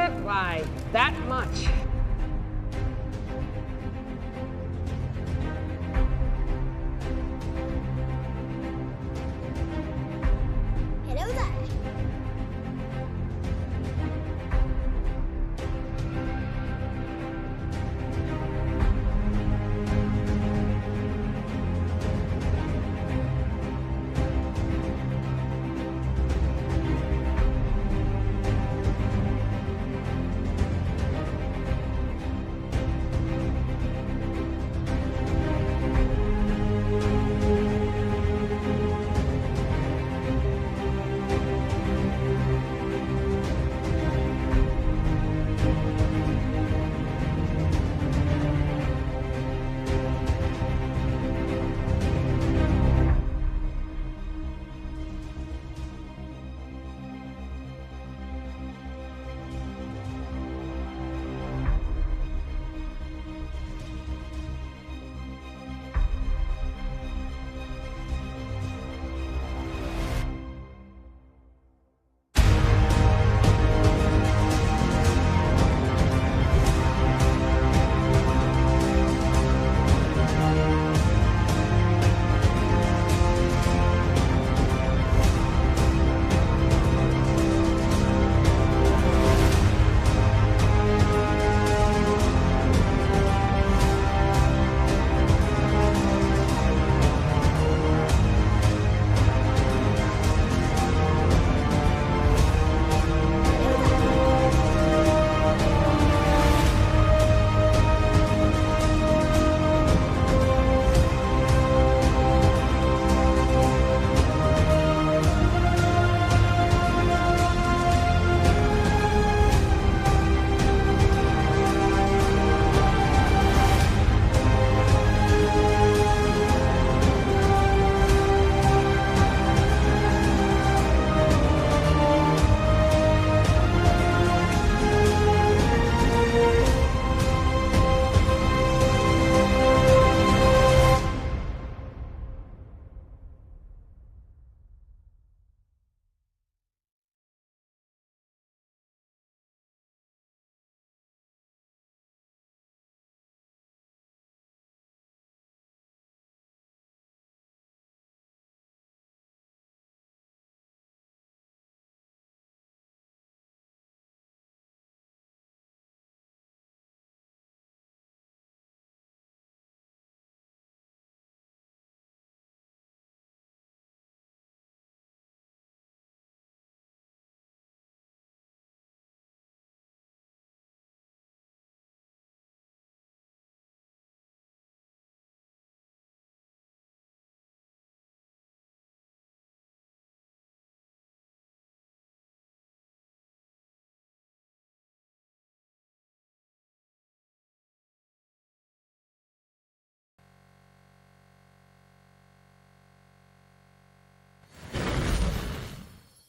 it by that much. Hello there.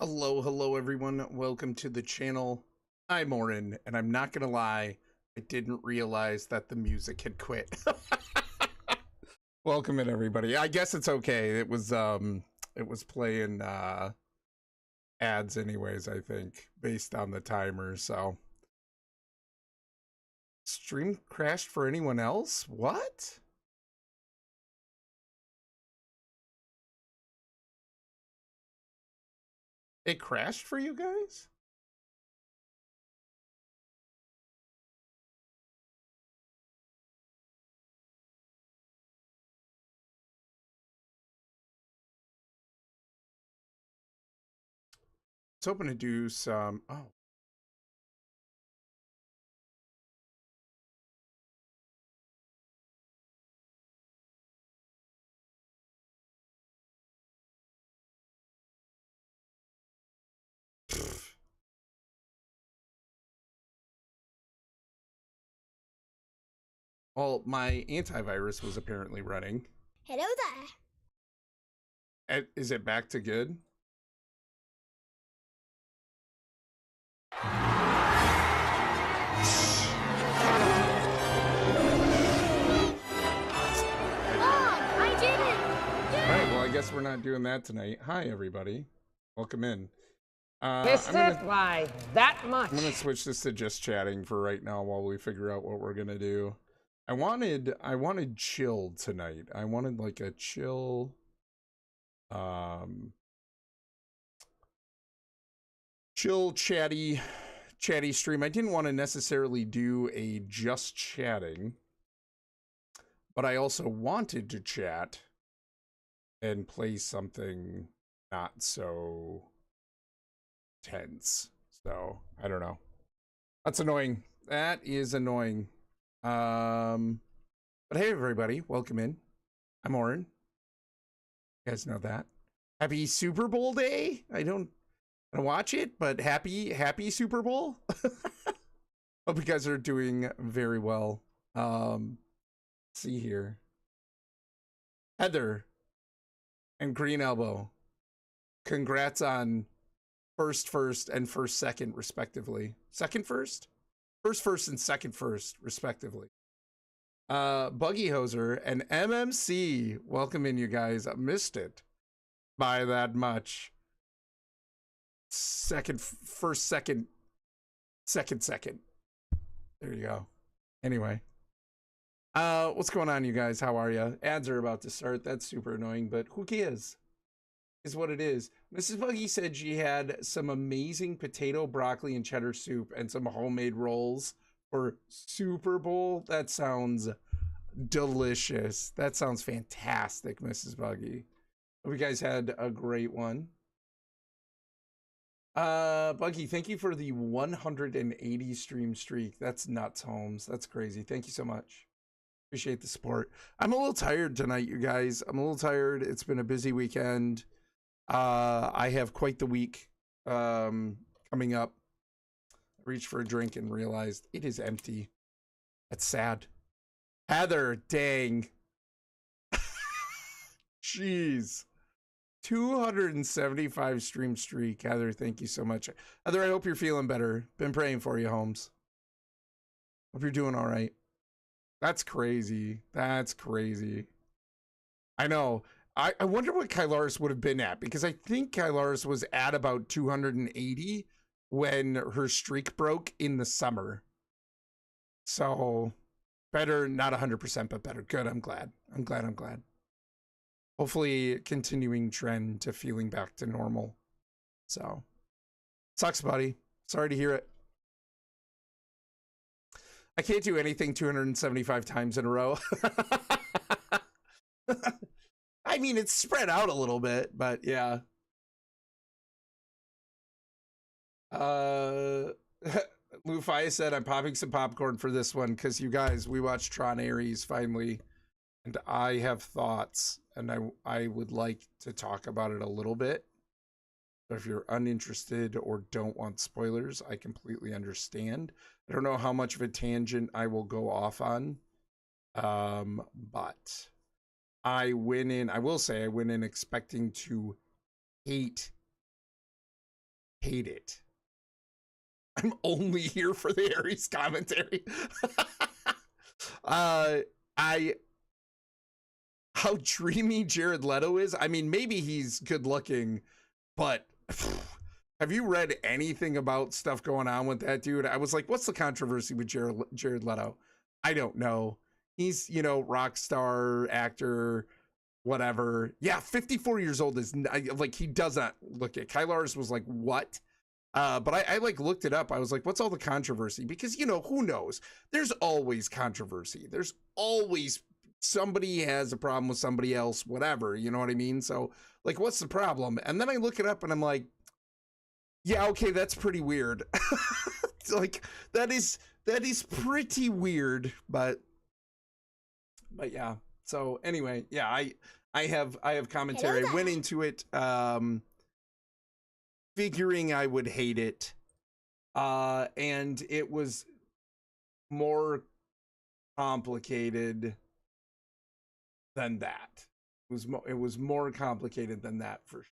Hello everyone, welcome to the channel. I'm Orin, and I'm not gonna lie, I didn't realize that the music had quit. Welcome in everybody. I guess it's okay. It was playing ads anyways, I think, based on the timer, so. Stream crashed for anyone else? What? It crashed for you guys? I was hoping to do some, oh. Well, my antivirus was apparently running. Hello there. Is it back to good? I did it! All right, well, I guess we're not doing that tonight. Hi, everybody. Welcome in. Missed it by that much. I'm gonna switch this to just chatting for right now while we figure out what we're gonna do. I wanted chill tonight. I wanted like a chill chill chatty stream. I didn't want to necessarily do a just chatting, but I also wanted to chat and play something not so tense. So I don't know. That's annoying. That is annoying. But hey everybody, welcome in. I'm Oren. You guys know that. Happy Super Bowl day. I don't watch it, but happy Super Bowl. Hope you guys are doing very well. See here. Heather and Green Elbow. Congrats on first, and second, respectively. Second first? First, and second first, respectively. Buggy Hoser and MMC. Welcome in, you guys. I missed it by that much. First, second. There you go. Anyway. What's going on, you guys? How are you? Ads are about to start. That's super annoying, but who cares? Is what it is. Mrs. Buggy said she had some amazing potato, broccoli, and cheddar soup and some homemade rolls for Super Bowl. That sounds delicious. That sounds fantastic, Mrs. Buggy. Hope you guys had a great one. Buggy, thank you for the 180 stream streak. That's nuts, Holmes. That's crazy. Thank you so much. Appreciate the support. I'm a little tired tonight, you guys. I'm a little tired. It's been a busy weekend. I have quite the week coming up. I reached for a drink and realized it is empty. That's sad. Heather, dang. Jeez. 275 stream streak. Heather, thank you so much. Heather, I hope you're feeling better. Been praying for you, Holmes. Hope you're doing all right. That's crazy. That's crazy. I know. I wonder what Kylaris would have been at, because I think Kylaris was at about 280 when her streak broke in the summer. So better, not 100%, but better. Good. I'm glad. I'm glad. Hopefully continuing trend to feeling back to normal. So sucks, buddy. Sorry to hear it. I can't do anything 275 times in a row. I mean, it's spread out a little bit, but yeah. Lufai said, I'm popping some popcorn for this one because you guys, we watched Tron Ares finally, and I have thoughts, and I would like to talk about it a little bit. So if you're uninterested or don't want spoilers, I completely understand. I don't know how much of a tangent I will go off on, but I will say I went in expecting to hate it. I'm only here for the Ares commentary. How dreamy Jared Leto is. I mean, maybe he's good looking, but have you read anything about stuff going on with that dude? I was like, what's the controversy with Jared Leto? I don't know. He's, rock star, actor, whatever. Yeah, 54 years old is like, he does not look it. Kylaris was like, what? But I like looked it up. I was like, what's all the controversy? Because, who knows? There's always controversy. There's always somebody has a problem with somebody else, whatever. You know what I mean? So like, what's the problem? And then I look it up and I'm like, yeah, okay, that's pretty weird. Like, that is pretty weird, but yeah. So anyway, yeah, I have commentary. I went into it figuring I would hate it, and it was more complicated than that. It was more complicated than that for sure.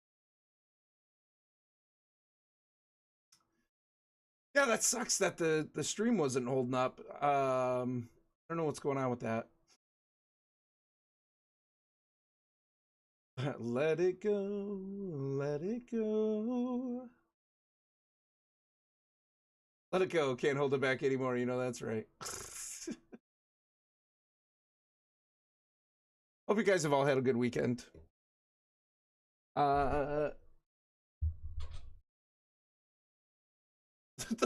Yeah, that sucks that the stream wasn't holding up. I don't know what's going on with that. Let it go, let it go. Let it go. Can't hold it back anymore. You know, that's right. Hope you guys have all had a good weekend. The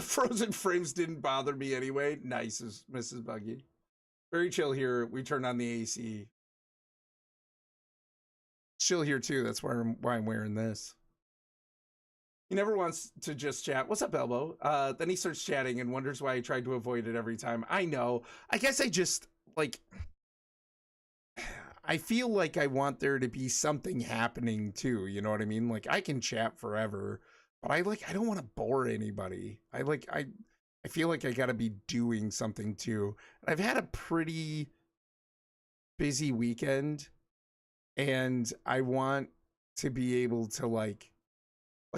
frozen frames didn't bother me anyway. Nice, Mrs. Buggy. Very chill here. We turned on the AC. Chill here too. That's why I'm wearing this. He never wants to just chat. What's up, Elbow? Then he starts chatting and wonders why I tried to avoid it every time. I know. I guess I just, like, I feel like I want there to be something happening too. You know what I mean? Like, I can chat forever, but I don't want to bore anybody. I feel like I got to be doing something too. And I've had a pretty busy weekend, and I want to be able to like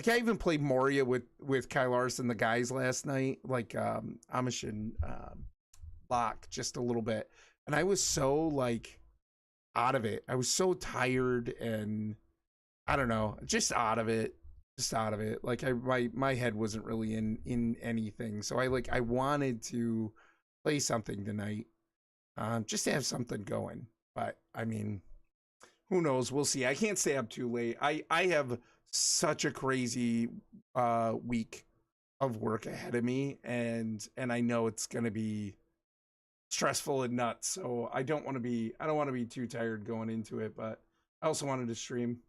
I even played Moria with Kyle Larson, the guys last night, like Amish and Locke, just a little bit. And I was so like out of it. I was so tired and I don't know, just out of it. Like my head wasn't really in anything. So I wanted to play something tonight. Just to have something going. But I mean, who knows? We'll see. I can't stay up too late. I have such a crazy week of work ahead of me, and I know it's gonna be stressful and nuts. So I don't want to be too tired going into it, but I also wanted to stream.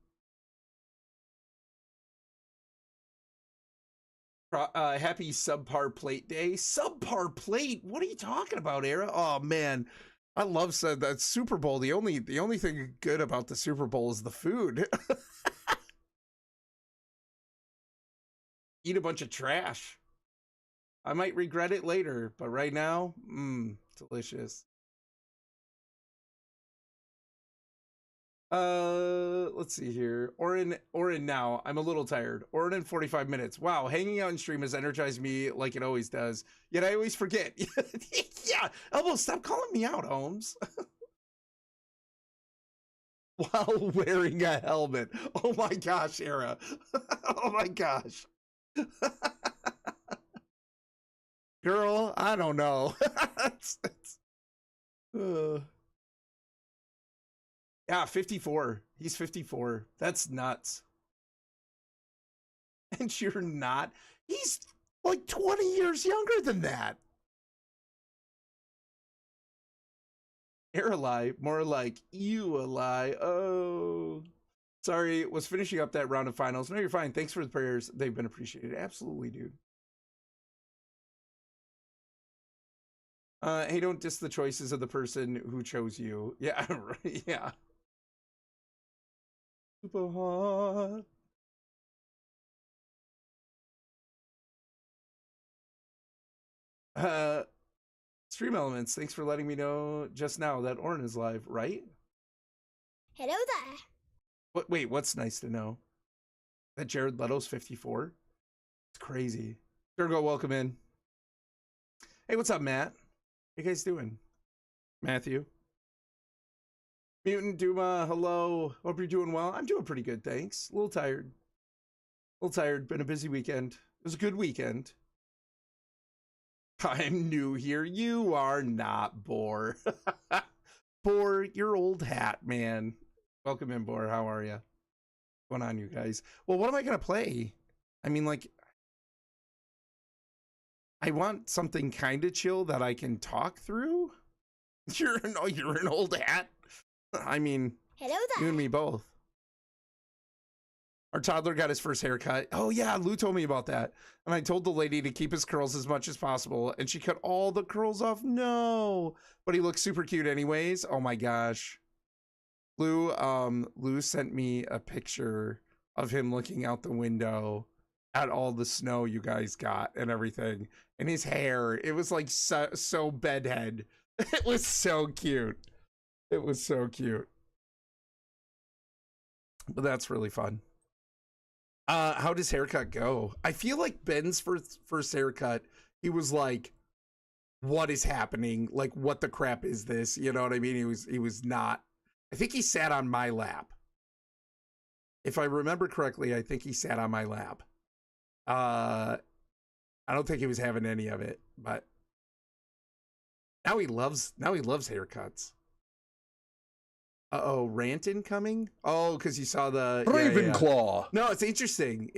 Happy subpar plate day. Subpar plate? What are you talking about, Era? Oh man, I love that Super Bowl. The only thing good about the Super Bowl is the food. Eat a bunch of trash. I might regret it later, but right now, delicious. Let's see here. Orin now. I'm a little tired. Orin in 45 minutes. Wow, hanging out in stream has energized me like it always does. Yet I always forget. Yeah, Elbow, stop calling me out, Holmes. While wearing a helmet. Oh my gosh, Era. Oh my gosh. Girl, I don't know. Yeah, 54. He's 54. That's nuts. And you're not. He's like 20 years younger than that. You're a lie. More like you a lie. Oh. Sorry, was finishing up that round of finals. No, you're fine. Thanks for the prayers. They've been appreciated. Absolutely, dude. Hey, don't diss the choices of the person who chose you. Yeah, right. Yeah. Super hot. Stream Elements, thanks for letting me know just now that Orin is live, right? Hello there. Wait, what's nice to know? That Jared Leto's 54? It's crazy. Durgo, welcome in. Hey, what's up, Matt? How you guys doing? Matthew? Mutant Duma, hello. Hope you're doing well. I'm doing pretty good, thanks. A little tired. Been a busy weekend. It was a good weekend. I'm new here. You are not, Boar. Boar, your old hat, man. Welcome in, Boar. How are you? What's going on, you guys? Well, what am I going to play? I mean, like, I want something kind of chill that I can talk through. You're an old hat. I mean, hello there. You and me both. Our toddler got his first haircut. Oh yeah, Lou told me about that. And I told the lady to keep his curls as much as possible, and she cut all the curls off. No, but he looks super cute anyways. Oh my gosh. Lou sent me a picture of him looking out the window at all the snow you guys got and everything. And his hair, it was like so bedhead. It was so cute. It was so cute. But that's really fun. How does haircut go? I feel like Ben's first haircut, he was like, what is happening? Like, what the crap is this? You know what I mean? He was not. I think he sat on my lap. If I remember correctly, I think he sat on my lap. I don't think he was having any of it, but now he loves haircuts. Uh-oh, rant incoming? Oh, because you saw the Ravenclaw. No, it's interesting.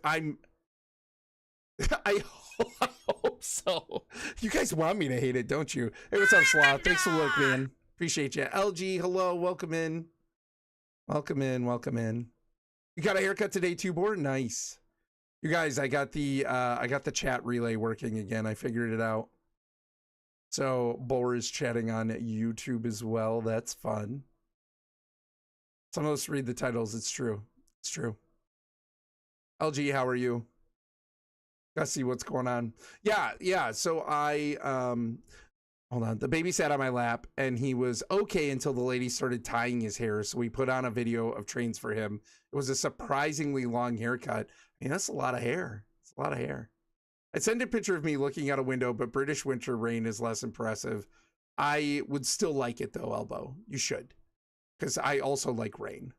I hope so. You guys want me to hate it, don't you? Hey, what's up, Sloth? Thanks for looking in. Appreciate you. LG, hello, welcome in. Welcome in, welcome in. You got a haircut today too, Board? Nice. You guys, I got the chat relay working again. I figured it out. So Bor is chatting on YouTube as well. That's fun. Some of us read the titles. It's true. It's true. LG, how are you? Gotta see what's going on. Yeah. So I hold on. The baby sat on my lap and he was okay until the lady started tying his hair. So we put on a video of trains for him. It was a surprisingly long haircut. I mean, that's a lot of hair. It's a lot of hair. I'd send a picture of me looking out a window, but British winter rain is less impressive. I would still like it though, Elbow. You should. Because I also like rain.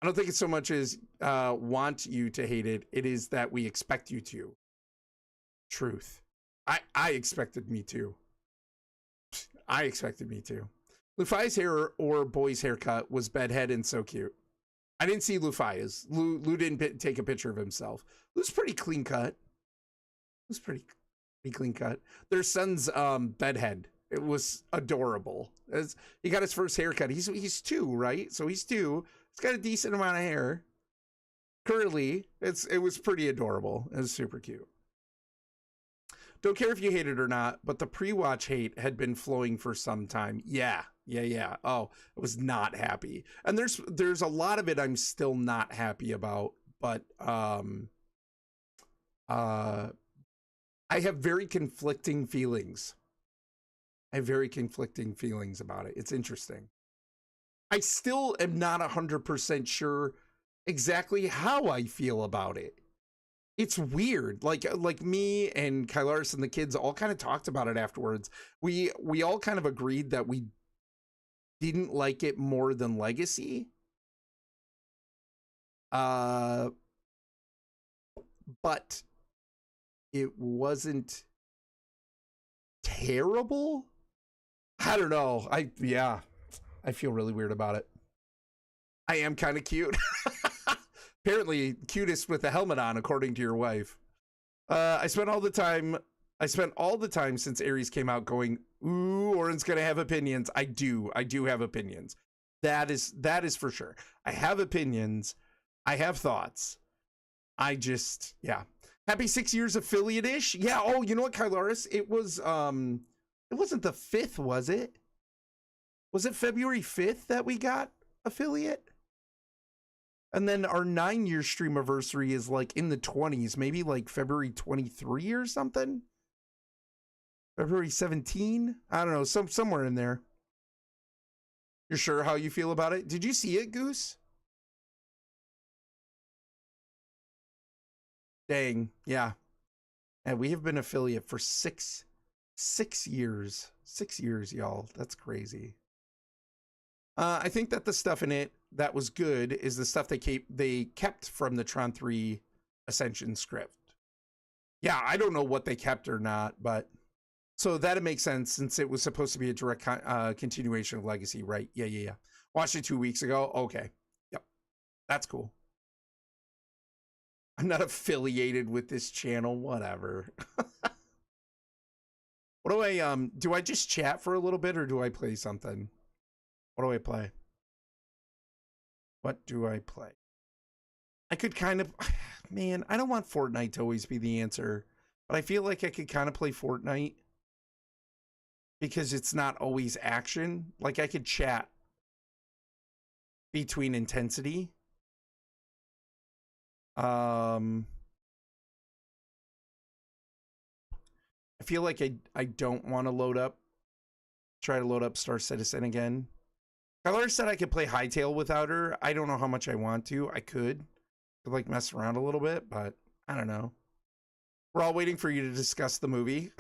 I don't think it's so much as want you to hate it. It is that we expect you to. Truth. I expected me to. I expected me to. Lufia's hair or boy's haircut was bedhead and so cute. I didn't see Lufia's. Lou didn't take a picture of himself. Lou's pretty clean cut. Lou's pretty clean cut. Their son's bedhead. It was adorable. As he got his first haircut. He's 2, right? So he's 2. He's got a decent amount of hair. Curly. It was pretty adorable. It was super cute. Don't care if you hate it or not, but the pre-watch hate had been flowing for some time. Yeah. Oh, I was not happy. And there's a lot of it I'm still not happy about, but I have very conflicting feelings. About it. It's interesting. I still am not 100% sure exactly how I feel about it. It's weird. Like me and Kylaris and the kids all kind of talked about it afterwards. We all kind of agreed that we didn't like it more than Legacy. But it wasn't terrible. I don't know. I feel really weird about it. I am kind of cute. Apparently cutest with the helmet on, according to your wife. I spent all the time since Ares came out going, ooh, Oren's gonna have opinions. I do have opinions. That is for sure. I have opinions. I have thoughts. Happy 6 years affiliate-ish. Yeah. Oh, you know what, Kylaris? It wasn't the 5th, was it? Was it February 5th that we got affiliate? And then our 9-year streamiversary is like in the 20s, maybe like February 23 or something. February 17? I don't know, somewhere in there. You're sure how you feel about it? Did you see it, Goose? Dang, yeah. And we have been affiliate for six years. 6 years, y'all. That's crazy. I think that the stuff in it that was good is the stuff they kept from the Tron 3 Ascension script. Yeah, I don't know what they kept or not, but so that makes sense since it was supposed to be a direct continuation of Legacy, right? Yeah. Watched it 2 weeks ago. Okay. Yep. That's cool. I'm not affiliated with this channel. Whatever. What do I just chat for a little bit or do I play something? What do I play? I could kind of, man, I don't want Fortnite to always be the answer, but I feel like I could kind of play Fortnite because it's not always action. Like I could chat between intensity. I feel like I don't want to try to load up Star Citizen again. Kyler said I could play Hightail without her. I don't know how much I want to. I could like mess around a little bit, but I don't know. We're all waiting for you to discuss the movie.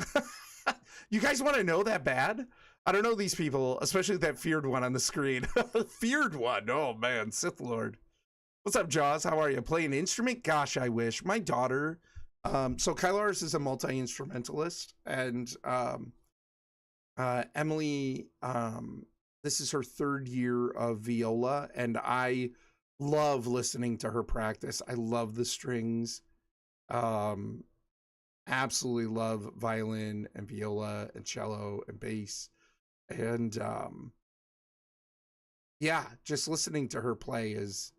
You guys want to know that bad? I don't know these people, especially that feared one on the screen. Feared one. Oh man, Sith Lord. What's up, Jaws? How are you? Play an instrument? Gosh, I wish. My daughter So Kyle Ares is a multi-instrumentalist, and Emily, this is her 3rd year of viola, and I love listening to her practice. I love the strings. Absolutely love violin and viola and cello and bass. And yeah, just listening to her play is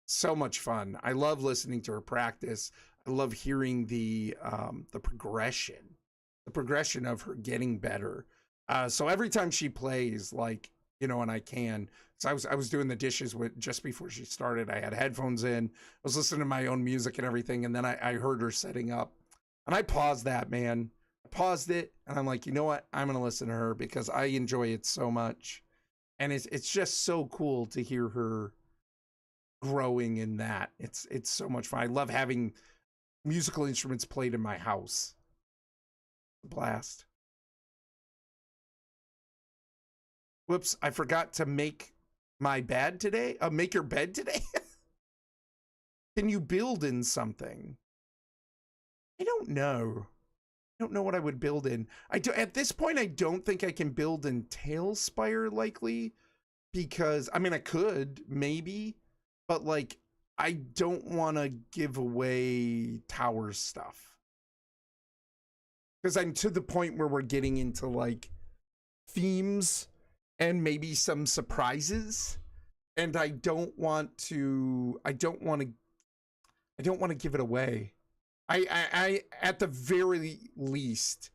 so much fun. I love listening to her practice. I love hearing the progression of her getting better. So every time she plays, like, you know, and I can, so I was doing the dishes with just before she started. I had headphones in, I was listening to my own music and everything, and then I heard her setting up, and I paused that, man. I paused it, and I'm like, you know what? I'm gonna listen to her because I enjoy it so much, and it's just so cool to hear her growing in that. It's so much fun. I love having musical instruments played in my house. Blast. Whoops, I forgot to make my bed today. Make your bed today? Can you build in something? I don't know. I don't know what I would build in. At this point, I don't think I can build in Tailspire likely, because, I mean, I could, maybe, but, like, I don't want to give away tower stuff. Because I'm to the point where we're getting into, like, themes and maybe some surprises, and I don't want to give it away. I at the very least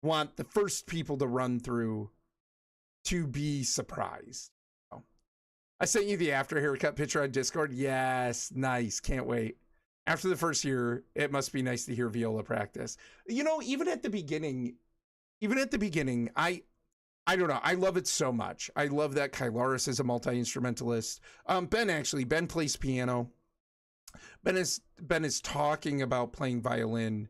want the first people to run through to be surprised. I sent you the after haircut picture on Discord. Yes, nice. Can't wait. After the first year, it must be nice to hear viola practice. You know, even at the beginning, I don't know. I love it so much. I love that Kyle Ares is a multi-instrumentalist. Ben plays piano. Ben is talking about playing violin.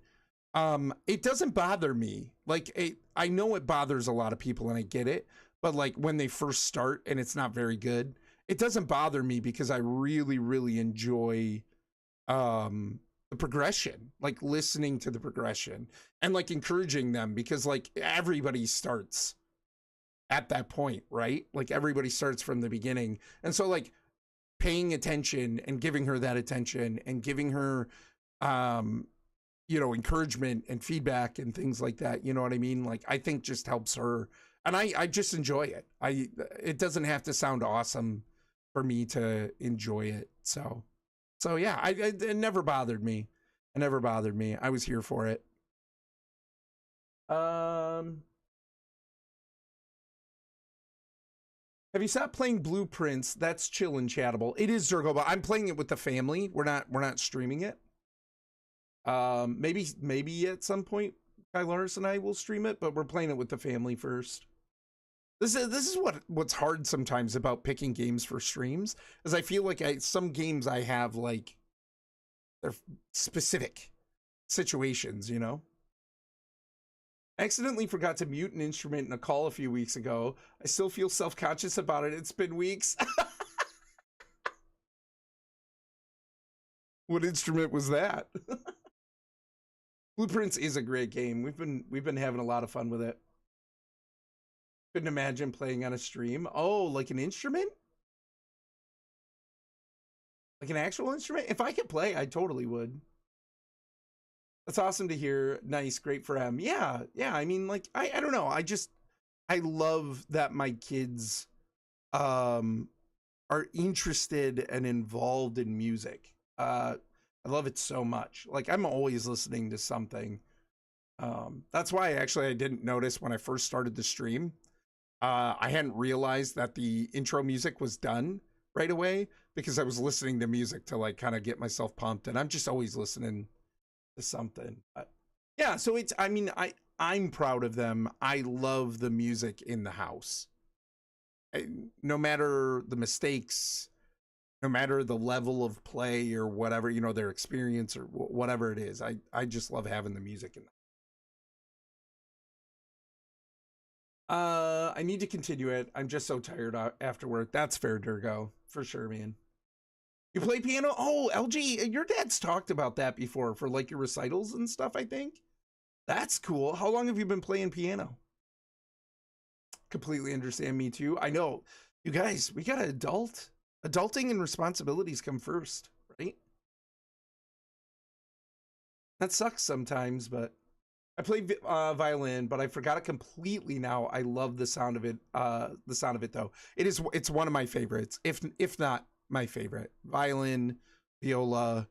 It doesn't bother me. Like, I know it bothers a lot of people, and I get it. But, like, when they first start and it's not very good, it doesn't bother me because I really, really enjoy the progression, like listening to the progression and, like, encouraging them, because, like, everybody starts at that point, right? Like, everybody starts from the beginning. And so, like, paying attention and giving her that attention and giving her, you know, encouragement and feedback and things like that, you know what I mean? Like, I think just helps her. And I just enjoy it. It doesn't have to sound awesome for me to enjoy it. So yeah, it never bothered me. It never bothered me. I was here for it. Have you stopped playing Blueprints? That's chill and chattable. It is, Zergo, but I'm playing it with the family. We're not streaming it. Maybe at some point Kyle Ares and I will stream it, but we're playing it with the family first. This is what's hard sometimes about picking games for streams, is I feel like some games I have, like, they're specific situations, you know? I accidentally forgot to mute an instrument in a call a few weeks ago. I still feel self-conscious about it. It's been weeks. What instrument was that? Blueprints is a great game. We've been having a lot of fun with it. Couldn't imagine playing on a stream. Oh, like an instrument? Like an actual instrument? If I could play, I totally would. That's awesome to hear. Nice, great for him. Yeah. I mean, like, I don't know. I love that my kids are interested and involved in music. I love it so much. Like, I'm always listening to something. That's why I didn't notice when I first started the stream. I hadn't realized that the intro music was done right away, because I was listening to music to, like, kind of get myself pumped, and I'm just always listening to something. But yeah, so I'm proud of them. I love the music in the house. No matter the mistakes, no matter the level of play or whatever, you know, their experience or whatever it is, I just love having the music in. I need to continue it. I'm just so tired after work. That's fair, Durgo. For sure, man. You play piano? Oh, LG, your dad's talked about that before for like your recitals and stuff, I think. That's cool. How long have you been playing piano? Completely understand, me too. I know. You guys, we gotta adult. Adulting and responsibilities come first, right? That sucks sometimes, but I play violin, but I forgot it completely now. I love the sound of it. The sound of it, though. It's one of my favorites, if not my favorite. Violin, viola.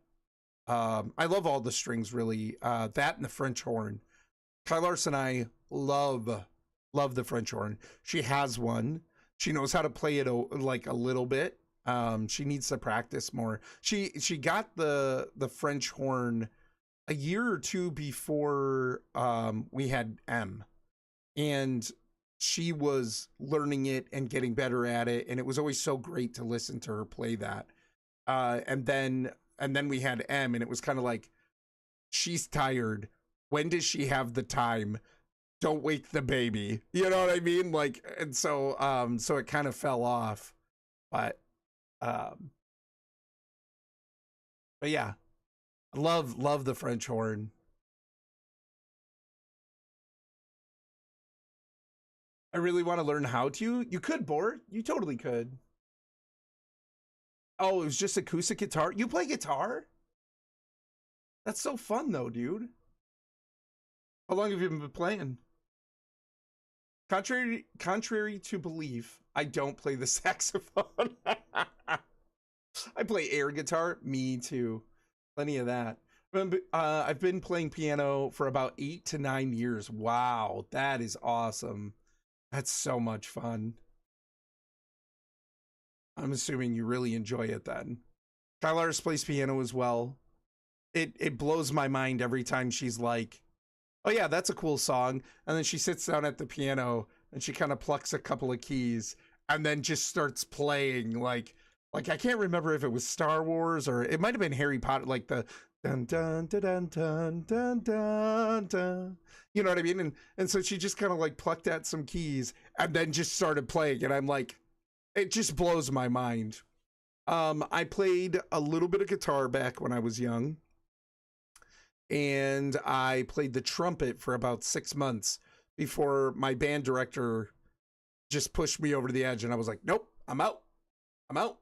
I love all the strings, really. That and the French horn. Kylars and I love the French horn. She has one. She knows how to play it like a little bit. She needs to practice more. She got the French horn a year or two before we had M, and she was learning it and getting better at it, and it was always so great to listen to her play that. And then we had M, and it was kind of like, she's tired. When does she have the time? Don't wake the baby. You know what I mean? Like, and so so it kind of fell off. But yeah. Love the French horn. I really want to learn how to. You could, Bort. You totally could. Oh, it was just acoustic guitar. You play guitar? That's so fun, though, dude. How long have you been playing? Contrary to belief, I don't play the saxophone. I play air guitar. Me too. Plenty of that. I've been playing piano for about 8 to 9 years. Wow, that is awesome. That's so much fun. I'm assuming you really enjoy it then. Kylars plays piano as well. It blows my mind every time she's like, oh yeah, that's a cool song. And then she sits down at the piano and she kind of plucks a couple of keys and then just starts playing like I can't remember if it was Star Wars or it might have been Harry Potter, like the dun dun dun dun dun dun dun dun. You know what I mean? And so she just kind of like plucked at some keys and then just started playing. And I'm like, it just blows my mind. I played a little bit of guitar back when I was young. And I played the trumpet for about 6 months before my band director just pushed me over to the edge. And I was like, nope, I'm out.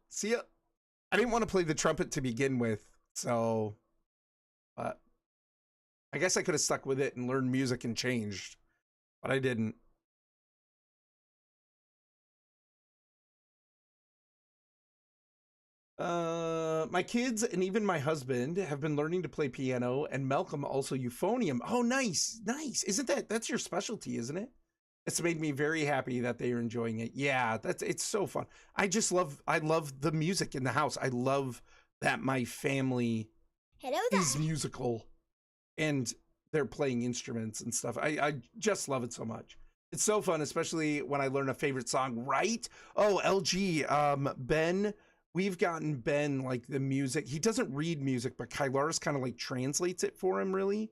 See ya. I didn't want to play the trumpet to begin with. So, but I guess I could have stuck with it and learned music and changed, but I didn't. My kids and even my husband have been learning to play piano, and Malcolm also euphonium. Oh, nice. Isn't that's your specialty, isn't it? It's made me very happy that they are enjoying it. Yeah, it's so fun. I love the music in the house. I love that my family is musical and they're playing instruments and stuff. I just love it so much. It's so fun, especially when I learn a favorite song, right? Oh, LG, Ben, we've gotten Ben like the music. He doesn't read music, but Kylars kind of like translates it for him, really,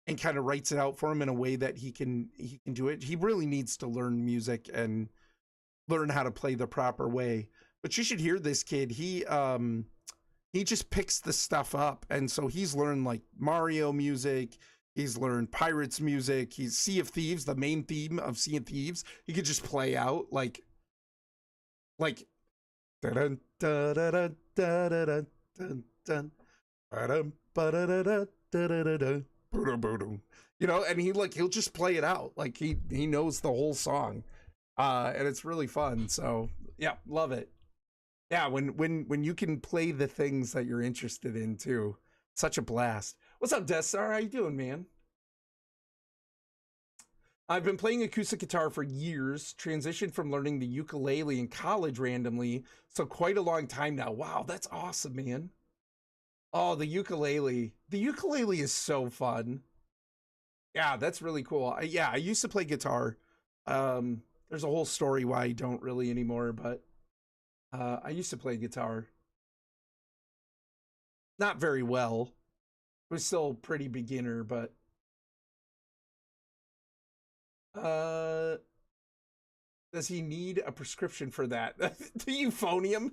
and kind of writes it out for him in a way that he can do it. He really needs to learn music and learn how to play the proper way. But you should hear this kid. He just picks the stuff up, and so he's learned like Mario music. He's learned Pirates music. He's Sea of Thieves, the main theme of Sea of Thieves. He could just play out like dun dun dun dun dun dun dun. You know, and he'll just play it out like he knows the whole song, and it's really fun. So yeah, love it. Yeah, when you can play the things that you're interested in too, such a blast. What's up, Desar? How you doing, man? I've been playing acoustic guitar for years, transitioned from learning the ukulele in college randomly, so quite a long time now. Wow, that's awesome, man. Oh, the ukulele. The ukulele is so fun. Yeah, that's really cool. I used to play guitar. There's a whole story why I don't really anymore, but I used to play guitar. Not very well. I was still pretty beginner, but does he need a prescription for that? The euphonium?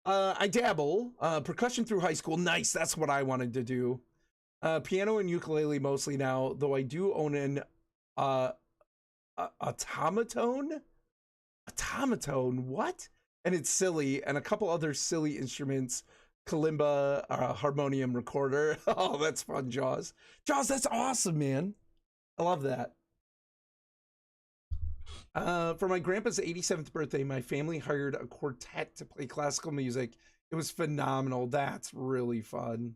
I dabble. Percussion through high school. Nice. That's what I wanted to do. Piano and ukulele mostly now, though I do own an automaton. Automaton, what? And it's silly, and a couple other silly instruments. Kalimba, harmonium recorder. Oh, that's fun, Jaws. Jaws, that's awesome, man. I love that. For my grandpa's 87th birthday, my family hired a quartet to play classical music. It was phenomenal. That's really fun.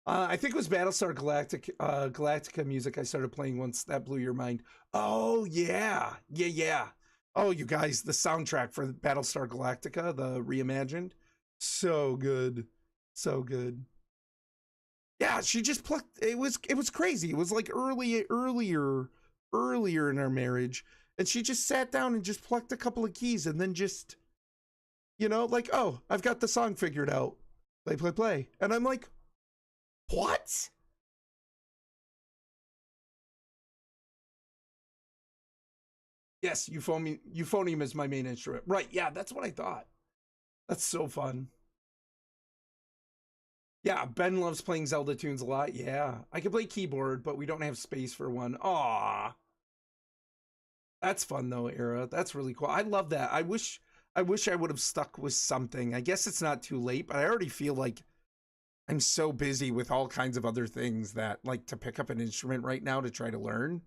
I think it was Battlestar Galactica music I started playing once that blew your mind. Oh, yeah. Yeah. Oh, you guys, the soundtrack for Battlestar Galactica, the reimagined. So good. So good. Yeah, she just plucked, it was crazy. It was like earlier in our marriage. And she just sat down and just plucked a couple of keys and then just, you know, like, oh, I've got the song figured out. Play. And I'm like, what? Yes, euphonium is my main instrument. Right, yeah, that's what I thought. That's so fun. Yeah, Ben loves playing Zelda tunes a lot. Yeah, I can play keyboard, but we don't have space for one. Aw. That's fun though, Era. That's really cool. I love that. I wish I would have stuck with something. I guess it's not too late, but I already feel like I'm so busy with all kinds of other things that, like, to pick up an instrument right now to try to learn.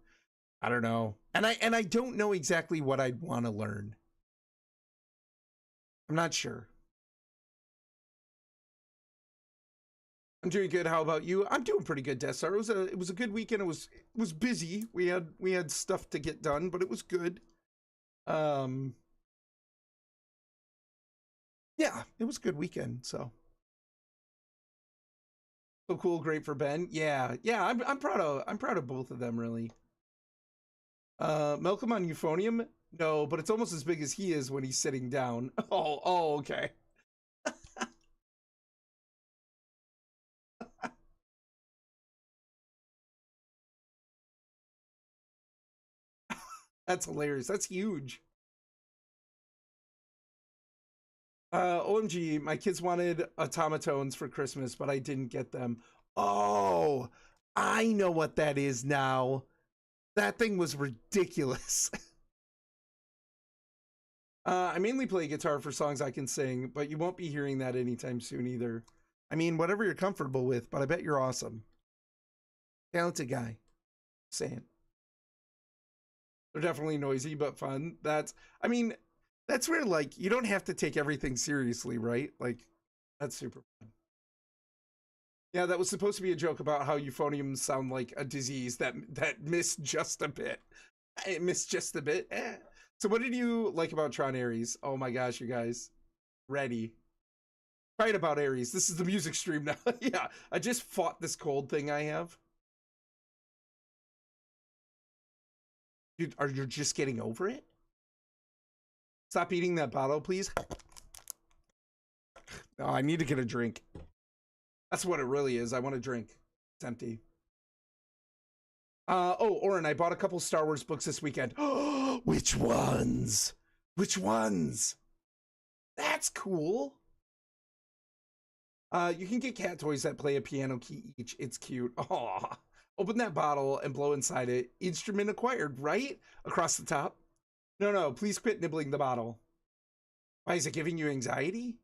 I don't know. And I don't know exactly what I'd want to learn. I'm not sure. I'm doing good. How about you? I'm doing pretty good, Death Star. It was a good weekend. It was busy. We had stuff to get done, but it was good. Yeah, it was a good weekend. So cool, great for Ben. Yeah. I'm proud of both of them, really. Malcolm on euphonium? No, but it's almost as big as he is when he's sitting down. Oh, okay. That's hilarious. That's huge. OMG, my kids wanted automatones for Christmas, but I didn't get them. Oh, I know what that is now. That thing was ridiculous. I mainly play guitar for songs I can sing, but you won't be hearing that anytime soon either. I mean, whatever you're comfortable with, but I bet you're awesome. Talented guy. Saying. They're definitely noisy, but fun. I mean, that's where, like, you don't have to take everything seriously, right? Like, that's super fun. Yeah, that was supposed to be a joke about how euphoniums sound like a disease that missed just a bit. It missed just a bit. So what did you like about Tron Ares? Oh my gosh, you guys. Ready. Right about Ares. This is the music stream now. Yeah, I just fought this cold thing I have. Dude, are you just getting over it? Stop eating that bottle, please. Oh, I need to get a drink. That's what it really is. I want a drink. It's empty. Oh, Oren, I bought a couple Star Wars books this weekend. Which ones? Which ones? That's cool. You can get cat toys that play a piano key each. It's cute. Aw. Open that bottle and blow inside it. Instrument acquired, right? Across the top. No, please quit nibbling the bottle. Why, is it giving you anxiety?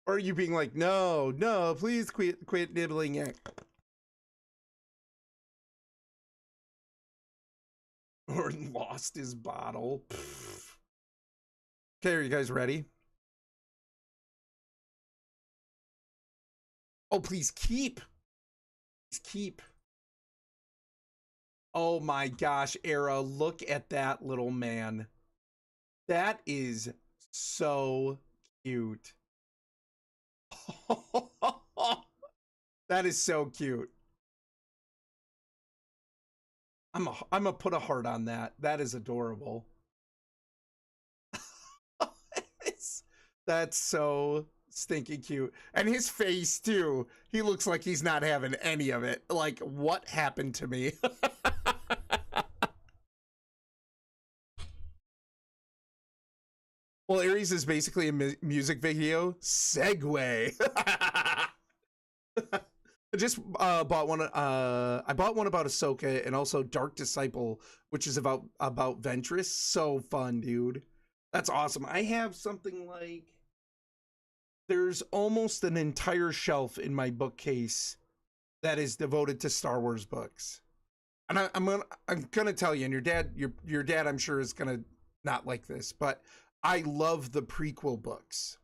Or are you being like, no, please quit nibbling it? Or lost his bottle. Pfft. Okay, are you guys ready? Oh, please keep. Please keep. Oh my gosh, Era, look at that little man. That is so cute. That is so cute. I'm gonna put a heart on that. That is adorable. That's so stinky cute. And his face too. He looks like he's not having any of it. Like, what happened to me? Well, Ares is basically a music video. Segue. I just bought one. I bought one about Ahsoka and also Dark Disciple, which is about Ventress. So fun, dude. That's awesome. I have something like, there's almost an entire shelf in my bookcase that is devoted to Star Wars books. And I'm gonna tell you, and your dad I'm sure is gonna not like this, but I love the prequel books.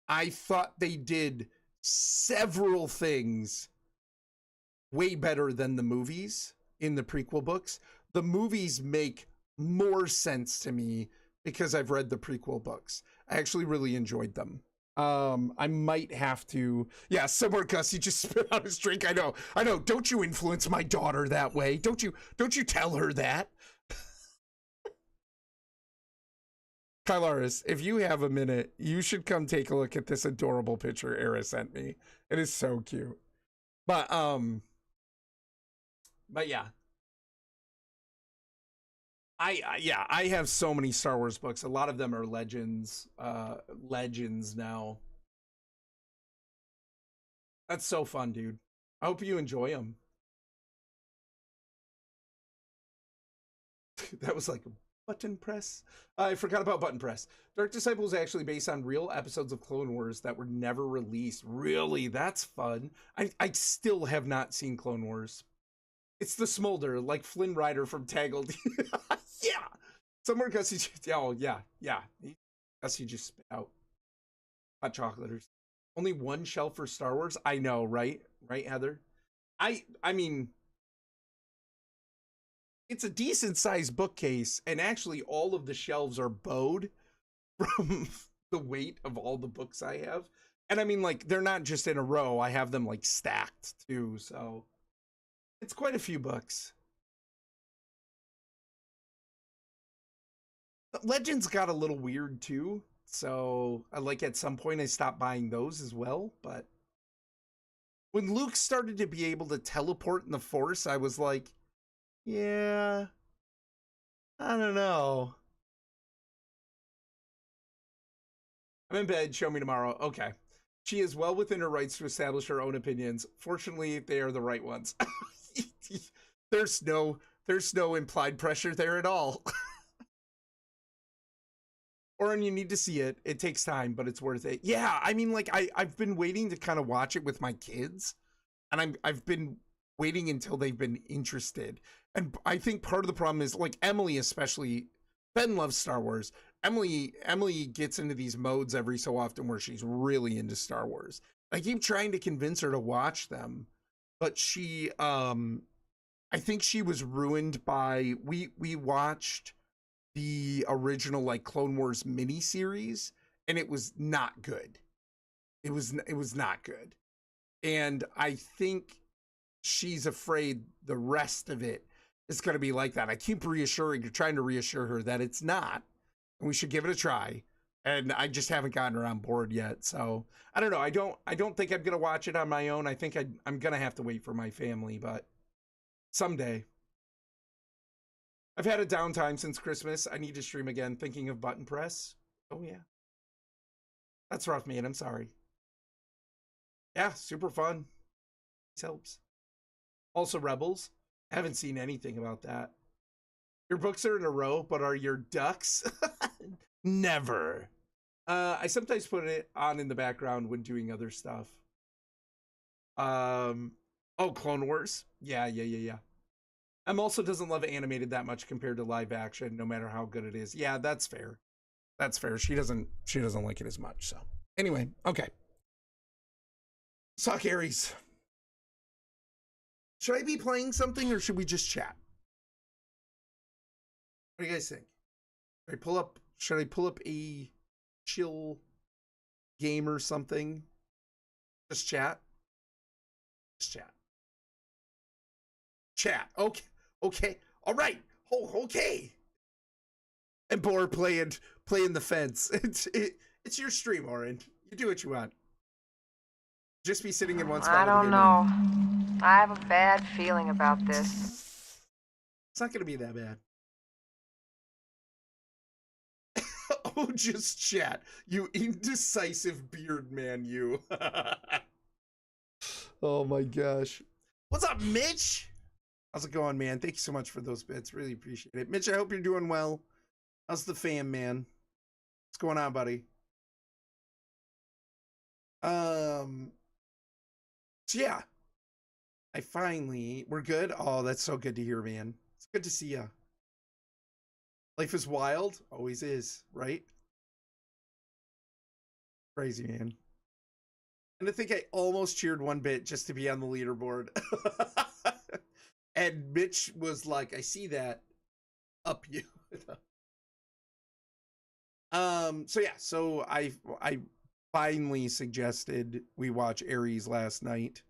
I thought they did several things way better than the movies in the prequel books. The movies make more sense to me because I've read the prequel books. I actually really enjoyed them. I might have to, yeah, somewhere Gussie just spit out his drink. I know. Don't you influence my daughter that way. Don't you tell her that. Kylaris, if you have a minute, you should come take a look at this adorable picture Era sent me. It is so cute. But yeah. I have so many Star Wars books. A lot of them are legends now. That's so fun, dude. I hope you enjoy them. That was like a button press. I forgot about button press. Dark Disciple is actually based on real episodes of Clone Wars that were never released. Really? That's fun. I still have not seen Clone Wars. It's the smolder, like Flynn Rider from Tangled. Yeah. Somewhere Gussie, oh yeah. Gussie just spit out hot chocolate or only one shelf for Star Wars. I know, right? Right, Heather? I mean, it's a decent sized bookcase, and actually all of the shelves are bowed from the weight of all the books I have. And I mean, like, they're not just in a row. I have them like stacked too, so it's quite a few books. Legends got a little weird too, so like at some point I stopped buying those as well. But when Luke started to be able to teleport in the Force, I was like, yeah, I don't know. I'm in bed, show me tomorrow. Okay. She is well within her rights to establish her own opinions. Fortunately, they are the right ones. There's no implied pressure there at all. Oren, you need to see it. It takes time, but it's worth it. Yeah, I mean, like, I've been waiting to kind of watch it with my kids, and I've been waiting until they've been interested. And I think part of the problem is, like, Emily especially, Ben loves Star Wars. Emily gets into these modes every so often where she's really into Star Wars. I keep trying to convince her to watch them, but she, I think she was ruined by, we watched the original like Clone Wars miniseries, and it was not good. It was not good. And I think she's afraid the rest of it is going to be like that. I keep trying to reassure her that it's not, and we should give it a try. And I just haven't gotten her on board yet. So I don't know. I don't think I'm going to watch it on my own. I think I'm going to have to wait for my family, but someday. I've had a downtime since Christmas. I need to stream again. Thinking of button press. Oh, yeah. That's rough, man. I'm sorry. Yeah, super fun. This helps. Also, Rebels. I haven't seen anything about that. Your books are in a row, but are your ducks? Never. I sometimes put it on in the background when doing other stuff. Oh, Clone Wars. Yeah. Em also doesn't love animated that much compared to live action, no matter how good it is. Yeah, that's fair. That's fair. She doesn't like it as much. So anyway, okay. Suck Ares. Should I be playing something or should we just chat? What do you guys think? Should I pull up a chill game or something? Just chat? Just chat. Chat. Okay. All right. Oh, okay. And Boar playing the fence. It's your stream, Oren. You do what you want. Just be sitting in one spot. I don't know. I have a bad feeling about this. It's not going to be that bad. Oh just chat. You indecisive beard man, you. Oh my gosh. What's up, Mitch? How's it going, man? Thank you so much for those bits. Really appreciate it. Mitch, I hope you're doing well. How's the fam, man? What's going on, buddy? So yeah. We're good? Oh, that's so good to hear, man. It's good to see ya. Life is wild. Always is, right? Crazy, man. And I think I almost cheered one bit just to be on the leaderboard. And Mitch was like, I see that. Up you. So yeah, so I finally suggested we watch Ares last night.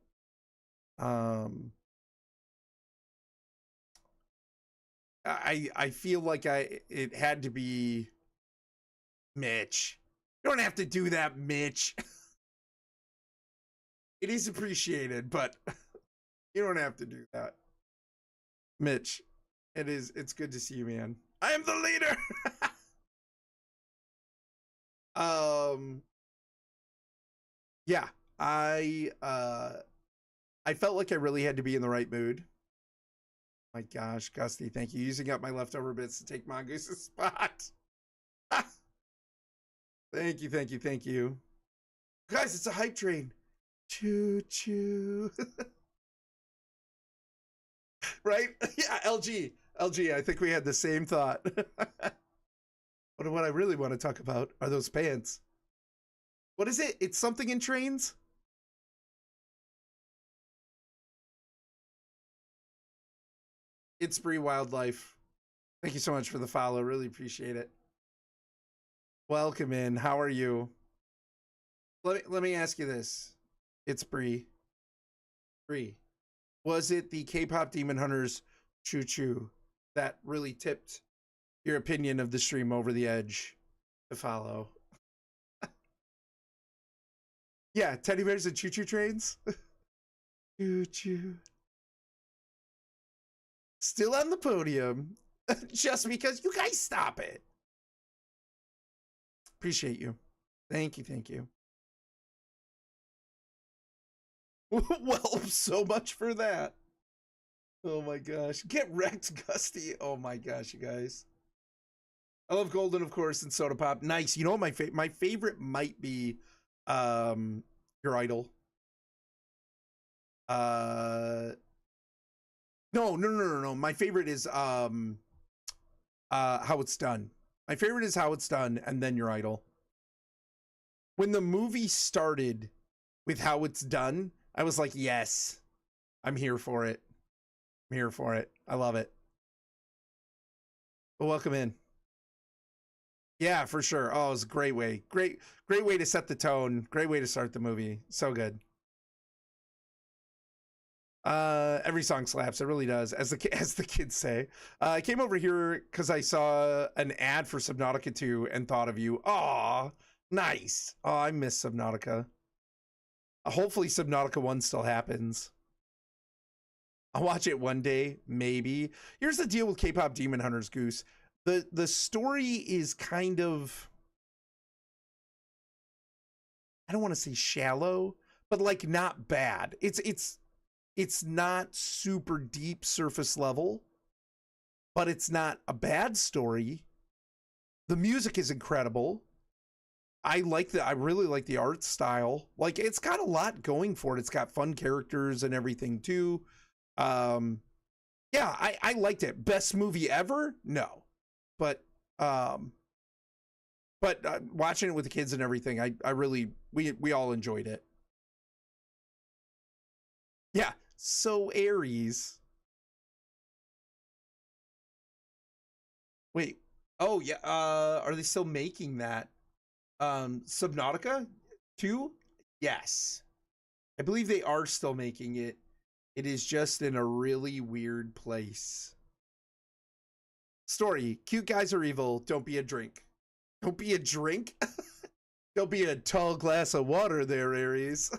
I feel like it had to be Mitch. You don't have to do that, Mitch. It is appreciated, but you don't have to do that. Mitch, it's good to see you, man. I am the leader. Yeah, I felt like I really had to be in the right mood. My gosh, Gusty, thank you. Using up my leftover bits to take Mongooses' spot. Thank you, thank you, thank you. Guys, it's a hype train. Choo choo. Right? Yeah, LG, I think we had the same thought. But what I really want to talk about are those pants. What is it? It's something in trains? It's Bree Wildlife. Thank you so much for the follow. Really appreciate it. Welcome in. How are you? Let me ask you this. It's Bree. Bree, was it the K-pop Demon Hunters Choo Choo that really tipped your opinion of the stream over the edge to follow? Yeah, teddy bears and choo-choo trains. Choo-choo. Still on the podium. Just because you guys stop it. Appreciate you. Thank you, thank you. Well, so much for that. Oh my gosh. Get wrecked, Gusty. Oh my gosh, you guys. I love Golden, of course, and Soda Pop. Nice. You know what my favorite might be Your Idol. No. My favorite is How It's Done. My favorite is How It's Done, and then Your Idol. When the movie started with How It's Done, I was like, yes, I'm here for it. I'm here for it. I love it. Well, welcome in. Yeah, for sure. Oh, it was a great way. Great way to set the tone. Great way to start the movie. So good. Every song slaps. It really does, as the kids say. I came over here because I saw an ad for Subnautica 2 and thought of you. Aw, nice. Oh, I miss Subnautica. Hopefully Subnautica 1 still happens. I'll watch it one day, maybe. Here's the deal with K-pop Demon Hunters, Goose. The story is kind of, I don't want to say shallow, but like not bad. It's not super deep surface level, but it's not a bad story. The music is incredible. I really like the art style. Like, it's got a lot going for it. It's got fun characters and everything too. Yeah, I liked it. Best movie ever? No. But watching it with the kids and everything, I really, we all enjoyed it. Yeah. So Ares. Wait. Oh yeah. Are they still making that? Subnautica 2? Yes. I believe they are still making it. It is just in a really weird place. Story. Cute guys are evil. Don't be a drink. Don't be a drink? Don't be a tall glass of water there, Ares.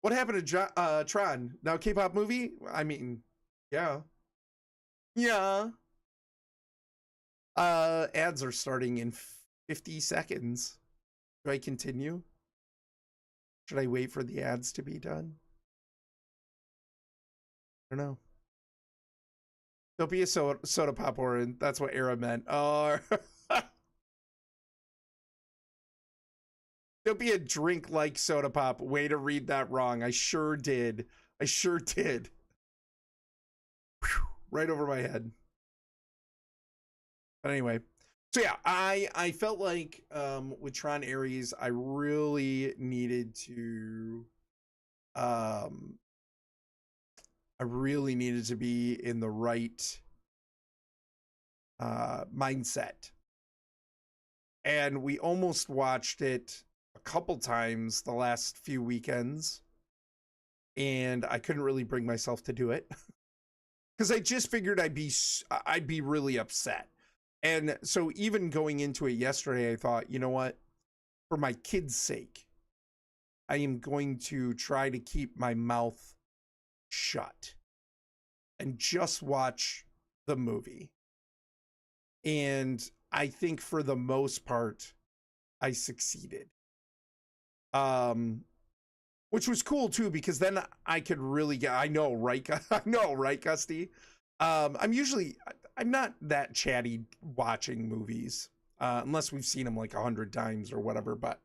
What happened to Tron? Now K-pop movie? I mean, yeah. Yeah. Ads are starting in 50 seconds. Do I continue? Should I wait for the ads to be done? I don't know. Don't be a soda pop, Orin. That's what Era meant. Oh, don't be a drink like soda pop. Way to read that wrong. I sure did. I sure did. Whew, right over my head. But anyway, so yeah, I felt like with Tron Ares, I really needed to be in the right mindset. And we almost watched it a couple times the last few weekends, and I couldn't really bring myself to do it because I just figured I'd be really upset. And so even going into it yesterday, I thought, you know what, for my kids' sake, I am going to try to keep my mouth shut and just watch the movie. And I think for the most part, I succeeded. Which was cool too, because then I could really get, I know, right, Gusty? I'm not that chatty watching movies, unless we've seen them like 100 times or whatever, but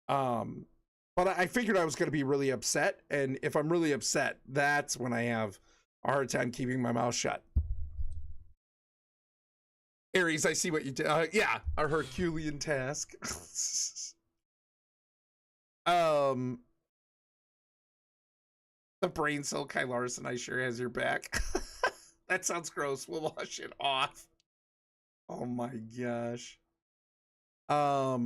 I figured I was going to be really upset. And if I'm really upset, that's when I have a hard time keeping my mouth shut. Aries, I see what you did. Yeah, a Herculean task. The brain cell Kai Larson, I sure has your back. That sounds gross. We'll wash it off. Oh my gosh. But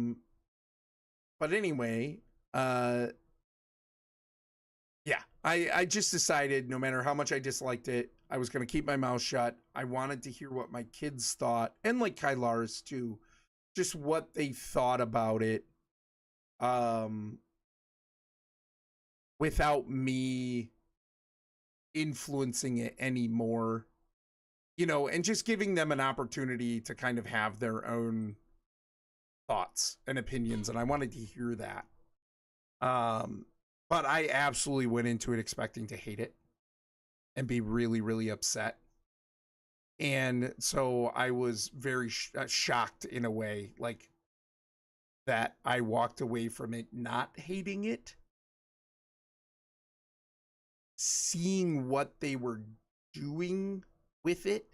anyway, yeah, I just decided no matter how much I disliked it, I was going to keep my mouth shut. I wanted to hear what my kids thought, and like Kai Lars too, just what they thought about it. Without me influencing it anymore, you know, and just giving them an opportunity to kind of have their own thoughts and opinions. And I wanted to hear that. But I absolutely went into it expecting to hate it and be really, really upset. And so I was very shocked in a way, like that I walked away from it not hating it, seeing what they were doing with it,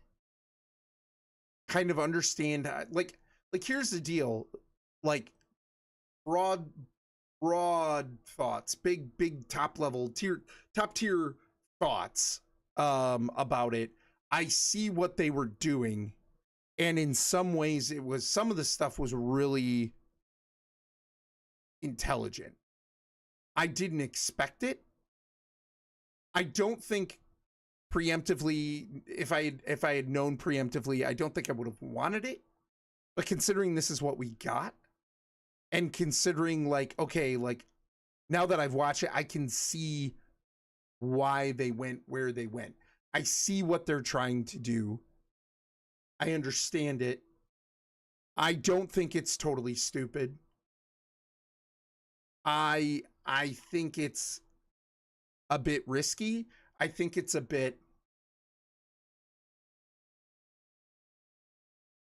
kind of understand, like here's the deal, like broad thoughts, big top tier thoughts about it. I see what they were doing, and in some ways some of the stuff was really intelligent. I didn't expect it. I don't think preemptively, if I had known preemptively, I don't think I would have wanted it. But considering this is what we got, and considering like, okay, like now that I've watched it, I can see why they went where they went. I see what they're trying to do. I understand it. I don't think it's totally stupid. I think it's a bit risky. I think it's a bit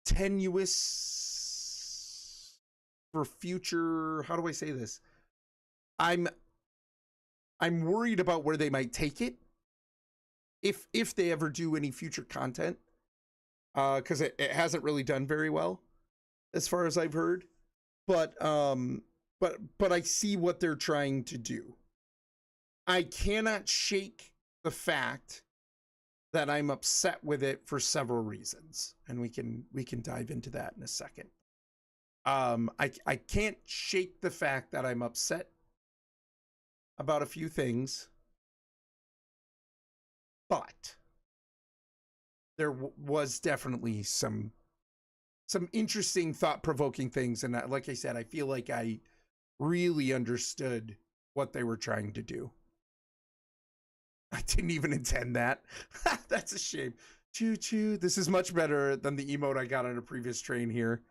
tenuous for future. How do I say this? I'm worried about where they might take it if they ever do any future content, because it hasn't really done very well as far as I've heard. But I see what they're trying to do. I cannot shake the fact that I'm upset with it for several reasons, and we can dive into that in a second. I can't shake the fact that I'm upset about a few things, but there was definitely some interesting, thought-provoking things, and like I said, I feel like I really understood what they were trying to do. I didn't even intend that. That's a shame. Choo choo. This is much better than the emote I got on a previous train here.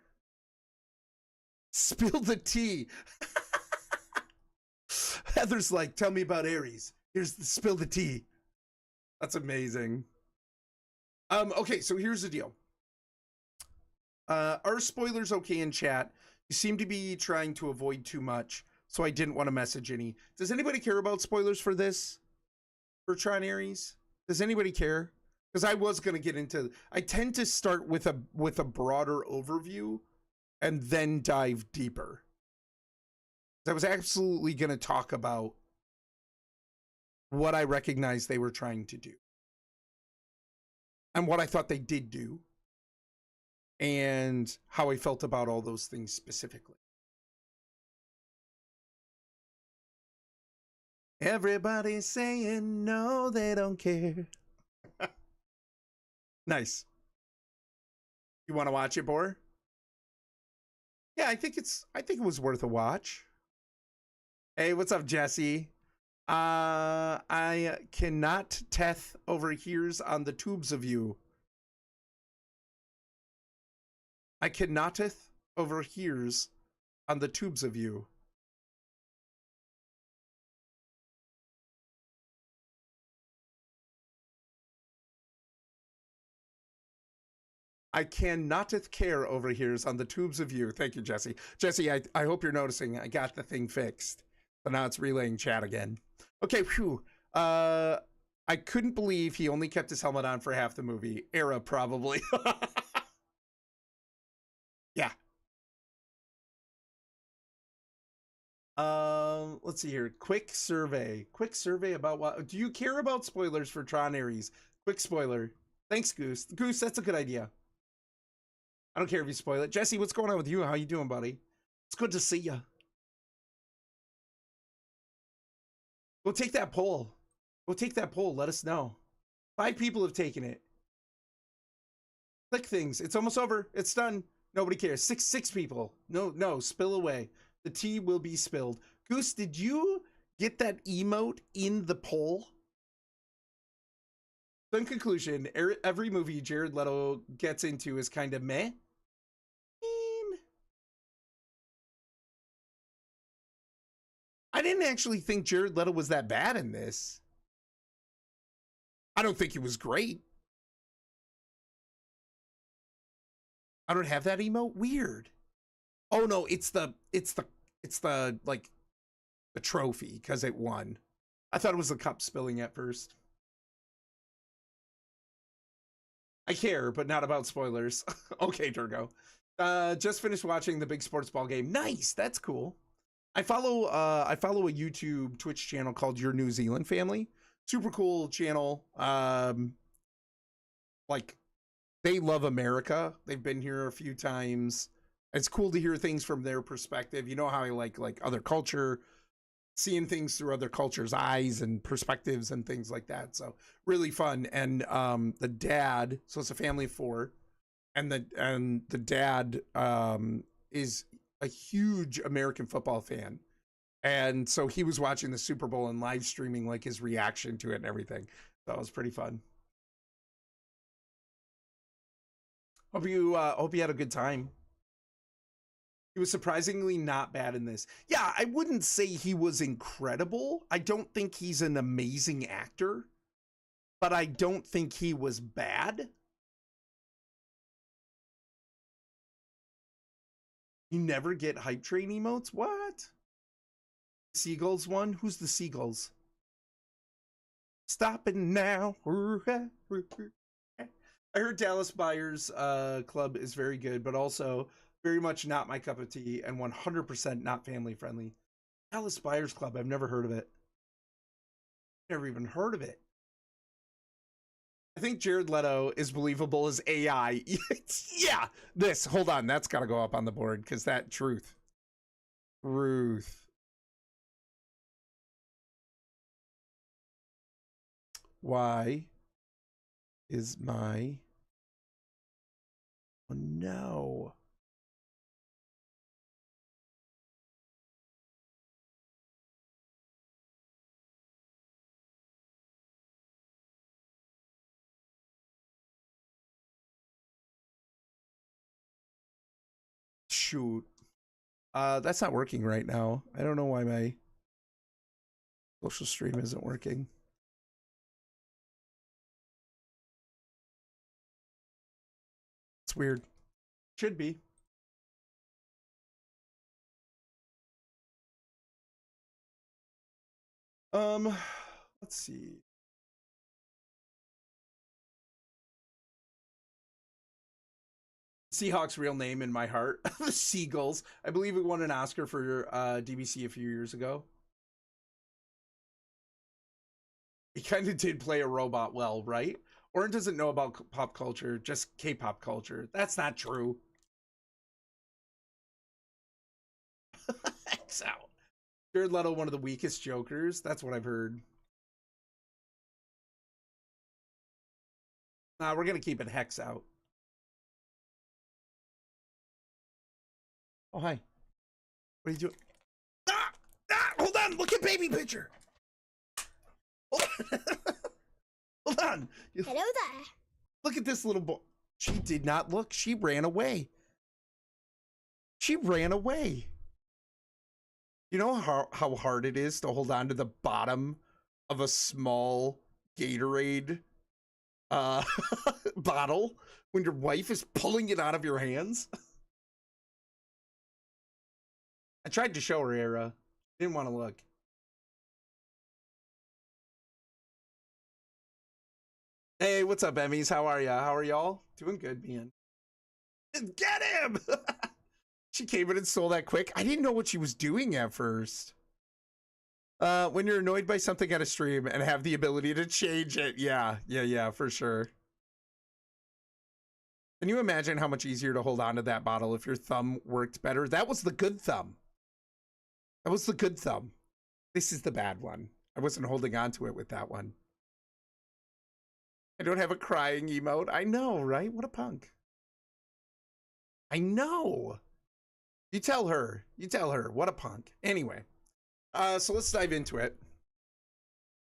Spill the tea. Heather's like, tell me about Ares. Here's the spill the tea. That's amazing. Okay, so here's the deal. Are spoilers okay in chat? You seem to be trying to avoid too much, so I didn't want to message any. Does anybody care about spoilers for this? For Tron Ares? Does anybody care? Because I was going to get into... I tend to start with a broader overview and then dive deeper. I was absolutely going to talk about what I recognized they were trying to do. And what I thought they did do. And how I felt about all those things specifically. Everybody's saying no, they don't care. Nice. You want to watch it, Bor? Yeah, I think it was worth a watch. Hey, what's up, Jesse? I cannot teth overhears on the tubes of you. I cannotteth overhears on the tubes of you. I cannotteth care overhears on the tubes of you. Thank you, Jesse. Jesse, I hope you're noticing I got the thing fixed. So now it's relaying chat again. Okay, whew. I couldn't believe he only kept his helmet on for half the movie. Era, probably. Yeah. Let's see here. Quick survey about what... Do you care about spoilers for Tron Ares? Quick spoiler. Thanks, Goose. Goose, that's a good idea. I don't care if you spoil it. Jesse, what's going on with you? How you doing, buddy? It's good to see you. Go take that poll. Go take that poll. Let us know. 5 people have taken it. Click things. It's almost over. It's done. Nobody cares. Six people. No, spill away. The tea will be spilled. Goose, did you get that emote in the poll? So in conclusion, every movie Jared Leto gets into is kind of meh. I didn't actually think Jared Leto was that bad in this. I don't think he was great. I don't have that emote. Weird. Oh no, it's the like the trophy because it won. I thought it was the cup spilling at first. I care, but not about spoilers. Okay, Durgo. Just finished watching the big sports ball game. Nice, that's cool. I follow a YouTube Twitch channel called Your New Zealand Family. Super cool channel. Like they love America. They've been here a few times. It's cool to hear things from their perspective. You know how I like other culture, seeing things through other cultures' eyes and perspectives and things like that. So really fun. And the dad, so it's a family of 4, and the dad is a huge American football fan. And so he was watching the Super Bowl and live streaming like his reaction to it and everything. That was pretty fun. Hope you had a good time. He was surprisingly not bad in this. Yeah, I wouldn't say he was incredible. I don't think he's an amazing actor, but I don't think he was bad. You never get hype train emotes? What? Seagulls one? Who's the Seagulls? Stopping now. I heard Dallas Buyers Club is very good, but also very much not my cup of tea and 100% not family friendly. Dallas Buyers Club, I've never heard of it. Never even heard of it. I think Jared Leto is believable as AI. Yeah, hold on, that's got to go up on the board because that truth. Why is my... Oh no. shoot. That's not working right now. I don't know why my social stream isn't working. It's weird. Should be. Let's see. Seahawks' real name in my heart. The Seagulls. I believe it won an Oscar for DBC a few years ago. He kind of did play a robot well, right? Orin doesn't know about pop culture, just K-pop culture. That's not true. X out. Jared Leto, one of the weakest Jokers. That's what I've heard. Nah, we're gonna keep it Hex out. Oh, hi. What are you doing? Ah! Ah! Hold on! Look at baby picture! Hold on! Hold on! Hello there. Look at this little boy. She did not look. She ran away. She ran away. You know how hard it is to hold on to the bottom of a small Gatorade bottle when your wife is pulling it out of your hands? I tried to show her, Era. Didn't want to look. Hey, what's up, Emmys? How are ya? How are y'all? Doing good, man. Get him! She came in and stole that quick. I didn't know what she was doing at first. When you're annoyed by something at a stream and have the ability to change it. Yeah, for sure. Can you imagine how much easier to hold on to that bottle if your thumb worked better? That was the good thumb. That was the good thumb. This is the bad one. I wasn't holding on to it with that one. I don't have a crying emote. I know, right? What a punk. I know. You tell her. You tell her. What a punk. Anyway. So let's dive into it.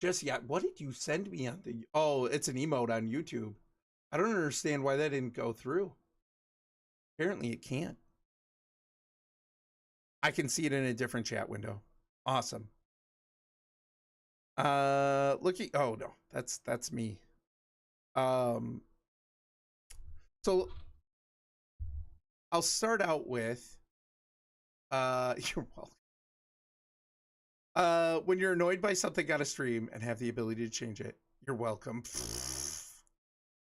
Jesse, what did you send me on the... Oh, it's an emote on YouTube. I don't understand why that didn't go through. Apparently it can't. I can see it in a different chat window. Awesome. Looky. Oh no, that's me. So I'll start out with you're welcome. When you're annoyed by something on a stream and have the ability to change it, you're welcome.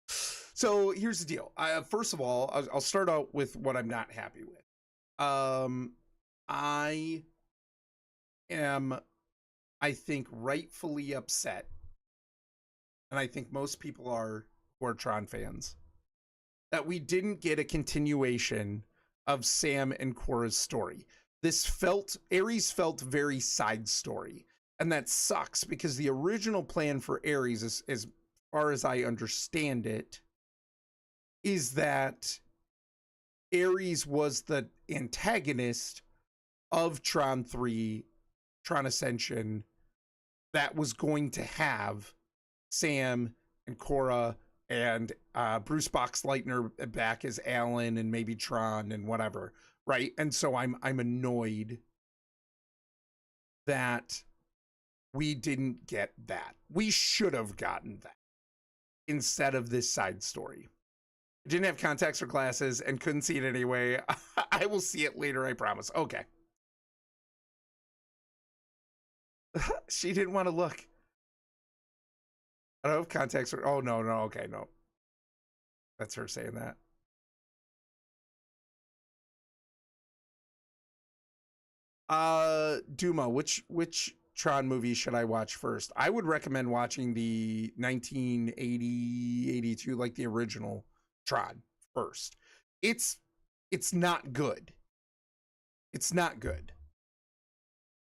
So here's the deal. First of all, I'll start out with what I'm not happy with. I am, I think, rightfully upset, and I think most people are who are Tron fans, that we didn't get a continuation of Sam and Cora's story. Ares felt very side story, and that sucks because the original plan for Ares, as far as I understand it, is that Ares was the antagonist of Tron 3, Tron Ascension, that was going to have Sam and Cora and Bruce Boxleitner back as Alan and maybe Tron and whatever, right? And so I'm annoyed that we didn't get that. We should have gotten that instead of this side story. I didn't have contacts or glasses and couldn't see it anyway. I will see it later, I promise. Okay. She didn't want to look. I don't have contacts or... Oh, no. Okay, no. That's her saying that. Duma, which Tron movie should I watch first? I would recommend watching the 1980, 82, like the original Tron first. It's not good. It's not good.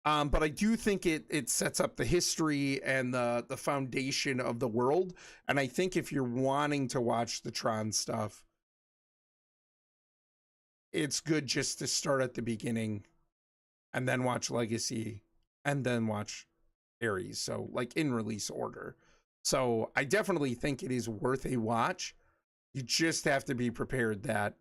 But I do think it sets up the history and the foundation of the world. And I think if you're wanting to watch the Tron stuff, it's good just to start at the beginning and then watch Legacy and then watch Ares. So like in release order. So I definitely think it is worth a watch. You just have to be prepared that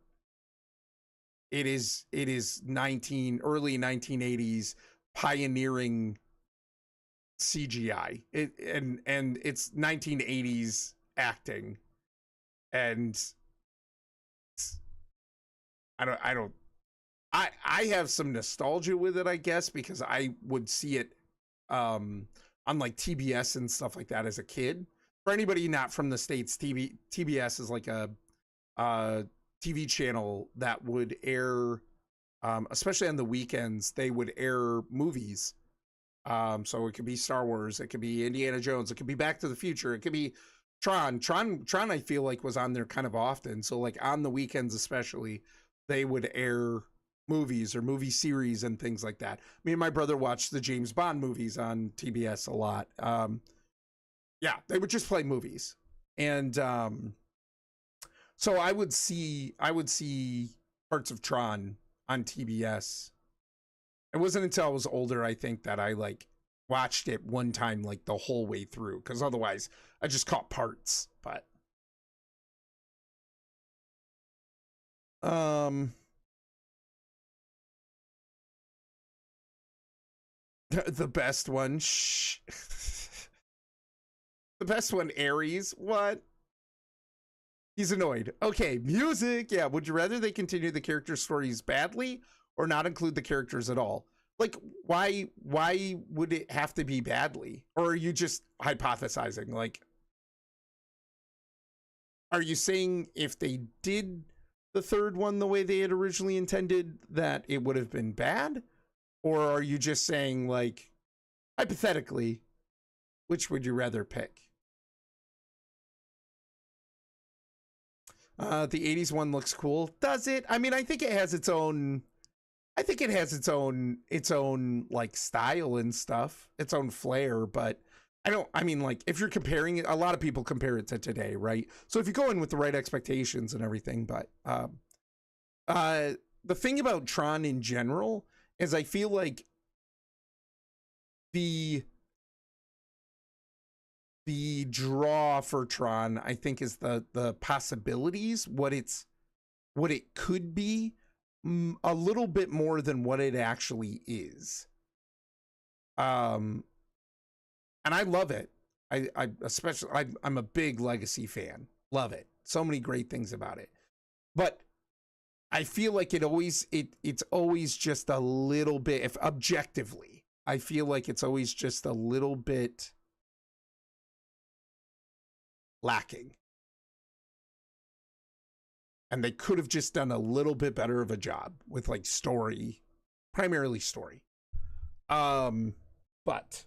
it is early 1980s pioneering CGI. And it's 1980s acting, and I have some nostalgia with it, I guess, because I would see it on like TBS and stuff like that as a kid. For anybody not from the States, TBS is like a TV channel that would air, especially on the weekends, they would air movies. So it could be Star Wars, it could be Indiana Jones, it could be Back to the Future, it could be Tron. I feel like was on there kind of often. So like on the weekends especially, they would air movies or movie series and things like that. Me and my brother watched the James Bond movies on TBS a lot. Yeah, they would just play movies. And so I would see parts of Tron on TBS. It wasn't until I was older, I think, that I like watched it one time like the whole way through, because otherwise I just caught parts. But the best one, shh. The best one, Ares. What? He's annoyed. Okay, music. Yeah, would you rather they continue the character stories badly or not include the characters at all? Like, why would it have to be badly? Or are you just hypothesizing? Like, are you saying if they did the third one the way they had originally intended, that it would have been bad? Or are you just saying, like, hypothetically, which would you rather pick? The 80s one looks cool. Does it? I mean, I think it has its own like style and stuff, its own flair, but I mean, like, if you're comparing it, a lot of people compare it to today, right? So if you go in with the right expectations and everything, but the thing about Tron in general is I feel like the draw for Tron, I think, is the possibilities, what it could be, a little bit more than what it actually is. And I love it. I'm a big Legacy fan. Love it. So many great things about it. But I feel like it's always just a little bit, if objectively, I feel like it's always just a little bit lacking. And they could have just done a little bit better of a job with like story, primarily story. But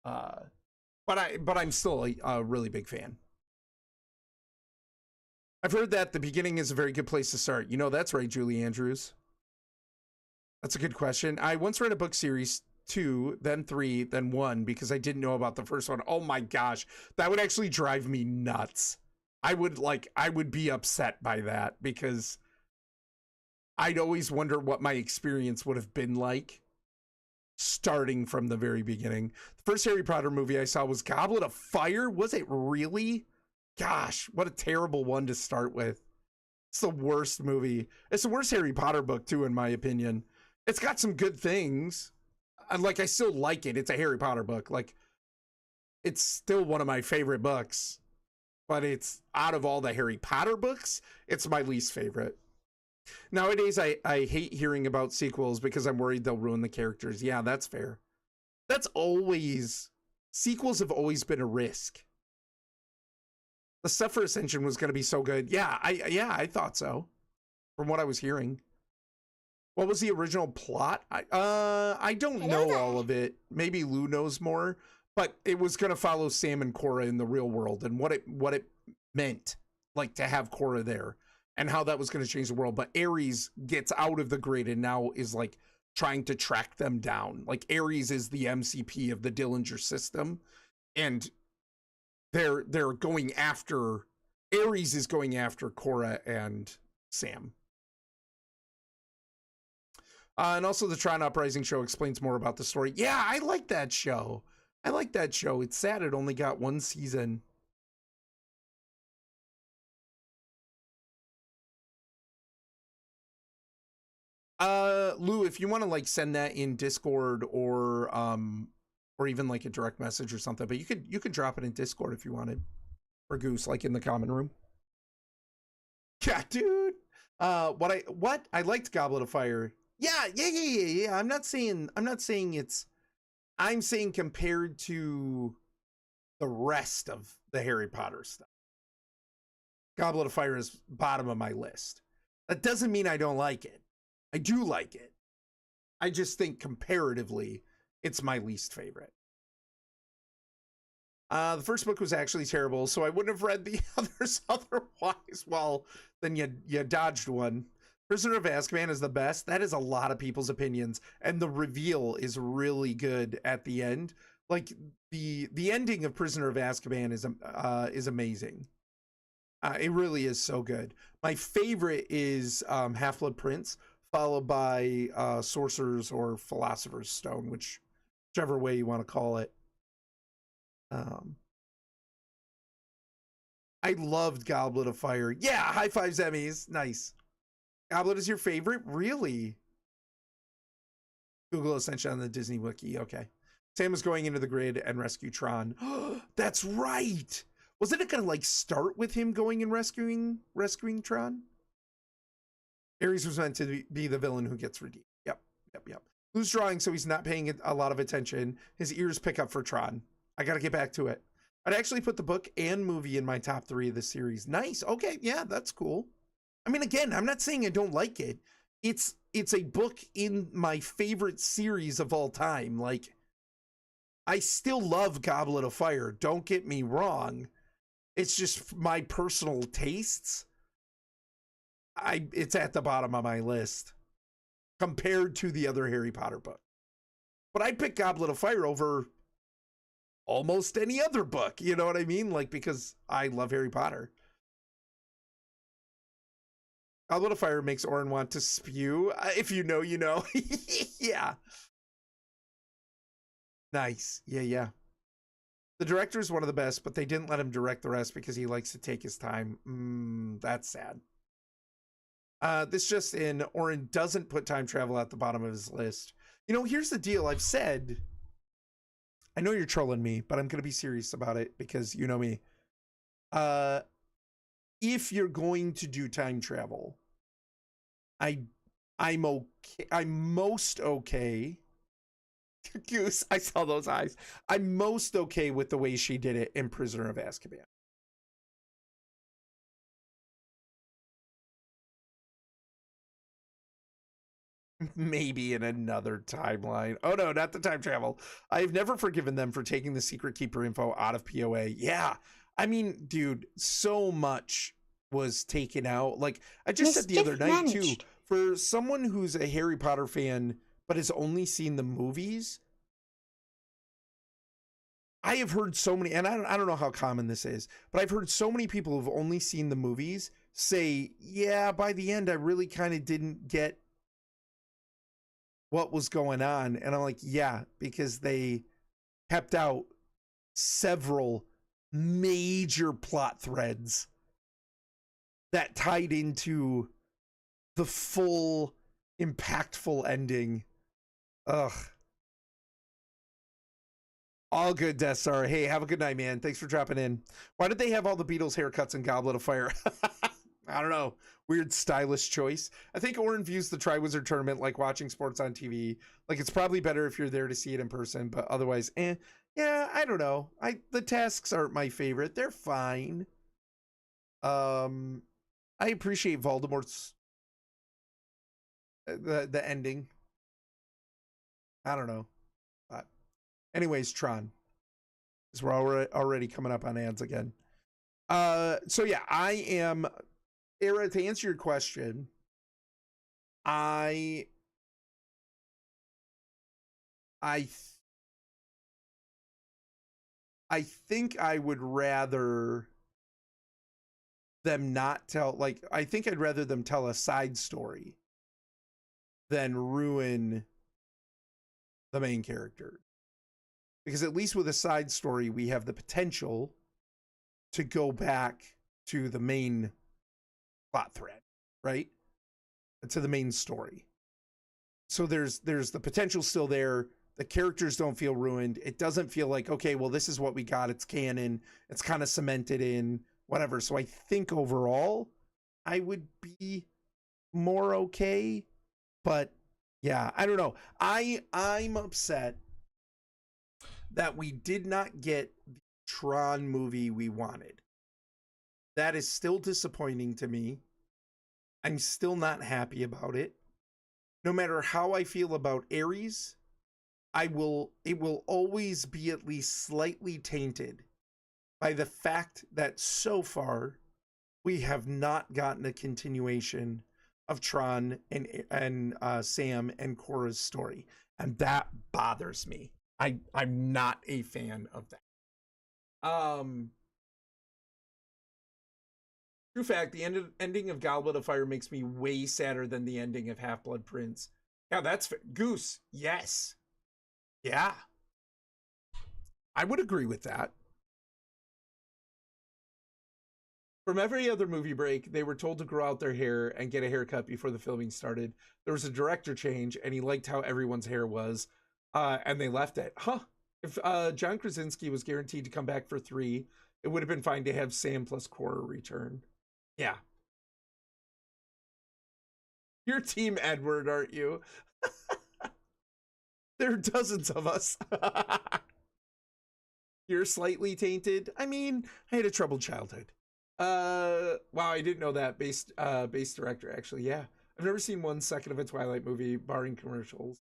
I'm still a really big fan. I've heard that the beginning is a very good place to start. You know, that's right, Julie Andrews. That's a good question. I once read a book series 2, then 3, then 1 because I didn't know about the first one. Oh my gosh, that would actually drive me nuts. I would be upset by that because I'd always wonder what my experience would have been like starting from the very beginning. The first Harry Potter movie I saw was Goblet of Fire. Was it really? Gosh, what a terrible one to start with. It's the worst movie. It's the worst Harry Potter book too, in my opinion. It's got some good things. Like, I still like it. It's a Harry Potter book. Like, it's still one of my favorite books. But it's, out of all the Harry Potter books, it's my least favorite. Nowadays, I hate hearing about sequels because I'm worried they'll ruin the characters. Yeah, that's fair. Sequels have always been a risk. The stuff for Ascension was going to be so good. Yeah, I thought so. From what I was hearing. What was the original plot? I don't know all of it. Maybe Lou knows more. But it was going to follow Sam and Cora in the real world and what it meant, like, to have Cora there and how that was going to change the world. But Ares gets out of the grid and now is like trying to track them down. Like, Ares is the MCP of the Dillinger system, and they're going after, Ares is going after Cora and Sam. And also the Tron Uprising show explains more about the story. Yeah, I like that show. It's sad it only got 1 season. Lou, if you want to like send that in Discord or even like a direct message or something, but you could drop it in Discord if you wanted, or Goose, like in the common room. Yeah, dude. What I liked Goblet of Fire. Yeah. I'm not saying it's. I'm saying compared to the rest of the Harry Potter stuff, Goblet of Fire is bottom of my list. That doesn't mean I don't like it. I do like it. I just think comparatively, it's my least favorite. The first book was actually terrible, so I wouldn't have read the others otherwise. Well, then you dodged one. Prisoner of Azkaban is the best. That is a lot of people's opinions, and the reveal is really good at the end. Like the ending of Prisoner of Azkaban is amazing. It really is so good. My favorite is Half-Blood Prince, followed by Sorcerer's or Philosopher's Stone, whichever way you want to call it. I loved Goblet of Fire. Yeah, high fives, Emmys. Nice. Goblet is your favorite? Really? Google Ascension on the Disney Wiki. Okay. Sam is going into the grid and rescue Tron. That's right. Wasn't it gonna like start with him going and rescuing Tron? Ares was meant to be the villain who gets redeemed. Yep. Who's drawing so he's not paying a lot of attention. His ears pick up for Tron. I gotta get back to it. I'd actually put the book and movie in my top 3 of the series. Nice. Okay, yeah, that's cool. I mean, again, I'm not saying I don't like it. It's a book in my favorite series of all time. Like, I still love Goblet of Fire. Don't get me wrong. It's just my personal tastes. It's at the bottom of my list compared to the other Harry Potter book. But I'd pick Goblet of Fire over almost any other book. You know what I mean? Like, because I love Harry Potter. Goblet of Fire makes Oren want to spew. If you know, you know. Yeah. Nice. Yeah. The director is one of the best, but they didn't let him direct the rest because he likes to take his time. That's sad. This just in, Oren doesn't put time travel at the bottom of his list. You know, here's the deal. I've said, I know you're trolling me, but I'm going to be serious about it because you know me. If you're going to do time travel, I'm okay. I'm most okay. Goose, I saw those eyes. I'm most okay with the way she did it in Prisoner of Azkaban. Maybe in another timeline. Oh no, not the time travel. I've never forgiven them for taking the secret keeper info out of POA. Yeah. I mean, dude, so much was taken out. Like I just said the other night too, for someone who's a Harry Potter fan but has only seen the movies, I have heard so many, and I don't know how common this is, but I've heard so many people who've only seen the movies say, yeah, by the end I really kind of didn't get what was going on. And I'm like, yeah, because they kept out several major plot threads that tied into the full impactful ending. Ugh. All good, Death Star. Hey, have a good night, man. Thanks for dropping in. Why did they have all the Beatles haircuts in Goblet of Fire? I don't know. Weird stylish choice. I think Oren views the Triwizard Tournament like watching sports on TV. Like it's probably better if you're there to see it in person, but otherwise, yeah, I don't know. The tasks aren't my favorite. They're fine. I appreciate Voldemort's the ending. I don't know. But anyways, Tron. Because we're already coming up on ads again. So yeah, I am, Era, to answer your question, I think I would rather them not tell, like, I think I'd rather them tell a side story than ruin the main character. Because at least with a side story, we have the potential to go back to the main plot thread, right? To the main story. So there's the potential still there. The characters don't feel ruined. It doesn't feel like, okay, well, this is what we got. It's canon. It's kind of cemented in, whatever. So I think overall, I would be more okay. But yeah, I don't know. I'm upset that we did not get the Tron movie we wanted. That is still disappointing to me. I'm still not happy about it. No matter how I feel about Ares, it will always be at least slightly tainted by the fact that so far we have not gotten a continuation of Tron and Sam and Korra's story. And that bothers me. I'm not a fan of that. True fact, the ending of Goblet of Fire makes me way sadder than the ending of Half-Blood Prince. Yeah, that's fair. Goose, yes. Yeah. I would agree with that. From every other movie break, they were told to grow out their hair and get a haircut before the filming started. There was a director change, and he liked how everyone's hair was, and they left it. Huh. If John Krasinski was guaranteed to come back for 3, it would have been fine to have Sam plus Korra return. Yeah. You're Team Edward, aren't you? There are dozens of us. You're slightly tainted. I mean, I had a troubled childhood. Wow, I didn't know that. Based director, actually. Yeah. I've never seen 1 second of a Twilight movie, barring commercials.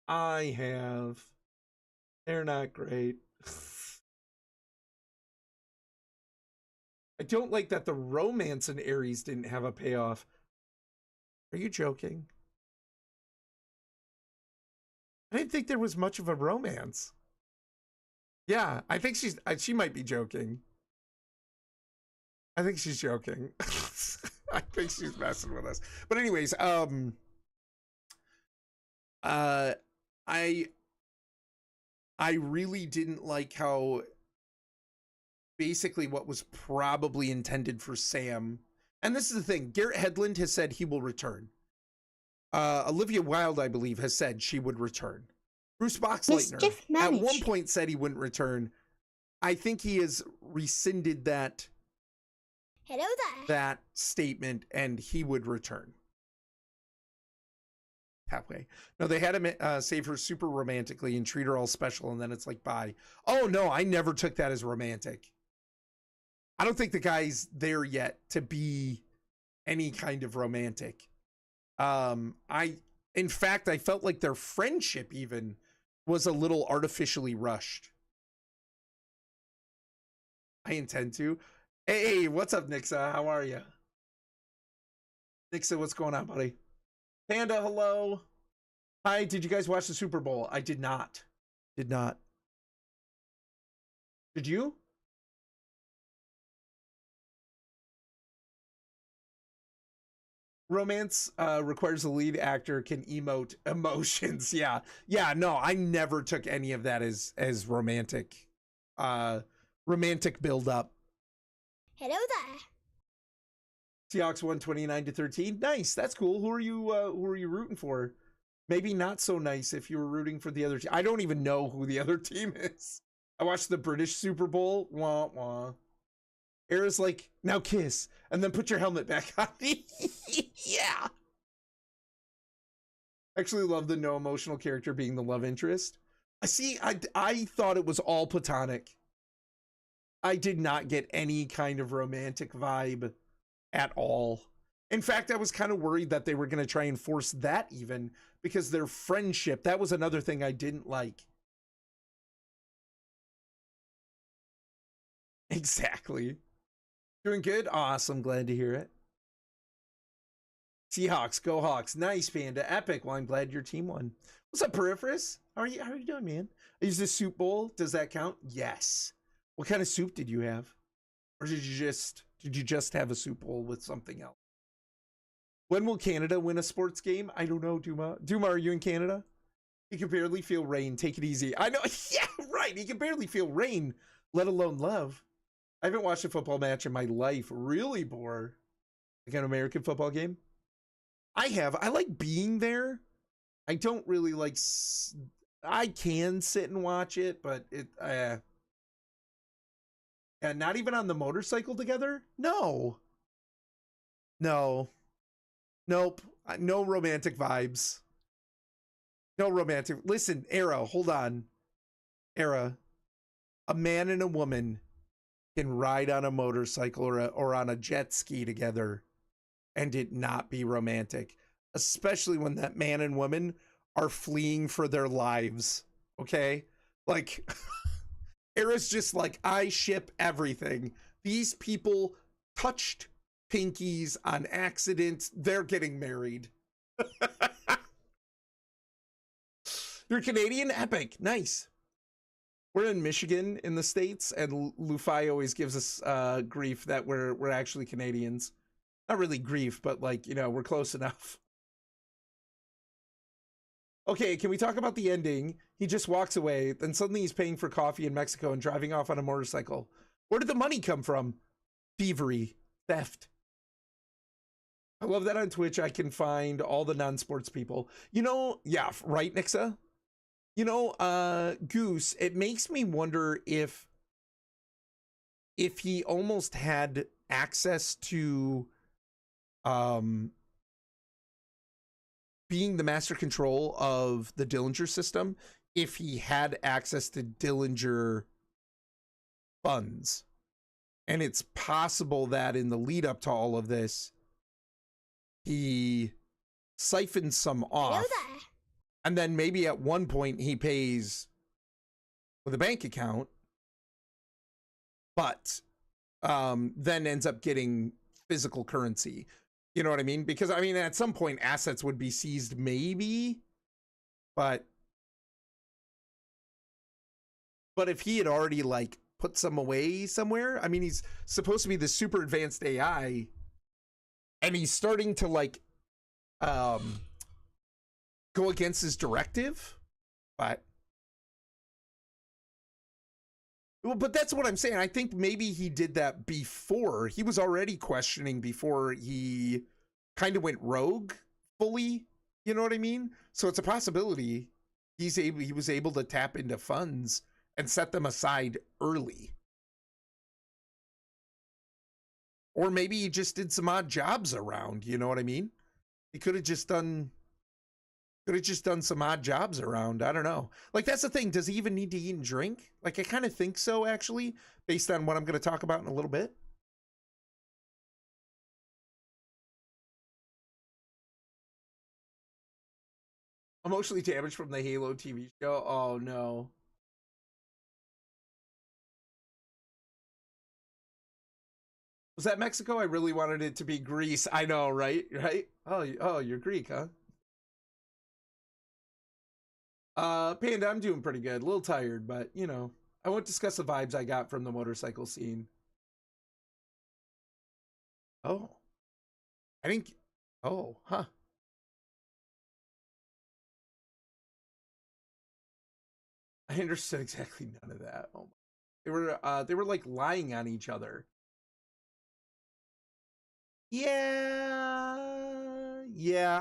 I have. They're not great. I don't like that the romance in Ares didn't have a payoff. Are you joking? I didn't think there was much of a romance. Yeah, I think she might be joking. I think she's joking. I think she's messing with us. But anyways, I really didn't like how basically what was probably intended for Sam. And this is the thing, Garrett Hedlund has said he will return. Olivia Wilde, I believe, has said she would return. Bruce Boxleitner at one point said he wouldn't return. I think he has rescinded that Hello there. that statement, and he would return. Halfway. No, they had him save her super romantically and treat her all special, and then it's like, bye. Oh, no, I never took that as romantic. I don't think the guy's there yet to be any kind of romantic. In fact, I felt like their friendship even was a little artificially rushed. I intend to. Hey, what's up, Nixa? How are you? Nixa, what's going on, buddy? Panda, hello. Hi, did you guys watch the Super Bowl? I did not. Did not. Did you? Romance requires the lead actor can emote emotions. Yeah. Yeah, no, I never took any of that as romantic. Romantic build up. Hello there. Seahawks won 29-13. Nice. That's cool. Who are you rooting for? Maybe not so nice if you were rooting for the other team. I don't even know who the other team is. I watched the British Super Bowl. Wah, wah. Era's like, now kiss, and then put your helmet back on. Yeah. Actually love the no emotional character being the love interest. I thought it was all platonic. I did not get any kind of romantic vibe at all. In fact, I was kind of worried that they were going to try and force that even because their friendship, that was another thing I didn't like. Exactly. Doing good? Awesome. Glad to hear it. Seahawks, go Hawks. Nice, Panda. Epic. Well, I'm glad your team won. What's up, Peripherus? How are you doing, man? Is this soup bowl? Does that count? Yes. What kind of soup did you have? Or did you just have a soup bowl with something else? When will Canada win a sports game? I don't know, Duma. Duma, are you in Canada? He can barely feel rain. Take it easy. I know. Yeah, right. He can barely feel rain, let alone love. I haven't watched a football match in my life. Really, Bore? Like an American football game? I have. I like being there. I don't really like. I can sit and watch it, but and not even on the motorcycle together. No, no, nope. No romantic vibes. No romantic. Listen, Era, hold on. Era, a man and a woman can ride on a motorcycle or on a jet ski together and it not be romantic, especially when that man and woman are fleeing for their lives. Okay? Like, Era's just like, I ship everything. These people touched pinkies on accident. They're getting married. You're Canadian? Epic. Nice. We're in Michigan in the States, and Lufai always gives us grief that we're actually Canadians. Not really grief, but like, you know, we're close enough. Okay, can we talk about the ending? He just walks away, then suddenly he's paying for coffee in Mexico and driving off on a motorcycle. Where did the money come from? Thievery. Theft. I love that on Twitch I can find all the non-sports people. You know, yeah, right, Nixa? You know, Goose, it makes me wonder if he almost had access to being the master control of the Dillinger system, if he had access to Dillinger funds. And it's possible that in the lead up to all of this, he siphoned some off. And then maybe at one point he pays with a bank account, but then ends up getting physical currency. You know what I mean? Because, I mean, at some point assets would be seized maybe, but if he had already like put some away somewhere, I mean, he's supposed to be the super advanced AI and he's starting to like go against his directive, but that's what I'm saying. I think maybe he did that before. He was already questioning before he kind of went rogue fully. You know what I mean? So it's a possibility he was able to tap into funds and set them aside early. Or maybe he just did some odd jobs around. You know what I mean? He could have just done some odd jobs around. I don't know. Like, that's the thing. Does he even need to eat and drink? Like, I kind of think so, actually, based on what I'm going to talk about in a little bit. Emotionally damaged from the Halo TV show. Oh, no. Was that Mexico? I really wanted it to be Greece. I know, right? Right? Oh, you're Greek, huh? Panda, I'm doing pretty good. A little tired, but, you know, I won't discuss the vibes I got from the motorcycle scene. Oh. I think... Oh, huh. I understood exactly none of that. Oh, they were like lying on each other. Yeah,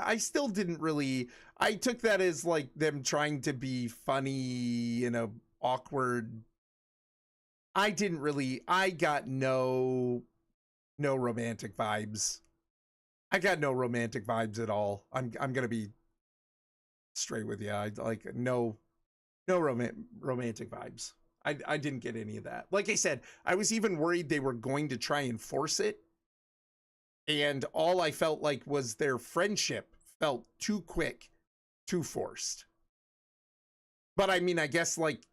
I still didn't really. I took that as like them trying to be funny in a awkward. I didn't really. I got no romantic vibes. I got no romantic vibes at all. I'm gonna be straight with you. I like no romantic vibes. I didn't get any of that. Like I said, I was even worried they were going to try and force it. And all I felt like was their friendship felt too quick, too forced. But I mean, I guess like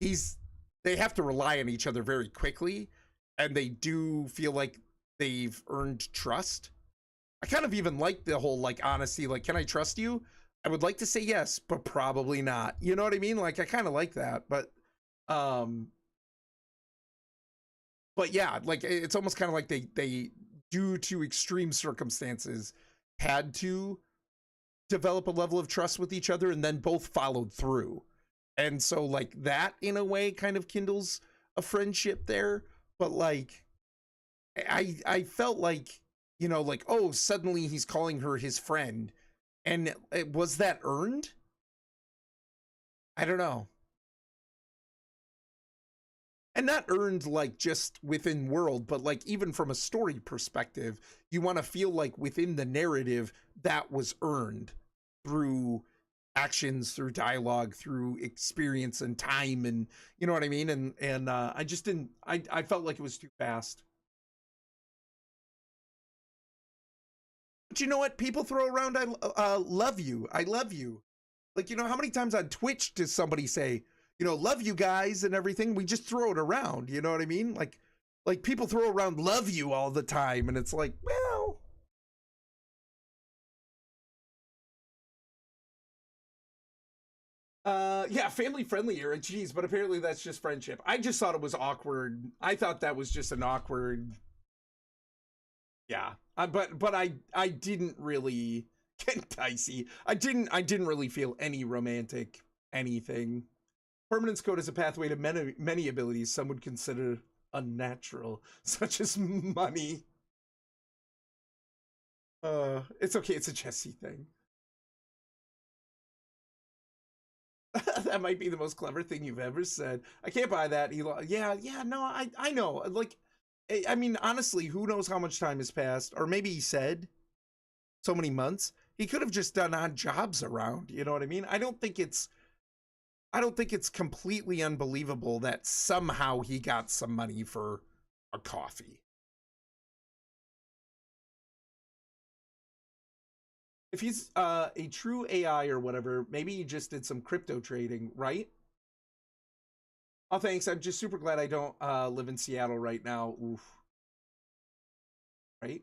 they have to rely on each other very quickly, and they do feel like they've earned trust. I kind of even like the whole like honesty, like, can I trust you? I would like to say yes, but probably not. You know what I mean? Like, I kind of like that, but yeah, like it's almost kind of like they due to extreme circumstances had to develop a level of trust with each other and then both followed through. And so like that in a way kind of kindles a friendship there, but like I felt like, you know, like, oh, suddenly he's calling her his friend And was that earned? I don't know. And not earned like just within world, but like even from a story perspective, you want to feel like within the narrative that was earned through actions, through dialogue, through experience and time, and you know what I mean. And I just didn't. I felt like it was too fast. But you know what? People throw around, I love you. I love you. Like, you know, how many times on Twitch does somebody say, you know, love you guys and everything? We just throw it around. You know what I mean? Like people throw around love you all the time. And it's like, well, yeah, family friendly era. Geez, but apparently that's just friendship. I just thought it was awkward. I thought that was just an awkward. Yeah, but I didn't really get dicey. I didn't really feel any romantic anything. Permanence code is a pathway to many abilities some would consider unnatural, such as money. It's okay. It's a Jesse thing. That might be the most clever thing you've ever said. I can't buy that. Yeah, no, I know. Like, I mean, honestly, who knows how much time has passed? Or maybe he said so many months. He could have just done odd jobs around. You know what I mean? I don't think it's completely unbelievable that somehow he got some money for a coffee. If he's a true AI or whatever, maybe he just did some crypto trading, right? Oh, thanks. I'm just super glad I don't live in Seattle right now. Oof. Right?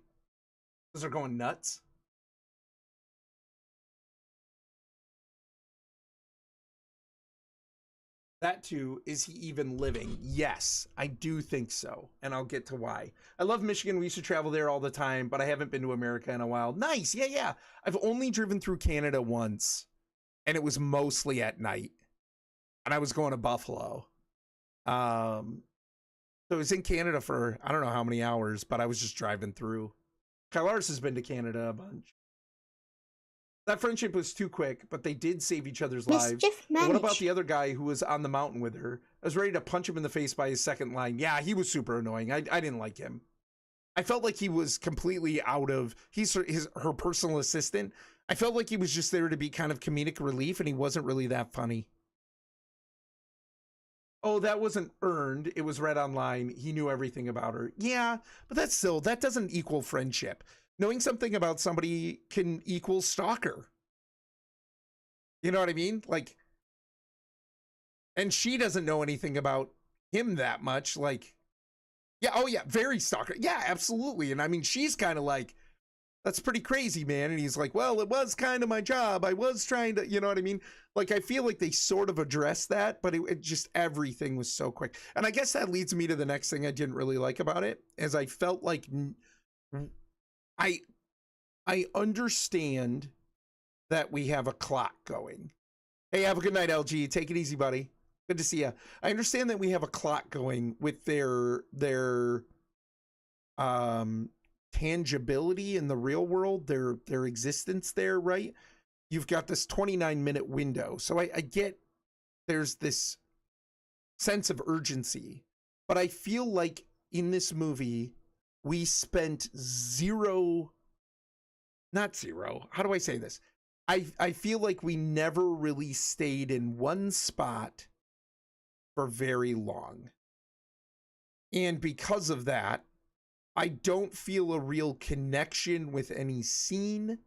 Those are going nuts. That too, is he even living? Yes, I do think so. And I'll get to why. I love Michigan. We used to travel there all the time, but I haven't been to America in a while. Nice. Yeah. I've only driven through Canada once, and it was mostly at night. And I was going to Buffalo. So I was in Canada for, I don't know how many hours, but I was just driving through. Kylars has been to Canada a bunch. That friendship was too quick, but they did save each other's lives. But what about the other guy who was on the mountain with her? I was ready to punch him in the face by his second line. Yeah, he was super annoying. I didn't like him. I felt like he was completely out of, her personal assistant. I felt like he was just there to be kind of comedic relief, and he wasn't really that funny. Oh, that wasn't earned. It was read online. He knew everything about her. Yeah, but that doesn't equal friendship. Knowing something about somebody can equal stalker. You know what I mean? Like, and she doesn't know anything about him that much. Like, yeah, oh yeah, very stalker. Yeah, absolutely. And I mean, she's kind of like, that's pretty crazy, man. And he's like, well, it was kind of my job. I was trying to, you know what I mean? Like, I feel like they sort of addressed that, but it just, everything was so quick. And I guess that leads me to the next thing I didn't really like about it, as I felt like I understand that we have a clock going. Hey, have a good night, LG. Take it easy, buddy. Good to see you. I understand that we have a clock going with their tangibility in the real world, their existence there, right? You've got this 29-minute window. So I get there's this sense of urgency, but I feel like in this movie, we spent not zero. How do I say this? I feel like we never really stayed in one spot for very long. And because of that, I don't feel a real connection with any scene.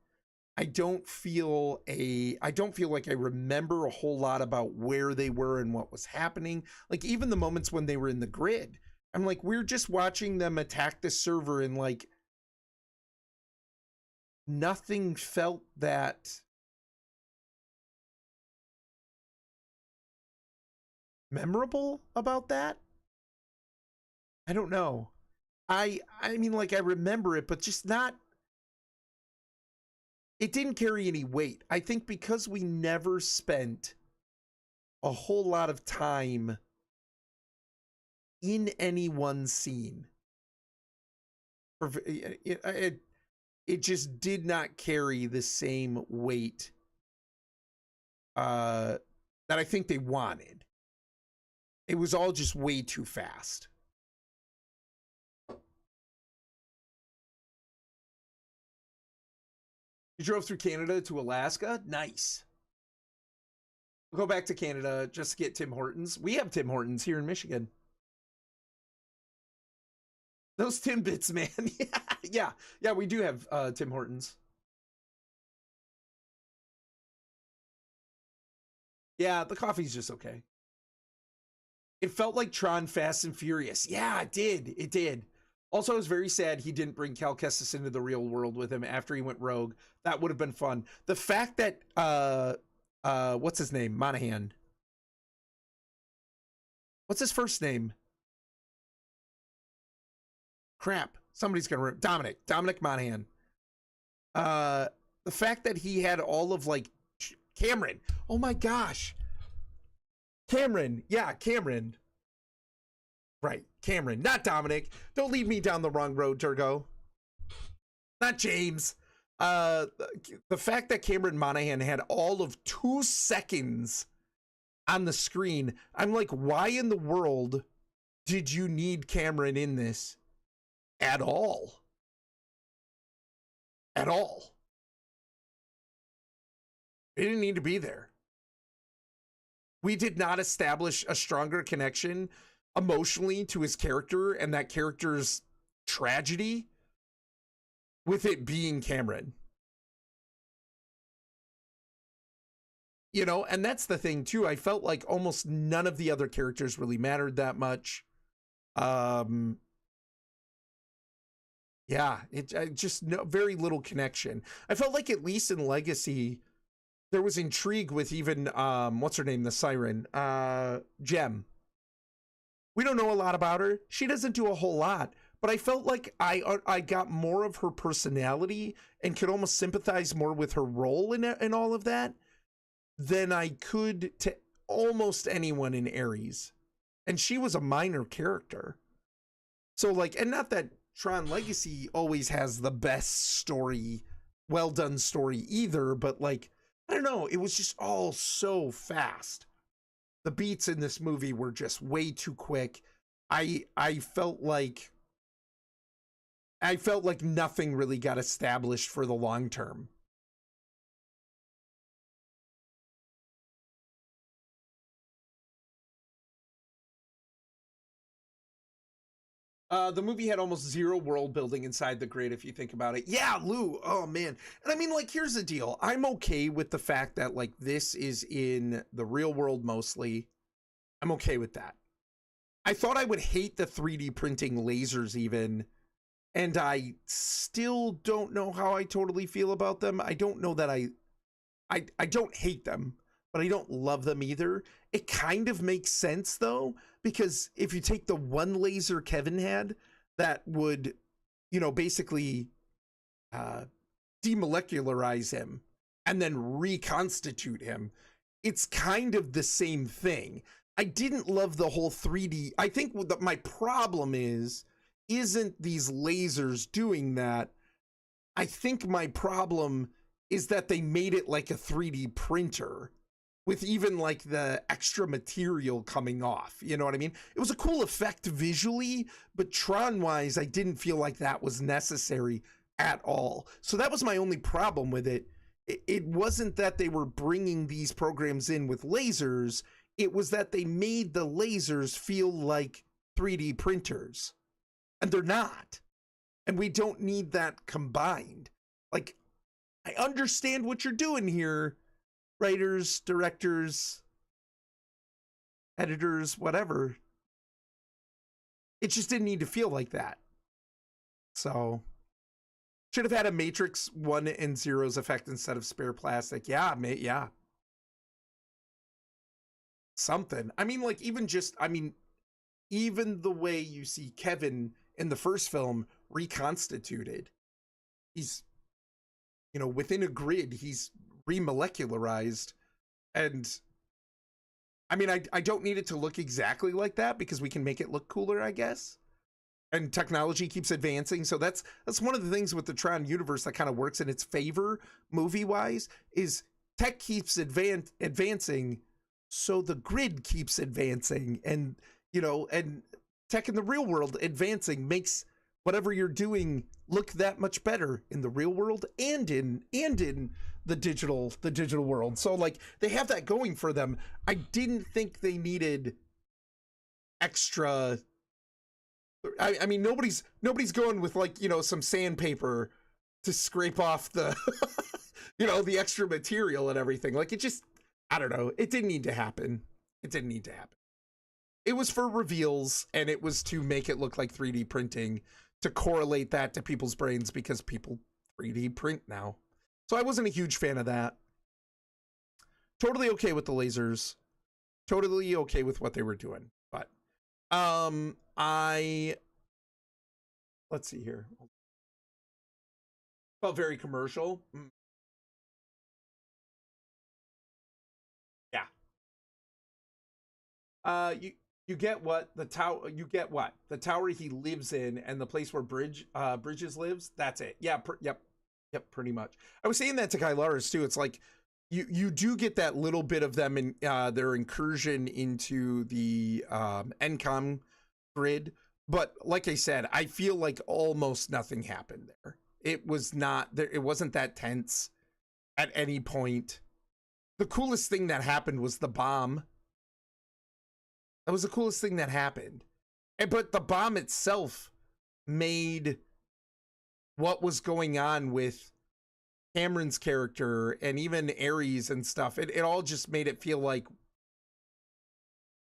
I don't feel like I remember a whole lot about where they were and what was happening. Like, even the moments when they were in the grid, I'm like, we're just watching them attack the server, and like, nothing felt that memorable about that. I don't know. I mean, like, I remember it, but just not, it didn't carry any weight. I think because we never spent a whole lot of time in any one scene. it just did not carry the same weight that I think they wanted. It was all just way too fast. You drove through Canada to Alaska? Nice. We'll go back to Canada just to get Tim Hortons. We have Tim Hortons here in Michigan. Those Timbits, man. Yeah, we do have Tim Hortons. Yeah, the coffee's just okay. It felt like Tron Fast and Furious. Yeah, it did. It did. Also, I was very sad he didn't bring Cal Kestis into the real world with him after he went rogue. That would have been fun. The fact that, what's his name? Monahan. What's his first name? Crap. Somebody's going to remember. Dominic Monahan. The fact that he had all of, like, Cameron. Oh, my gosh. Cameron. Yeah, Cameron. Right, Cameron, not Dominic. Don't lead me down the wrong road, Turgo. Not James. The fact that Cameron Monaghan had all of 2 seconds on the screen, I'm like, why in the world did you need Cameron in this at all? At all. He didn't need to be there. We did not establish a stronger connection emotionally to his character and that character's tragedy with it being Cameron. You know, and that's the thing too. I felt like almost none of the other characters really mattered that much. Yeah, it just very little connection. I felt like at least in Legacy, there was intrigue with even, what's her name? The Siren, Jem. We don't know a lot about her. She doesn't do a whole lot, but I felt like I got more of her personality and could almost sympathize more with her role in all of that than I could to almost anyone in Ares. And she was a minor character. So like, and not that Tron Legacy always has the best story, well done story either, but like, I don't know, it was just all so fast. The beats in this movie were just way too quick. I felt like nothing really got established for the long term. The movie had almost zero world building inside the grid, if you think about it. Yeah, Lou. Oh, man. And I mean, like, here's the deal. I'm okay with the fact that, like, this is in the real world mostly. I'm okay with that. I thought I would hate the 3D printing lasers even, and I still don't know how I totally feel about them. I don't know that I don't hate them, but I don't love them either. It kind of makes sense, though, because if you take the one laser Kevin had that would, you know, basically demolecularize him and then reconstitute him, it's kind of the same thing. I didn't love the whole 3D. I think what my problem isn't these lasers doing that. I think my problem is that they made it like a 3D printer with even like the extra material coming off. You know what I mean? It was a cool effect visually, but Tron-wise, I didn't feel like that was necessary at all. So that was my only problem with it. It wasn't that they were bringing these programs in with lasers. It was that they made the lasers feel like 3D printers. And they're not. And we don't need that combined. Like, I understand what you're doing here, writers, directors, editors, whatever. It just didn't need to feel like that. So, should have had a Matrix 1 and 0's effect instead of spare plastic. Yeah, mate, yeah. Something. I mean, like, even the way you see Kevin in the first film reconstituted. He's, you know, within a grid, he's remolecularized. And I mean, I don't need it to look exactly like that because we can make it look cooler, I guess. and technology keeps advancing. So that's one of the things with the Tron universe that kind of works in its favor movie wise, is tech keeps advancing, so the grid keeps advancing, and and tech in the real world advancing makes whatever you're doing look that much better in the real world and in the digital world. So like they have that going for them. I didn't think they needed extra. I mean, nobody's going with like, some sandpaper to scrape off the, the extra material and everything. Like, it just, I don't know. It didn't need to happen. It didn't need to happen. It was for reveals, and it was to make it look like 3D printing, to correlate that to people's brains, because people 3D print now. So I wasn't a huge fan of that. Totally okay with the lasers. Totally okay with what they were doing. But let's see here. Felt very commercial. Yeah. You get what the tower. You get what the tower he lives in, and the place where Bridges lives. That's it. Yeah. Yep. Pretty much. I was saying that to Kylaris too. It's like you do get that little bit of them in their incursion into the NCOM grid, but like I said, I feel like almost nothing happened there. It was not there. It wasn't that tense at any point. The coolest thing that happened was the bomb. That was the coolest thing that happened. But the bomb itself made what was going on with Cameron's character and even Ares and stuff, it all just made it feel like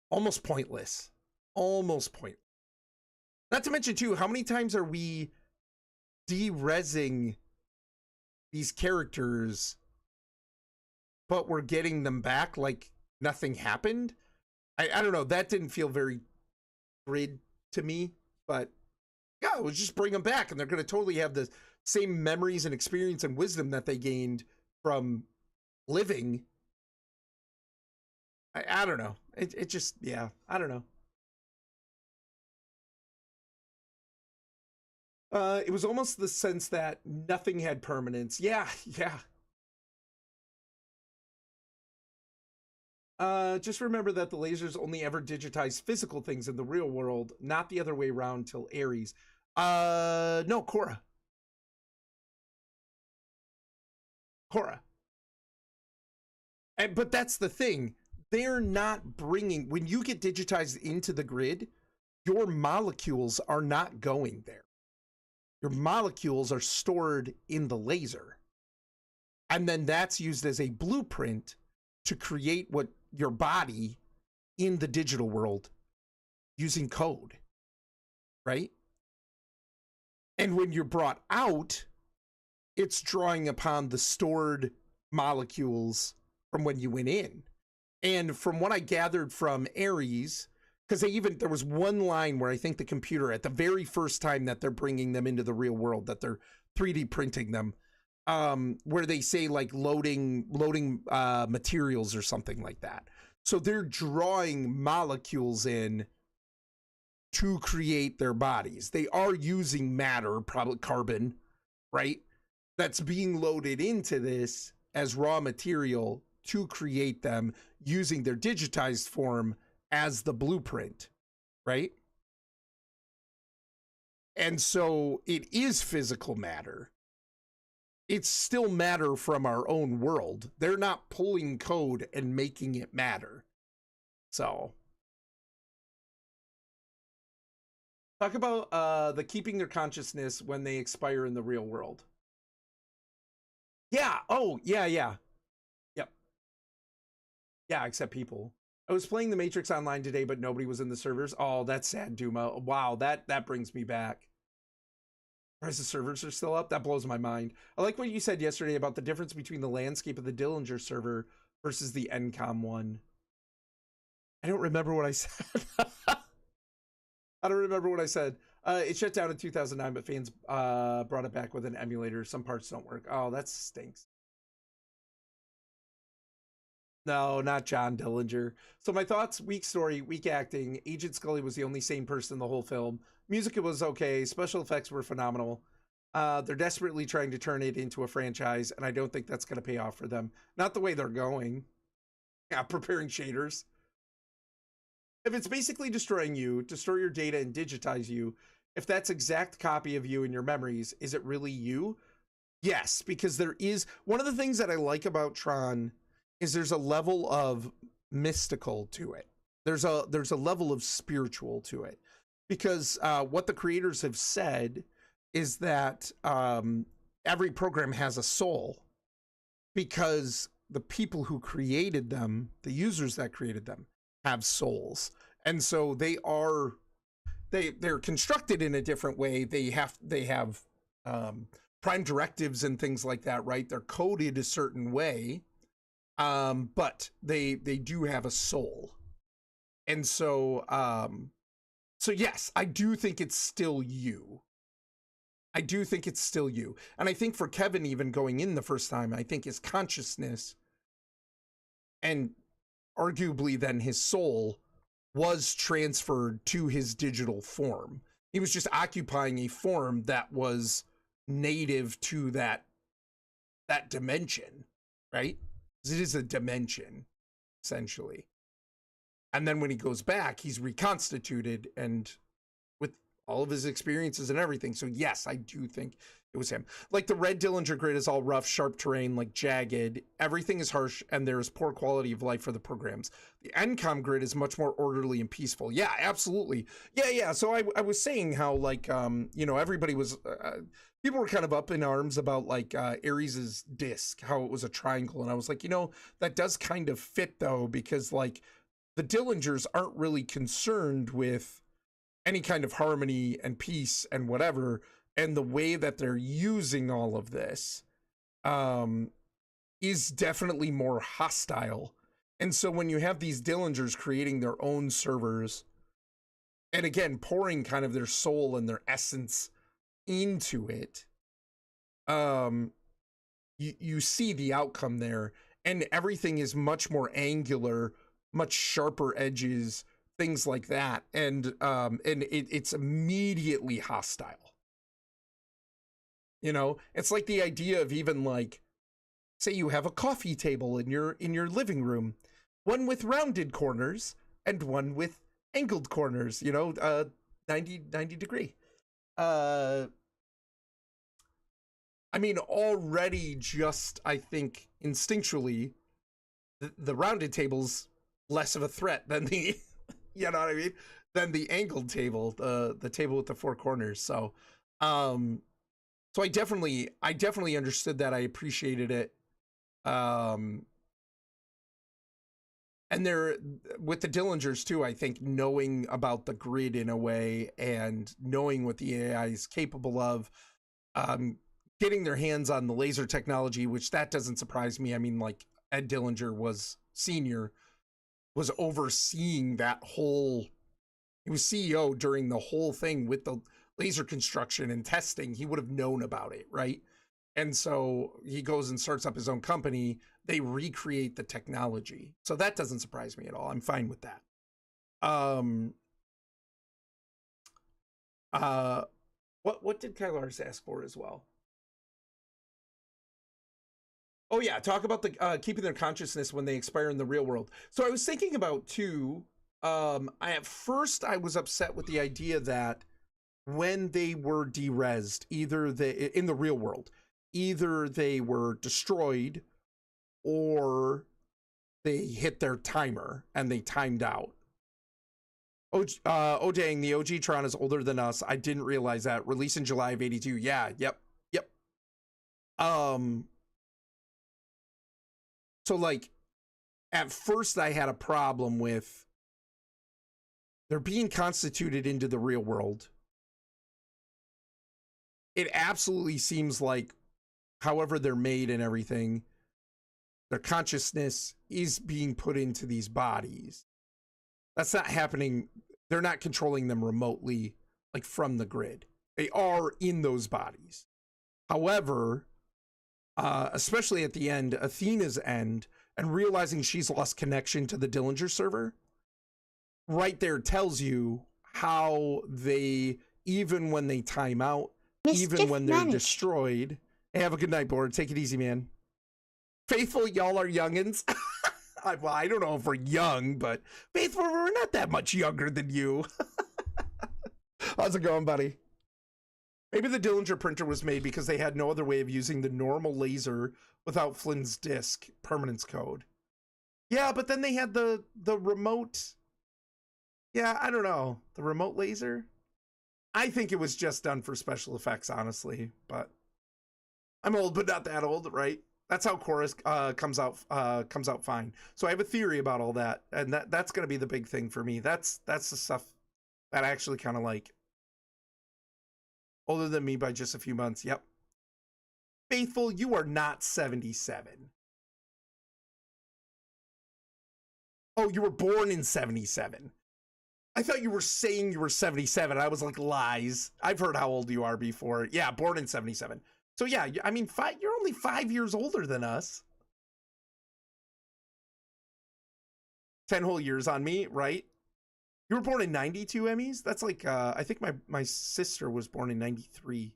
almost pointless. Almost pointless. Not to mention too, how many times are we de-resing these characters, but we're getting them back like nothing happened? I don't know. That didn't feel very grid to me, but yeah, we'll just bring them back, and they're going to totally have the same memories and experience and wisdom that they gained from living. I don't know. It just, yeah, I don't know. It was almost the sense that nothing had permanence. Yeah. Just remember that the lasers only ever digitize physical things in the real world, not the other way around till Ares. No, Korra. But that's the thing. They're not bringing, when you get digitized into the grid, your molecules are not going there. Your molecules are stored in the laser. And then that's used as a blueprint to create what your body in the digital world using code, right? And when you're brought out, it's drawing upon the stored molecules from when you went in. And from what I gathered from Ares, because there was one line where I think the computer, at the very first time that they're bringing them into the real world, that they're 3D printing them, where they say like loading materials or something like that. So they're drawing molecules in to create their bodies. They are using matter, probably carbon, right? That's being loaded into this as raw material to create them, using their digitized form as the blueprint, right? And so it is physical matter. It's still matter from our own world. They're not pulling code and making it matter. So talk about the keeping their consciousness when they expire in the real world. Yeah. Oh, yeah. Yep. Yeah, except people. I was playing The Matrix online today, but nobody was in the servers. Oh, that's sad, Duma. Wow, that brings me back. Whereas the servers are still up? That blows my mind. I like what you said yesterday about the difference between the landscape of the Dillinger server versus the NCOM one. I don't remember what I said. I don't remember what I said. It shut down in 2009, but fans brought it back with an emulator. Some parts don't work. Oh, that stinks. No, not John Dillinger. So my thoughts, weak story, weak acting. Agent Scully was the only sane person in the whole film. Music was okay. Special effects were phenomenal. They're desperately trying to turn it into a franchise, and I don't think that's going to pay off for them. Not the way they're going. Yeah, preparing shaders. If it's basically destroying you, to store your data and digitize you, if that's exact copy of you in your memories, is it really you? Yes, because there is one of the things that I like about Tron is there's a level of mystical to it. There's a level of spiritual to it, because what the creators have said is that every program has a soul, because the people who created them, the users that created them, have souls, and so they're constructed in a different way. They have prime directives and things like that, right? They're coded a certain way, but they do have a soul, and so yes, I do think it's still you. I do think it's still you. And I think for Kevin, even going in the first time, I think his consciousness and arguably then his soul was transferred to his digital form. He was just occupying a form that was native to that dimension, right? It is a dimension, essentially. And then when he goes back, he's reconstituted and all of his experiences and everything. So yes, I do think it was him. Like the red Dillinger grid is all rough, sharp terrain, like jagged. Everything is harsh and there is poor quality of life for the programs. The NCOM grid is much more orderly and peaceful. Yeah, absolutely. Yeah. So I was saying how like, everybody was, people were kind of up in arms about like Ares's disc, how it was a triangle. And I was like, that does kind of fit though, because like the Dillingers aren't really concerned with any kind of harmony and peace and whatever, and the way that they're using all of this is definitely more hostile. And so when you have these Dillingers creating their own servers, and again, pouring kind of their soul and their essence into it, you see the outcome there, and everything is much more angular, much sharper edges, things like that, and it's immediately hostile. It's like the idea of even like, say you have a coffee table in your living room, one with rounded corners and one with angled corners, 90 degree. I mean, already just, I think instinctually the rounded table's less of a threat than the you know what I mean? Than the angled table, the table with the four corners. So I definitely understood that. I appreciated it. And there, with the Dillingers too, I think knowing about the grid in a way and knowing what the AI is capable of, getting their hands on the laser technology, which that doesn't surprise me. I mean, like Ed Dillinger was overseeing that whole, he was CEO during the whole thing with the laser construction and testing. He would have known about it, right? And so he goes and starts up his own company. They recreate the technology. So that doesn't surprise me at all. I'm fine with that. What did Kylar's ask for as well? Oh yeah, talk about the keeping their consciousness when they expire in the real world. So I was thinking about too, at first I was upset with the idea that when they were derezzed, in the real world, either they were destroyed or they hit their timer and they timed out. Oh dang, the OG Tron is older than us. I didn't realize that. Released in July of 82. Yeah, yep. So like, at first I had a problem with they're being constituted into the real world. It absolutely seems like, however they're made and everything, their consciousness is being put into these bodies. That's not happening. They're not controlling them remotely, like from the grid. They are in those bodies. However, especially at the end, Athena's end, and realizing she's lost connection to the Dillinger server, right there tells you how they even when they time out, even Mischief when they're managed. destroyed. Hey, have a good night, Board. Take it easy, man. Faithful, y'all are youngins. Well, I don't know if we're young, but Faithful, we're not that much younger than you. How's it going, buddy? Maybe the Dillinger printer was made because they had no other way of using the normal laser without Flynn's disk permanence code. Yeah, but then they had the remote. Yeah, I don't know. The remote laser? I think it was just done for special effects, honestly, but I'm old, but not that old, right? That's how Chorus comes out fine. So I have a theory about all that, and that's going to be the big thing for me. That's the stuff that I actually kind of like. Older than me by just a few months. Yep. Faithful, you are not 77. Oh, you were born in 77. I thought you were saying you were 77. I was like, lies. I've heard how old you are before. Yeah, born in 77. So yeah, I mean, you're only 5 years older than us. 10 whole years on me, right? You were born in 92, Emmys? That's like, I think my sister was born in 93.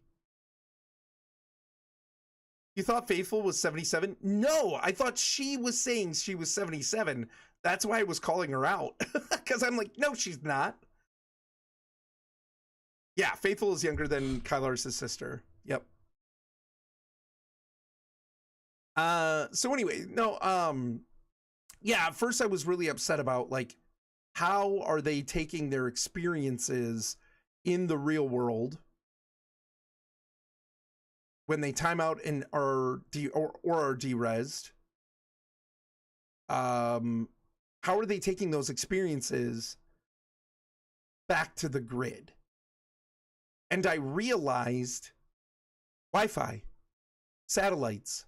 You thought Faithful was 77? No, I thought she was saying she was 77. That's why I was calling her out. Because I'm like, no, she's not. Yeah, Faithful is younger than Kylar's sister. Yep. So anyway, no, yeah, at first I was really upset about, like, how are they taking their experiences in the real world when they time out and are are derezzed? How are they taking those experiences back to the grid? And I realized Wi-Fi, satellites.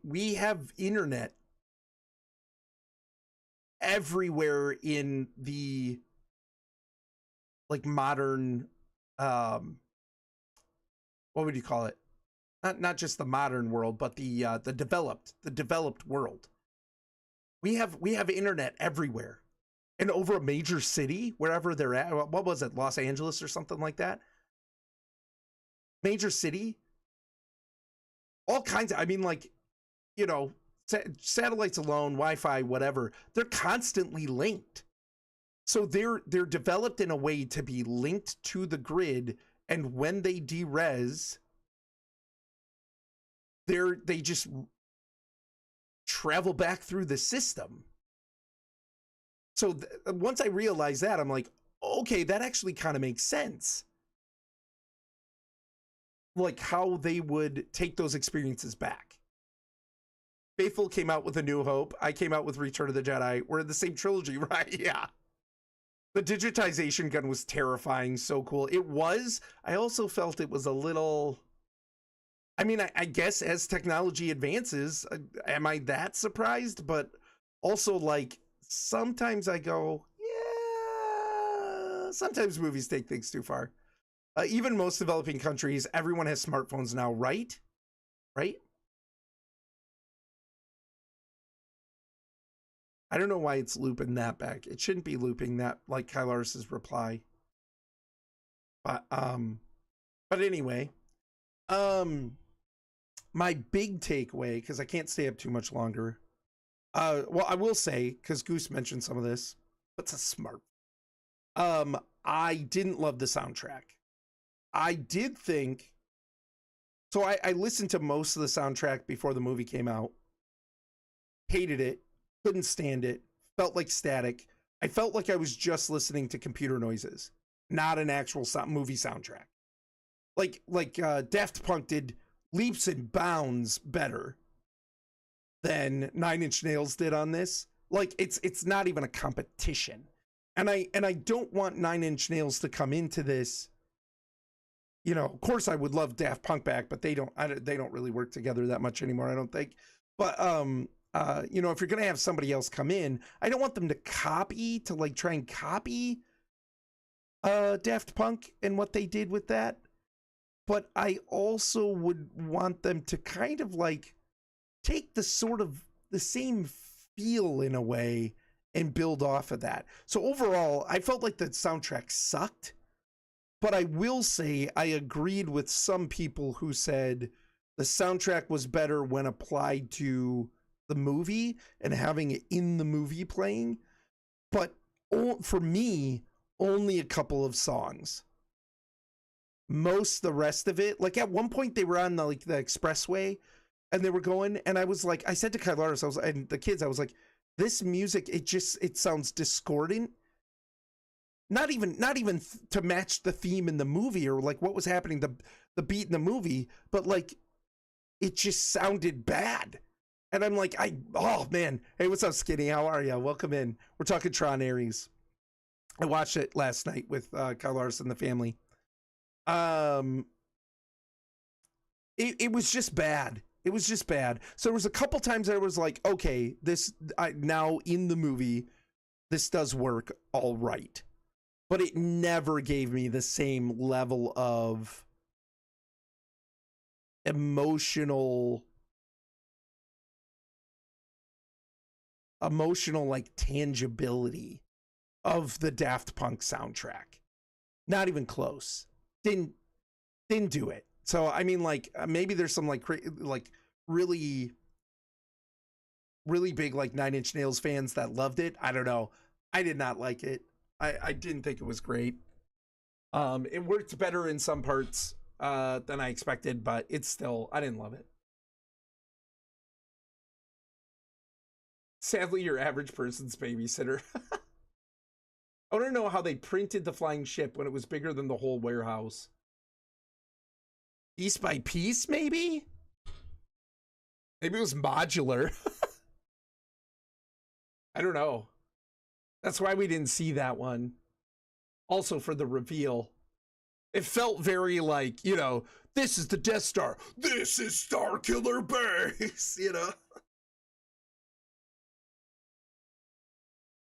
We have internet everywhere in the, like, modern, what would you call it? Not just the modern world, but the developed world. We have internet everywhere, and over a major city, wherever they're at. What was it, Los Angeles or something like that? Major city, all kinds of, I mean, like, you know, satellites alone, Wi-Fi, whatever, they're constantly linked. So they're developed in a way to be linked to the grid, and when they derez, they just travel back through the system. So once I realized that, I'm like, okay, that actually kind of makes sense. Like how they would take those experiences back. Faithful came out with A New Hope. I came out with Return of the Jedi. We're in the same trilogy, right? Yeah. The digitization gun was terrifying. So cool. It was. I also felt it was a little... I mean, I guess as technology advances, am I that surprised? But also, like, sometimes I go, yeah, sometimes movies take things too far. Even most developing countries, everyone has smartphones now, right? Right? I don't know why it's looping that back. It shouldn't be looping that, like Kylaris's reply. But anyway, my big takeaway, because I can't stay up too much longer. Well, I will say, because Goose mentioned some of this, what's a smart? I didn't love the soundtrack. I did think, so I listened to most of the soundtrack before the movie came out. Hated it. Couldn't stand it. Felt like static. I felt like I was just listening to computer noises, not an actual movie soundtrack. Like Daft Punk did leaps and bounds better than 9 Inch Nails did on this. Like it's not even a competition. And I don't want 9 Inch Nails to come into this. You know, of course I would love Daft Punk back, but they don't really work together that much anymore, I don't think. But you know, if you're going to have somebody else come in, I don't want them to try and copy Daft Punk and what they did with that. But I also would want them to kind of like take the same feel in a way and build off of that. So overall, I felt like the soundtrack sucked, but I will say I agreed with some people who said the soundtrack was better when applied to the movie and having it in the movie playing. But for me, only a couple of songs. Most the rest of it, like at one point they were on the expressway and they were going, and I was like, I said to Kyle Ares, and the kids, I was like, this music, it sounds discordant. Not even to match the theme in the movie or like what was happening, the beat in the movie, but like it just sounded bad. And I'm like, oh man, hey, what's up, Skinny? How are you? Welcome in. We're talking Tron Ares. I watched it last night with Kyle Ares and the family. It was just bad. It was just bad. So there was a couple times I was like, okay, now in the movie, this does work all right. But it never gave me the same level of emotional like tangibility of the Daft Punk soundtrack. Not even close. Didn't do it. So I mean, like maybe there's some like really big like Nine Inch Nails fans that loved it. I don't know. I did not like it. I didn't think it was great. It worked better in some parts than I expected, but it's still, I didn't love it. Sadly, your average person's babysitter. I want to know how they printed the flying ship when it was bigger than the whole warehouse. Piece by piece, maybe? Maybe it was modular. I don't know. That's why we didn't see that one. Also for the reveal. It felt very like, you know, this is the Death Star. This is Starkiller Base, you know?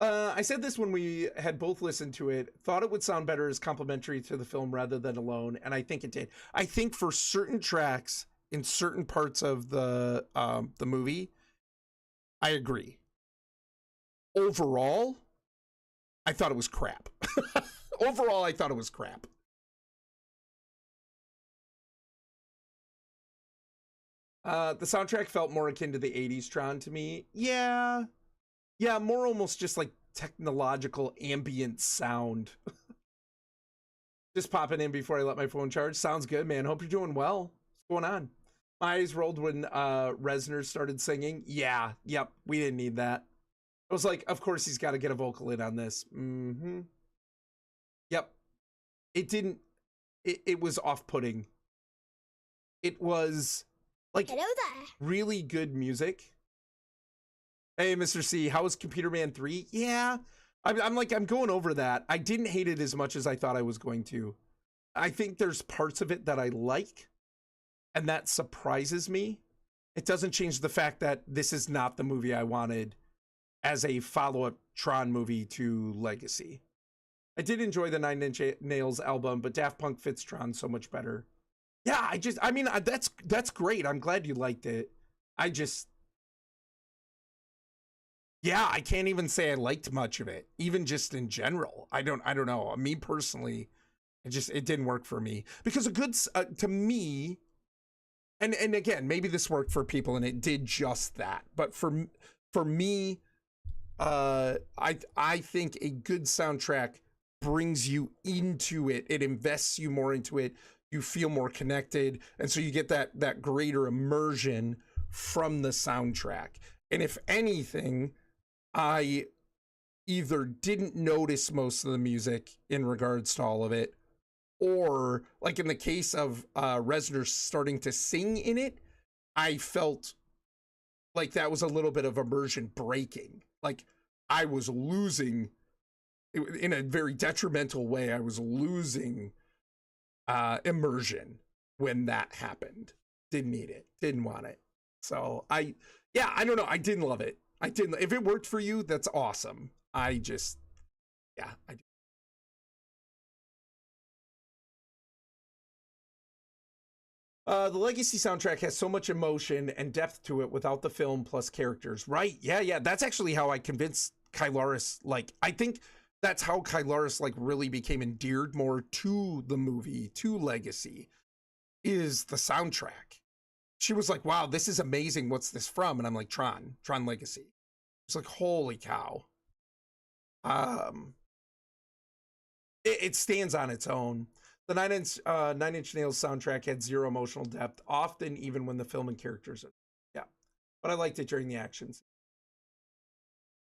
I said this when we had both listened to it. Thought it would sound better as complimentary to the film rather than alone, and I think it did. I think for certain tracks in certain parts of the movie, I agree. Overall, I thought it was crap. Overall, I thought it was crap. The soundtrack felt more akin to the 80s Tron to me. Yeah, more almost just like technological ambient sound. Just popping in before I let my phone charge. Sounds good, man. Hope you're doing well. What's going on? My eyes rolled when Reznor started singing. Yeah, yep, we didn't need that. I was like, of course he's got to get a vocal in on this. Yep. It didn't, it was off-putting. It was like Hello there. really good music. Hey, Mr. C, how was Computer Man 3? Yeah, I'm going over that. I didn't hate it as much as I thought I was going to. I think there's parts of it that I like, and that surprises me. It doesn't change the fact that this is not the movie I wanted as a follow-up Tron movie to Legacy. I did enjoy the Nine Inch Nails album, but Daft Punk fits Tron so much better. Yeah, I mean, that's great. I'm glad you liked it. Yeah, I can't even say I liked much of it, even just in general. I don't know. Me personally, it didn't work for me because a good to me, and again, maybe this worked for people and it did just that. But for me, I think a good soundtrack brings you into it. It invests you more into it. You feel more connected, and so you get that greater immersion from the soundtrack. And if anything, I either didn't notice most of the music in regards to all of it, or like in the case of Reznor starting to sing in it, I felt like that was a little bit of immersion breaking. Like I was losing, in a very detrimental way, I was losing immersion when that happened. Didn't need it, didn't want it. So I don't know. I didn't love it. I didn't. If it worked for you, that's awesome. I did. The Legacy soundtrack has so much emotion and depth to it without the film plus characters. Right? Yeah. That's actually how I convinced Kylaris, like, I think that's how Kylaris like really became endeared more to the movie, to Legacy, is the soundtrack. She was like, wow, this is amazing. What's this from? And I'm like, Tron Legacy. It's like, holy cow. It stands on its own. The Nine Inch Nails soundtrack had zero emotional depth, often even when the film and characters are, yeah. But I liked it during the actions.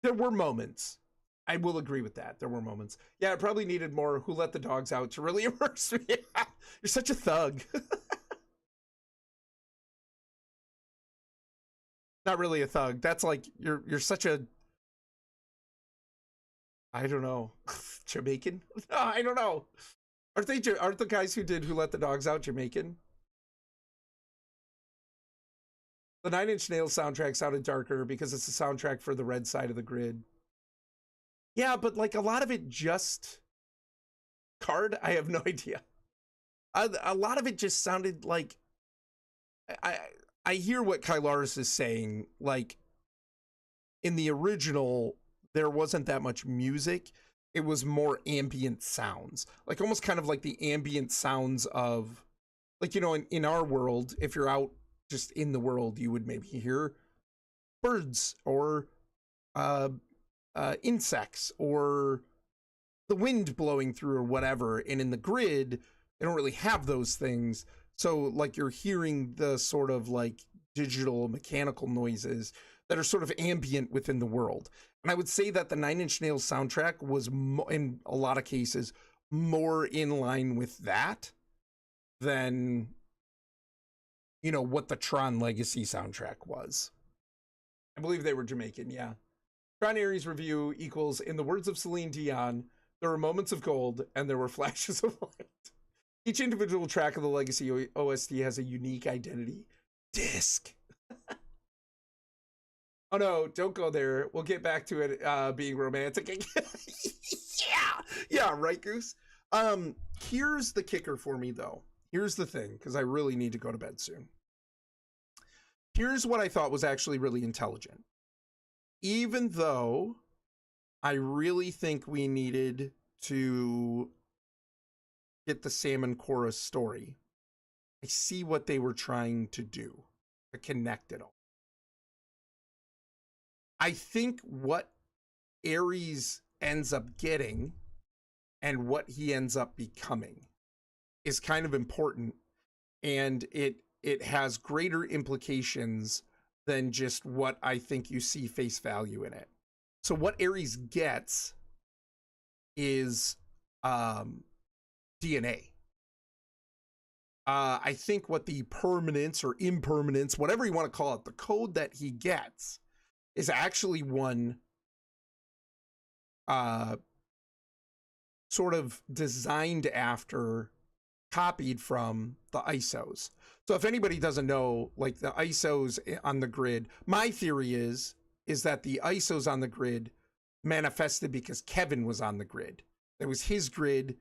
There were moments. I will agree with that. There were moments. Yeah, it probably needed more Who Let the Dogs Out to really immerse me. You're such a thug. Not really a thug. That's like, you're such a, I don't know, Jamaican? No, I don't know. Aren't the guys who did Who Let the Dogs Out Jamaican? The Nine Inch Nails soundtrack sounded darker because it's the soundtrack for the red side of the grid. Yeah, but like a lot of it just... Card? I have no idea. A lot of it just sounded like... I hear what Kylaris is saying. Like, in the original, there wasn't that much music. It was more ambient sounds. Like, almost kind of like the ambient sounds of... Like, you know, in our world, if you're out just in the world, you would maybe hear birds or insects or the wind blowing through or whatever. And in the grid, they don't really have those things. So like you're hearing the sort of like digital mechanical noises that are sort of ambient within the world. And I would say that the Nine Inch Nails soundtrack was in a lot of cases more in line with that than, you know, what the Tron Legacy soundtrack was. I believe they were Jamaican, yeah. Tron Ares review equals, in the words of Celine Dion, there were moments of gold and there were flashes of light. Each individual track of the Legacy OST has a unique identity. Disc. Oh no, don't go there. We'll get back to it being romantic again. Yeah, right, Goose? Here's the kicker for me, though. Here's the thing, because I really need to go to bed soon. Here's what I thought was actually really intelligent. Even though I really think we needed to get the Salmon Chorus story, I see what they were trying to do to connect it all. I think what Ares ends up getting and what he ends up becoming is kind of important, and it has greater implications than just what I think you see face value in it. So what Ares gets is DNA. I think what the permanence or impermanence, whatever you want to call it, the code that he gets is actually one sort of designed after, copied from the ISOs. So if anybody doesn't know, like the ISOs on the grid, my theory is that the ISOs on the grid manifested because Kevin was on the grid. It was his grid.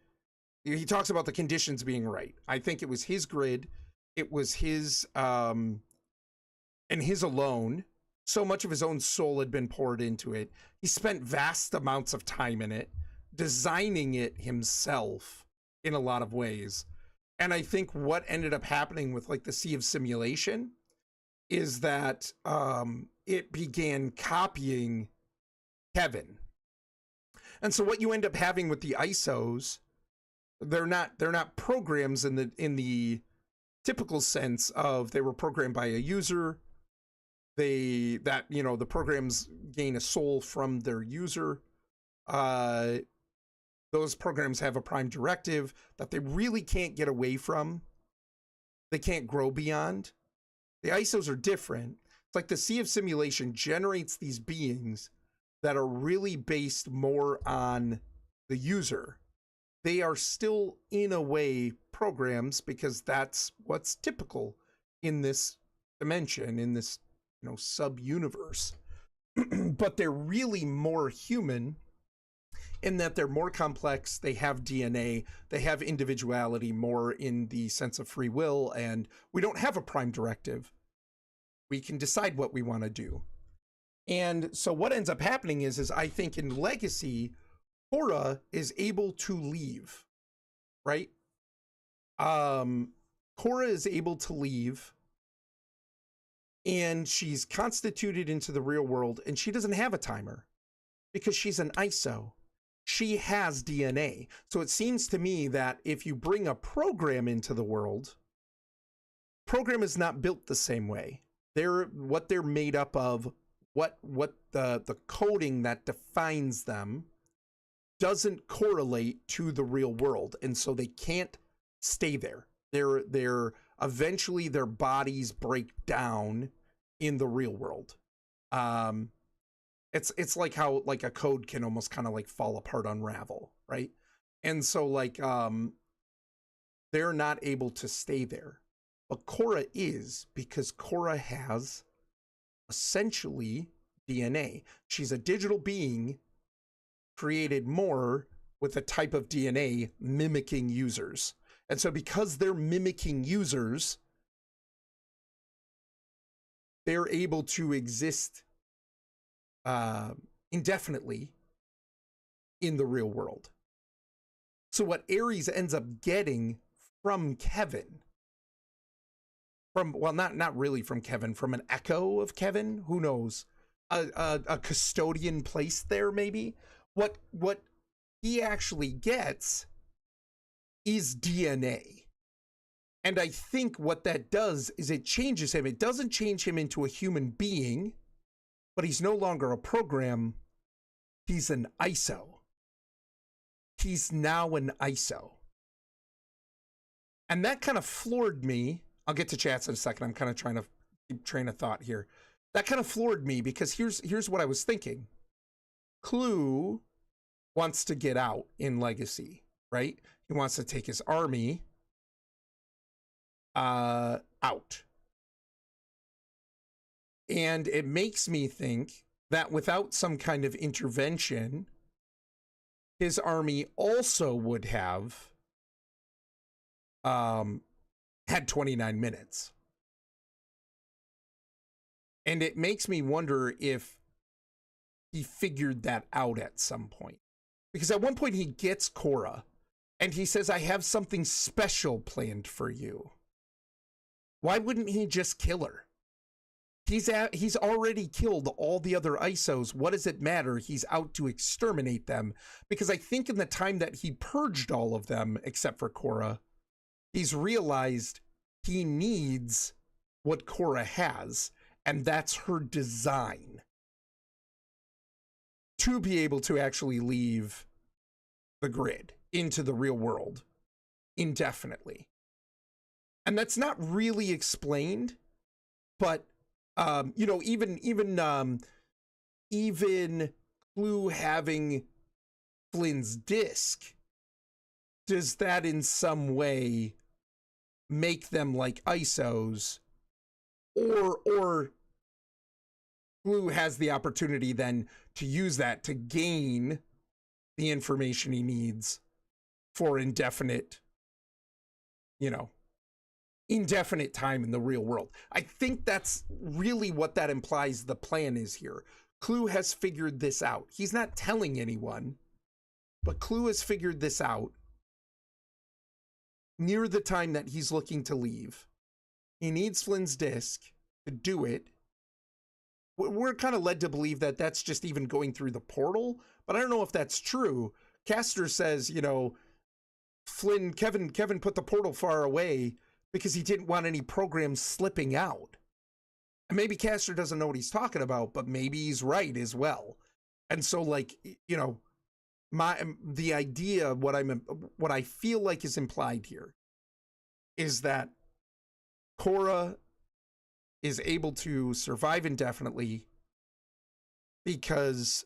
He talks about the conditions being right. I think it was his grid. It was his, and his alone. So much of his own soul had been poured into it. He spent vast amounts of time in it, designing it himself in a lot of ways. And I think what ended up happening with like the Sea of Simulation is that it began copying Kevin. And so what you end up having with the ISOs, they're not programs in the typical sense of they were programmed by a user. The programs gain a soul from their user. Those programs have a prime directive that they really can't get away from. They can't grow beyond. The ISOs are different. It's like the Sea of Simulation generates these beings that are really based more on the user. They are still, in a way, programs because that's what's typical in this dimension, in this, sub-universe. But they're really more human in that they're more complex, they have DNA, they have individuality more in the sense of free will, and we don't have a prime directive. We can decide what we want to do. And so what ends up happening is I think in Legacy, Cora is able to leave, right? Cora is able to leave, and she's constituted into the real world, and she doesn't have a timer because she's an ISO. She has DNA. So it seems to me that if you bring a program into the world, program is not built the same way. What they're made up of, what the coding that defines them doesn't correlate to the real world, and so they can't stay there. They're eventually their bodies break down in the real world. It's like how like a code can almost kind of like fall apart, unravel, right? And so like they're not able to stay there. But Cora is, because Cora has essentially DNA. She's a digital being created more with a type of DNA mimicking users. And so because they're mimicking users, they're able to exist indefinitely in the real world. So what Ares ends up getting from Kevin, not really from Kevin, from an echo of Kevin, who knows, a custodian placed there maybe. What he actually gets is DNA. And I think what that does is it changes him. It doesn't change him into a human being, but he's no longer a program. He's an ISO. He's now an ISO. And that kind of floored me. I'll get to chats in a second. I'm kind of trying to keep train of thought here. That kind of floored me because here's what I was thinking. Clue wants to get out in Legacy, right? He wants to take his army out. And it makes me think that without some kind of intervention, his army also would have had 29 minutes. And it makes me wonder if he figured that out at some point. Because at one point he gets Cora and he says, I have something special planned for you. Why wouldn't he just kill her? He's already killed all the other ISOs. What does it matter? He's out to exterminate them. Because I think in the time that he purged all of them, except for Cora, he's realized he needs what Cora has, and that's her design to be able to actually leave the grid into the real world indefinitely. And that's not really explained, but you know, even Clue having Flynn's disc, does that in some way make them like ISOs, or Clue has the opportunity then to use that to gain the information he needs for indefinite, you know, indefinite time in the real world. I think that's really what that implies the plan is here. Clue has figured this out. He's not telling anyone, but Clue has figured this out near the time that he's looking to leave. He needs Flynn's disc to do it. We're kind of led to believe that that's just even going through the portal, but I don't know if that's true. Castor says, you know, Kevin put the portal far away because he didn't want any programs slipping out. And maybe Castor doesn't know what he's talking about, but maybe he's right as well. And so, like, you know, the idea, what I feel like is implied here is that Cora is able to survive indefinitely because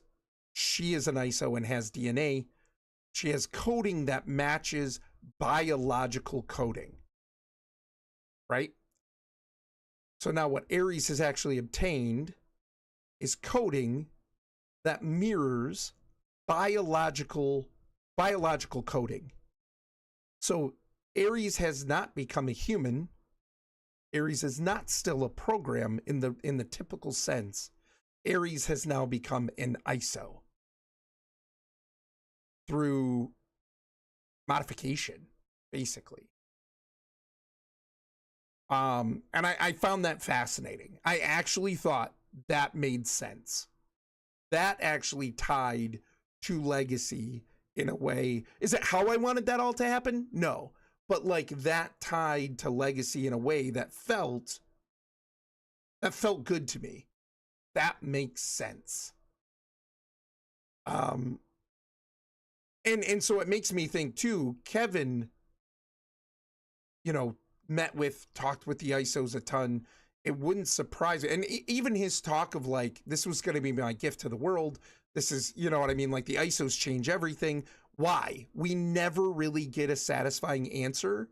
she is an ISO and has DNA. She has coding that matches biological coding. Right? So now what Ares has actually obtained is coding that mirrors biological coding. So Ares has not become a human. Ares is not still a program in the typical sense. Ares has now become an ISO through modification, basically. And I found that fascinating. I actually thought that made sense. That actually tied to Legacy in a way. Is it how I wanted that all to happen? No. But like that tied to Legacy in a way that felt good to me. That makes sense. And so it makes me think too, Kevin, you know, talked with the ISOs a ton. It wouldn't surprise me. And even his talk of like, this was going to be my gift to the world. This is, you know what I mean? Like the ISOs change everything. Why? We never really get a satisfying answer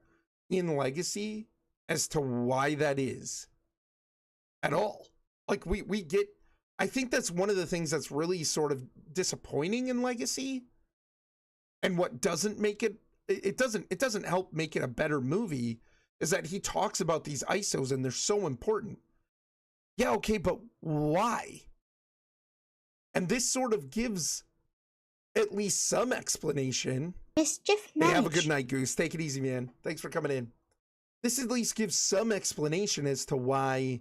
in Legacy as to why that is at all. Like we get, I think that's one of the things that's really sort of disappointing in Legacy. And what doesn't make it doesn't help make it a better movie is that he talks about these ISOs and they're so important. Yeah, okay, but why? And this sort of gives at least some explanation. Mischief Hey, have a Managed. good night, Goose. Take it easy, man. Thanks for coming in. This at least gives some explanation as to why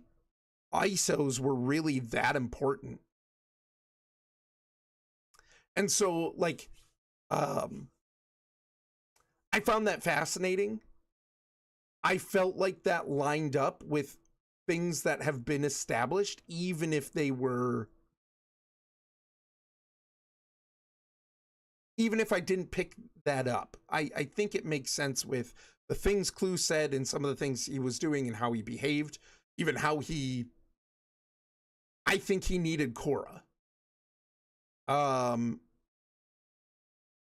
ISOs were really that important. And so, like, I found that fascinating. I felt like that lined up with things that have been established, even if they were, even if I didn't pick that up. I think it makes sense with the things Clue said and some of the things he was doing and how he behaved, even how I think he needed Cora.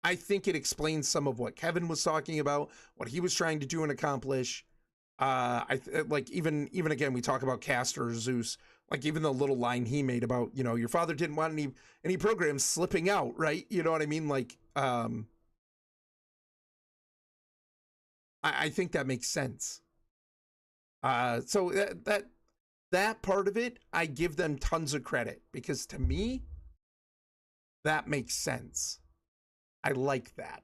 I think it explains some of what Kevin was talking about, what he was trying to do and accomplish. Like even again, we talk about Castor or Zeus, like even the little line he made about, you know, your father didn't want any programs slipping out, right? You know what I mean? Like, I think that makes sense. So that part of it, I give them tons of credit because to me, that makes sense. I like that.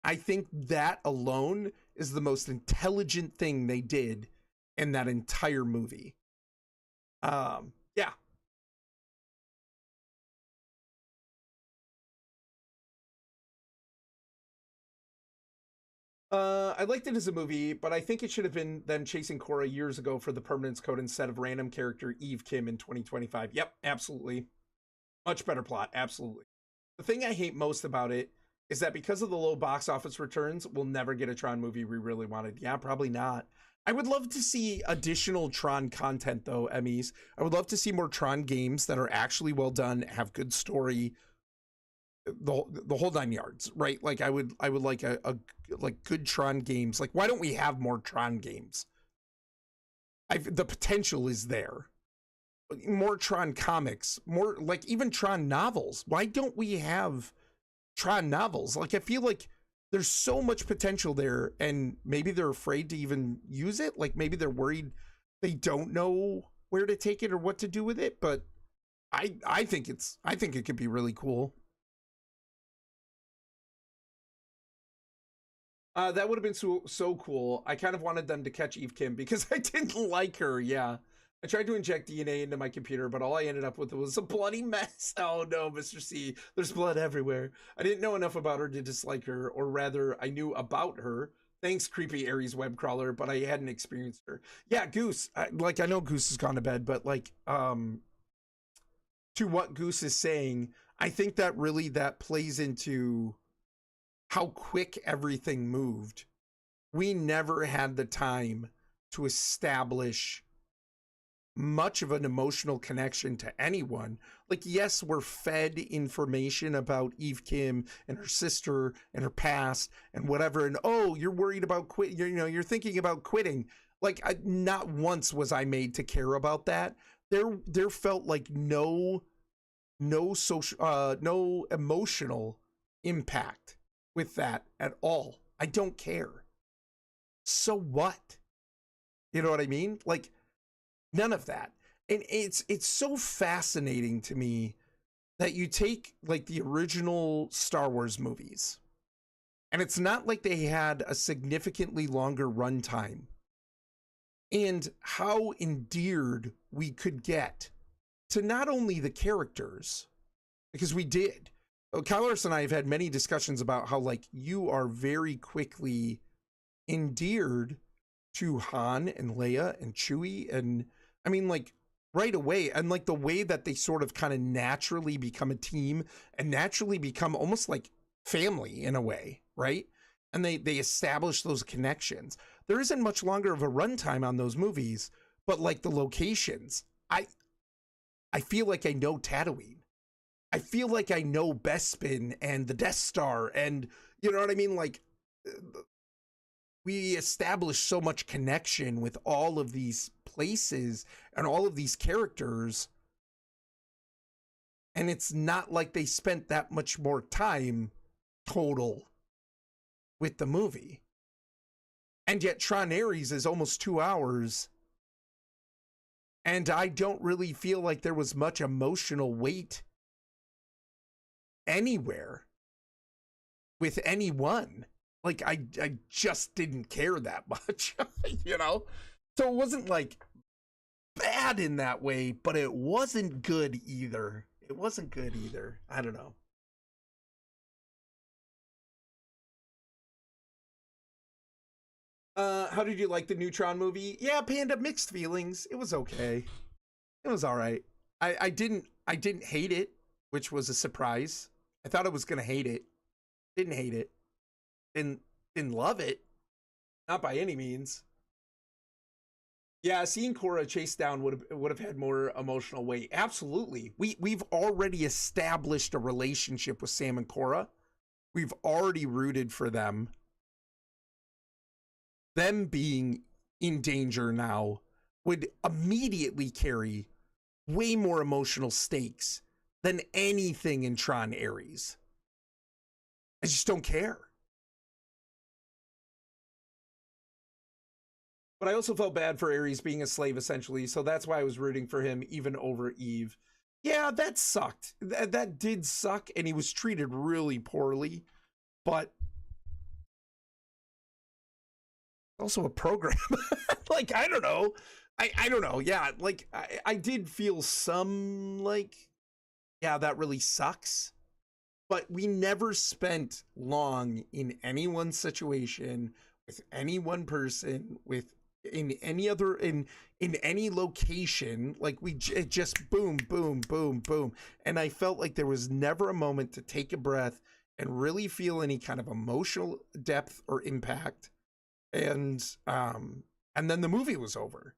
I think that alone is the most intelligent thing they did in that entire movie. Yeah. I liked it as a movie, but I think it should have been them chasing Cora years ago for the Permanence Code instead of random character Eve Kim in 2025. Yep, absolutely. Much better plot, absolutely. The thing I hate most about it is that because of the low box office returns, we'll never get a Tron movie we really wanted. Yeah, probably not. I would love to see additional Tron content, though, Emmys. I would love to see more Tron games that are actually well done, have good story, the whole 9 yards, right? Like I would like a like good Tron games. Like why don't we have more Tron games? The potential is there. More Tron comics, more like even Tron novels. Why don't we have Tron novels? Like I feel like there's so much potential there, and maybe they're afraid to even use it. Like maybe they're worried they don't know where to take it or what to do with it. But I think it could be really cool. That would have been so cool. I kind of wanted them to catch Eve Kim because I didn't like her. Yeah. I tried to inject DNA into my computer, but all I ended up with was a bloody mess. Oh no, Mr. C, there's blood everywhere. I didn't know enough about her to dislike her, or rather, I knew about her. Thanks, creepy Ares web crawler, but I hadn't experienced her. Yeah, Goose. I know Goose has gone to bed, but like, to what Goose is saying, I think that plays into how quick everything moved. We never had the time to establish much of an emotional connection to anyone. Like, yes, we're fed information about Eve Kim and her sister and her past and whatever. And, oh, you're worried about you're thinking about quitting. Like, not once was I made to care about that. There felt like no social, no emotional impact with that at all. I don't care. So what? You know what I mean? Like, none of that. And it's so fascinating to me that you take like the original Star Wars movies, and it's not like they had a significantly longer runtime, and how endeared we could get to not only the characters, because we did. Kyle Larson and I have had many discussions about how like you are very quickly endeared to Han and Leia and Chewie, and I mean like right away, and like the way that they sort of kind of naturally become a team and naturally become almost like family in a way, right? And they establish those connections. There isn't much longer of a runtime on those movies, but like the locations, I feel like I know Tatooine. I feel like I know Bespin and the Death Star, and you know what I mean? Like we establish so much connection with all of these places and all of these characters. And it's not like they spent that much more time total with the movie. And yet Tron Ares is almost 2 hours. And I don't really feel like there was much emotional weight anywhere with anyone. Like I just didn't care that much, you know? So it wasn't like bad in that way, but it wasn't good either. It wasn't good either. I don't know. How did you like the Neutron movie? Yeah, Panda, mixed feelings. It was okay. It was all right. I didn't hate it, which was a surprise. I thought I was gonna hate it. Didn't hate it. Didn't love it. Not by any means. Yeah, seeing Korra chased down would have had more emotional weight. Absolutely. We've already established a relationship with Sam and Korra. We've already rooted for them. Them being in danger now would immediately carry way more emotional stakes than anything in Tron Ares. I just don't care. But I also felt bad for Ares being a slave, essentially, so that's why I was rooting for him even over Eve. Yeah, that sucked. That did suck, and he was treated really poorly, but also a program. Like, I don't know. I don't know. Yeah, like, I did feel some, like, yeah, that really sucks. But we never spent long in any one situation, with any one person, in any other, in any location. Like, it just boom, boom, boom, boom. And I felt like there was never a moment to take a breath and really feel any kind of emotional depth or impact. And then the movie was over.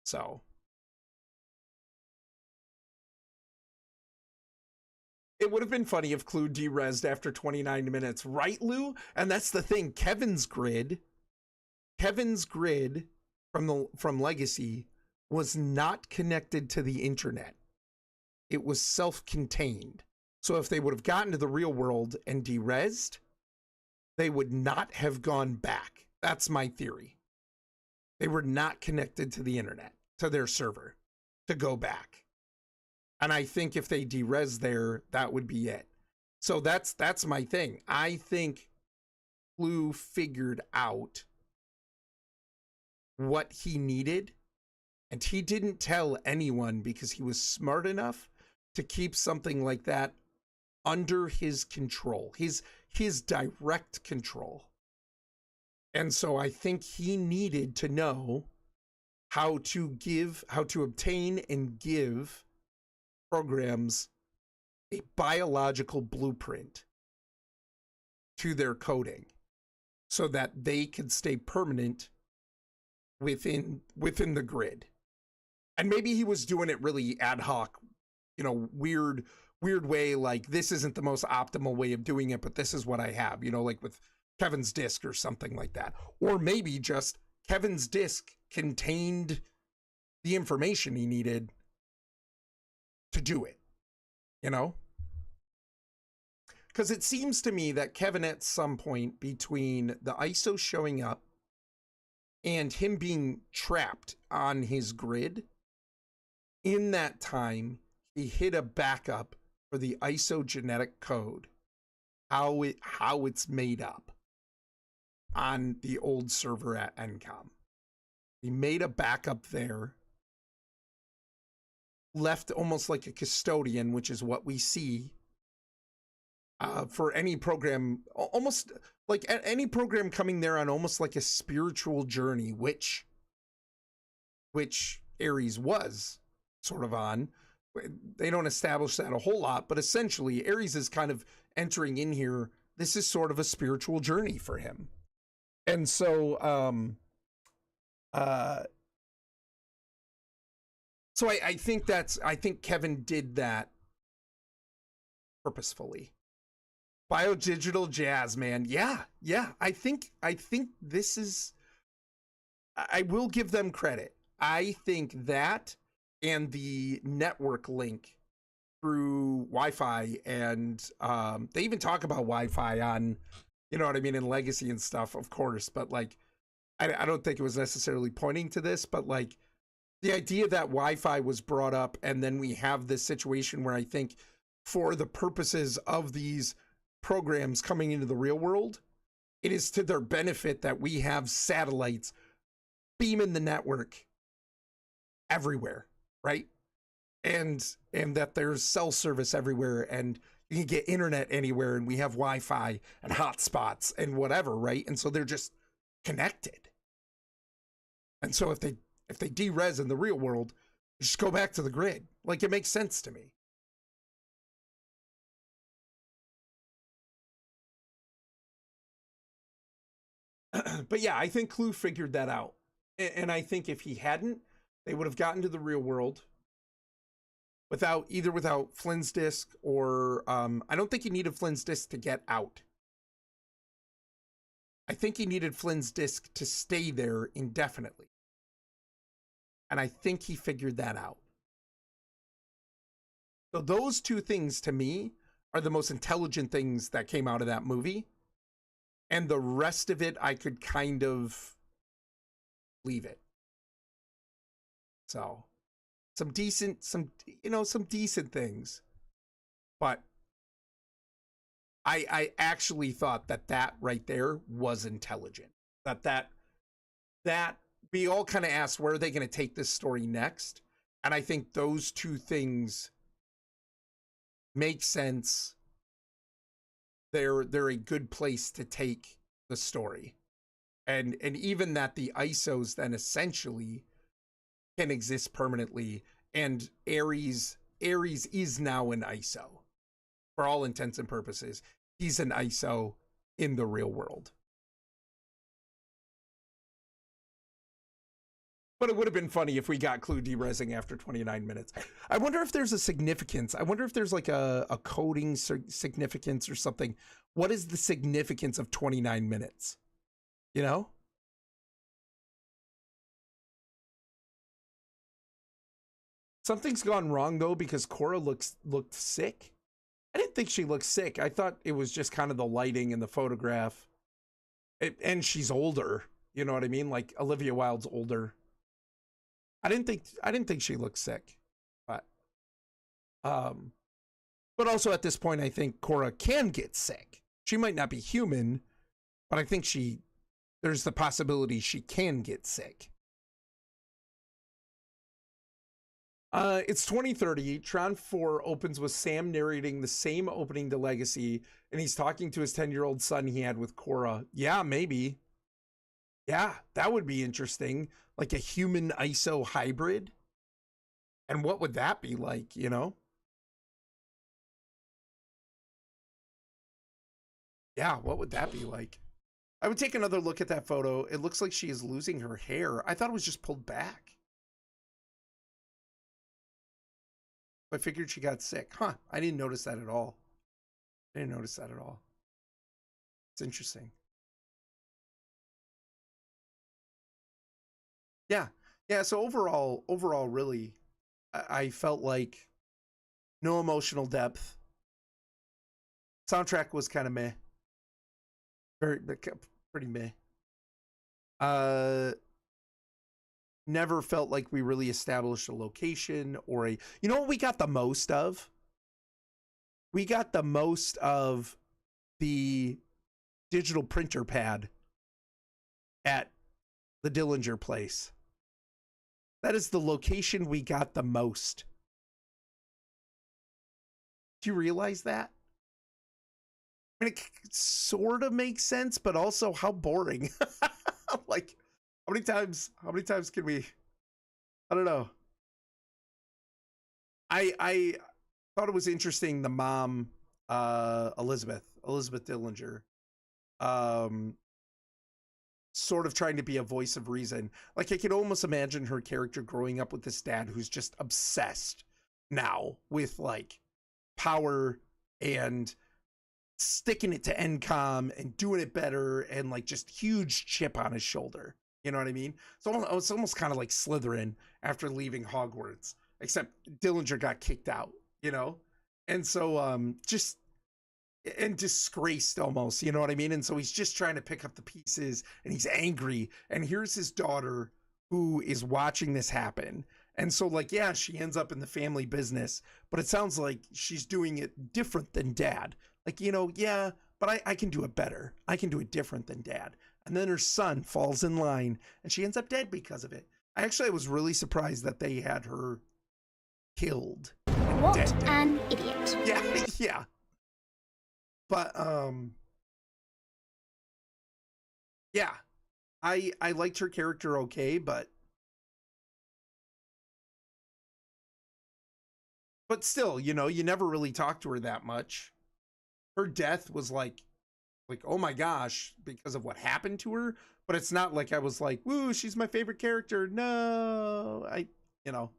So it would have been funny if Clue de-resed after 29 minutes, right, Lou? And that's the thing. Kevin's grid from Legacy was not connected to the internet. It was self-contained. So if they would have gotten to the real world and de-resed, they would not have gone back. That's my theory. They were not connected to the internet, to their server, to go back. And I think if they de-res there, that would be it. So that's my thing. I think Clue figured out what he needed, and he didn't tell anyone because he was smart enough to keep something like that under his control, his direct control. And so I think he needed to know how to obtain and give programs a biological blueprint to their coding so that they could stay permanent within the grid. And maybe he was doing it really ad hoc, weird way, like this isn't the most optimal way of doing it, but this is what I have, like with Kevin's disk or something like that. Or maybe just Kevin's disk contained the information he needed to do it, Because it seems to me that Kevin, at some point between the ISO showing up and him being trapped on his grid in that time, he hit a backup for the isogenetic code, how it's made up on the old server at NCOM. He made a backup there, left almost like a custodian, which is what we see for any program, almost like any program coming there on almost like a spiritual journey, which Ares was sort of on. They don't establish that a whole lot, but essentially Ares is kind of entering in here. This is sort of a spiritual journey for him. And so, I think Kevin did that purposefully. Biodigital jazz, man. Yeah. I think this is, I will give them credit. I think that and the network link through Wi-Fi, and they even talk about Wi-Fi on, you know what I mean, in Legacy and stuff, of course, but like, I don't think it was necessarily pointing to this, but like the idea that Wi-Fi was brought up, and then we have this situation where I think for the purposes of these programs coming into the real world, it is to their benefit that we have satellites beaming the network everywhere, right? And that there's cell service everywhere, and you can get internet anywhere, and we have Wi-Fi and hotspots and whatever, right? And so they're just connected. And so if they de-res in the real world, just go back to the grid. Like, it makes sense to me. But yeah, I think Clue figured that out. And I think if he hadn't, they would have gotten to the real world without Flynn's disc, or I don't think he needed Flynn's disc to get out. I think he needed Flynn's disc to stay there indefinitely. And I think he figured that out. So those two things to me are the most intelligent things that came out of that movie. And the rest of it, I could kind of leave it. So some decent things. But I actually thought that right there was intelligent. That we all kind of asked, where are they going to take this story next? And I think those two things make sense. They're a good place to take the story. And even that the ISOs then essentially can exist permanently, and Ares is now an ISO. For all intents and purposes, he's an ISO in the real world. But it would have been funny if we got Clue derezzing after 29 minutes. I wonder if there's a significance. I wonder if there's like a coding significance or something. What is the significance of 29 minutes? You know? Something's gone wrong though, because Cora looked sick. I didn't think she looked sick. I thought it was just kind of the lighting in the photograph. And she's older. You know what I mean? Like Olivia Wilde's older. I didn't think she looked sick, but also at this point, I think Cora can get sick. She might not be human, but I think there's the possibility she can get sick. It's 2030. Tron 4 opens with Sam narrating the same opening to Legacy, and he's talking to his 10-year-old son he had with Cora. Yeah, maybe. Yeah, that would be interesting. Like a human ISO hybrid. And what would that be like, you know? Yeah, what would that be like? I would take another look at that photo. It looks like she is losing her hair. I thought it was just pulled back. I figured she got sick. Huh, I didn't notice that at all. It's interesting. Yeah, so overall, really, I felt like no emotional depth. Soundtrack was kind of meh. Pretty meh. never felt like we really established a location or a, you know what we got the most of? We got the most of the digital printer pad at the Dillinger place. That is the location we got the most. Do you realize that? I mean, it sort of makes sense, but also how boring. Like, how many times can we, I don't know. I thought it was interesting, the mom, Elizabeth Dillinger, sort of trying to be a voice of reason. Like, I could almost imagine her character growing up with this dad who's just obsessed now with like power and sticking it to NCOM and doing it better, and like just huge chip on his shoulder. You know what I mean? So it's almost kind of like Slytherin after leaving Hogwarts, except Dillinger got kicked out, you know? And so just, and disgraced almost, you know what I mean? And so he's just trying to pick up the pieces, and he's angry. And here's his daughter who is watching this happen. And so, like, yeah, she ends up in the family business, but it sounds like she's doing it different than dad. Like, you know, yeah, but I can do it better. I can do it different than dad. And then her son falls in line, and she ends up dead because of it. I was really surprised that they had her killed. What Dead. an idiot. Yeah, yeah. But, yeah, I liked her character okay, but still, you know, you never really talked to her that much. Her death was like, oh my gosh, because of what happened to her. But it's not like I was like, woo, she's my favorite character. No, you know,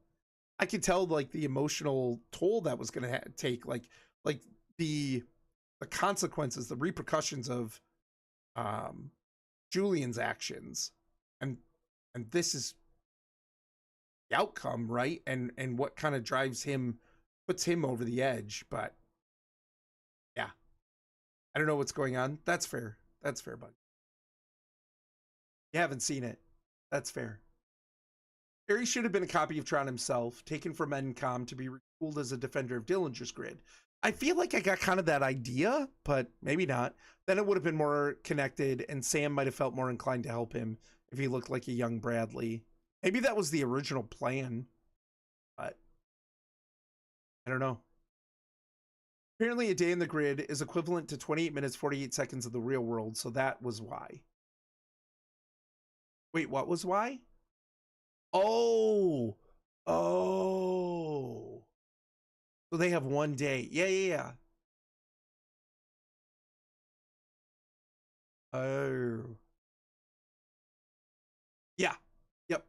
I could tell like the emotional toll that was going to take, like the consequences, the repercussions of Julian's actions, and this is the outcome, right? And what kind of puts him over the edge. But yeah, I don't know what's going on. That's fair, bud. You haven't seen it. That's fair. Harry should have been a copy of Tron himself, taken from NCOM to be retooled as a defender of Dillinger's grid. I feel like I got kind of that idea, but maybe not. Then it would have been more connected, and Sam might have felt more inclined to help him if he looked like a young Bradley. Maybe that was the original plan, but I don't know. Apparently, a day in the grid is equivalent to 28 minutes, 48 seconds of the real world, so that was why. Wait, what was why? Oh. So they have one day. Yeah. Oh. Yeah. Yep.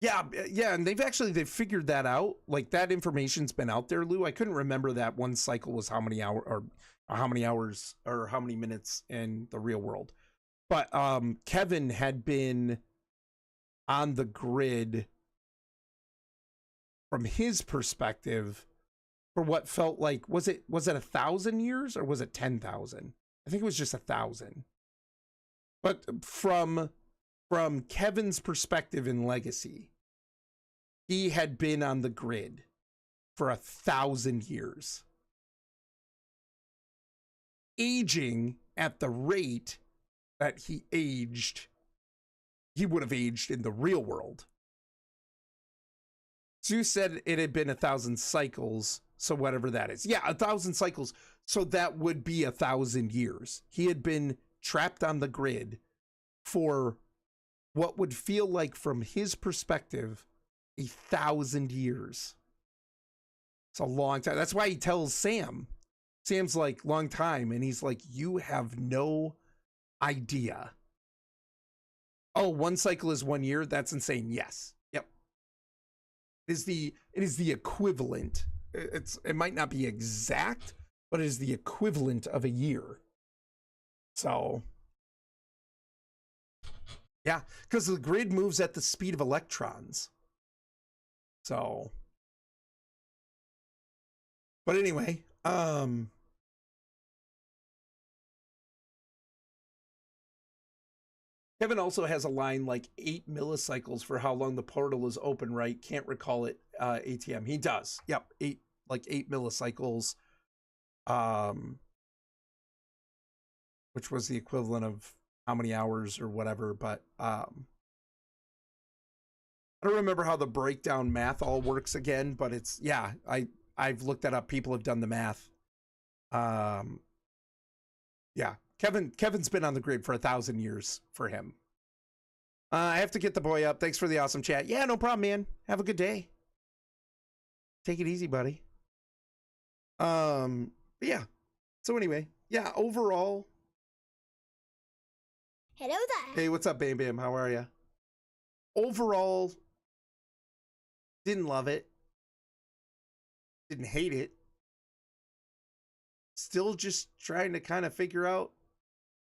Yeah, and they've figured that out. Like, that information's been out there, Lou. I couldn't remember that one cycle was how many hours or how many minutes in the real world. But Kevin had been on the grid from his perspective for what felt like, was it 1,000 years or was it 10,000? I think it was just 1,000. But from Kevin's perspective in Legacy, he had been on the grid for 1,000 years, aging at the rate that he would have aged in the real world. Zeus said it had been 1,000 cycles, so whatever that is. Yeah, 1,000 cycles, so that would be 1,000 years. He had been trapped on the grid for what would feel like, from his perspective, 1,000 years. It's a long time. That's why he tells Sam. Sam's like, long time, and he's like, you have no idea. Oh, one cycle is 1 year? That's insane. Yes. Yep. It is the equivalent. It might not be exact, but it is the equivalent of a year. So, yeah, because the grid moves at the speed of electrons. So, but anyway, Kevin also has a line like 8 milliseconds for how long the portal is open, right? Can't recall it, ATM. He does. Yep, 8 milliseconds. Which was the equivalent of how many hours or whatever, but I don't remember how the breakdown math all works again, but it's, yeah, I've looked that up. People have done the math. Yeah, Kevin's been on the grid for 1,000 years for him. I have to get the boy up. Thanks for the awesome chat. Yeah, no problem, man. Have a good day. Take it easy, buddy. Yeah. So anyway, yeah, overall. Hello there. Hey, what's up, Bam Bam? How are you? Overall, didn't love it. Didn't hate it. Still just trying to kind of figure out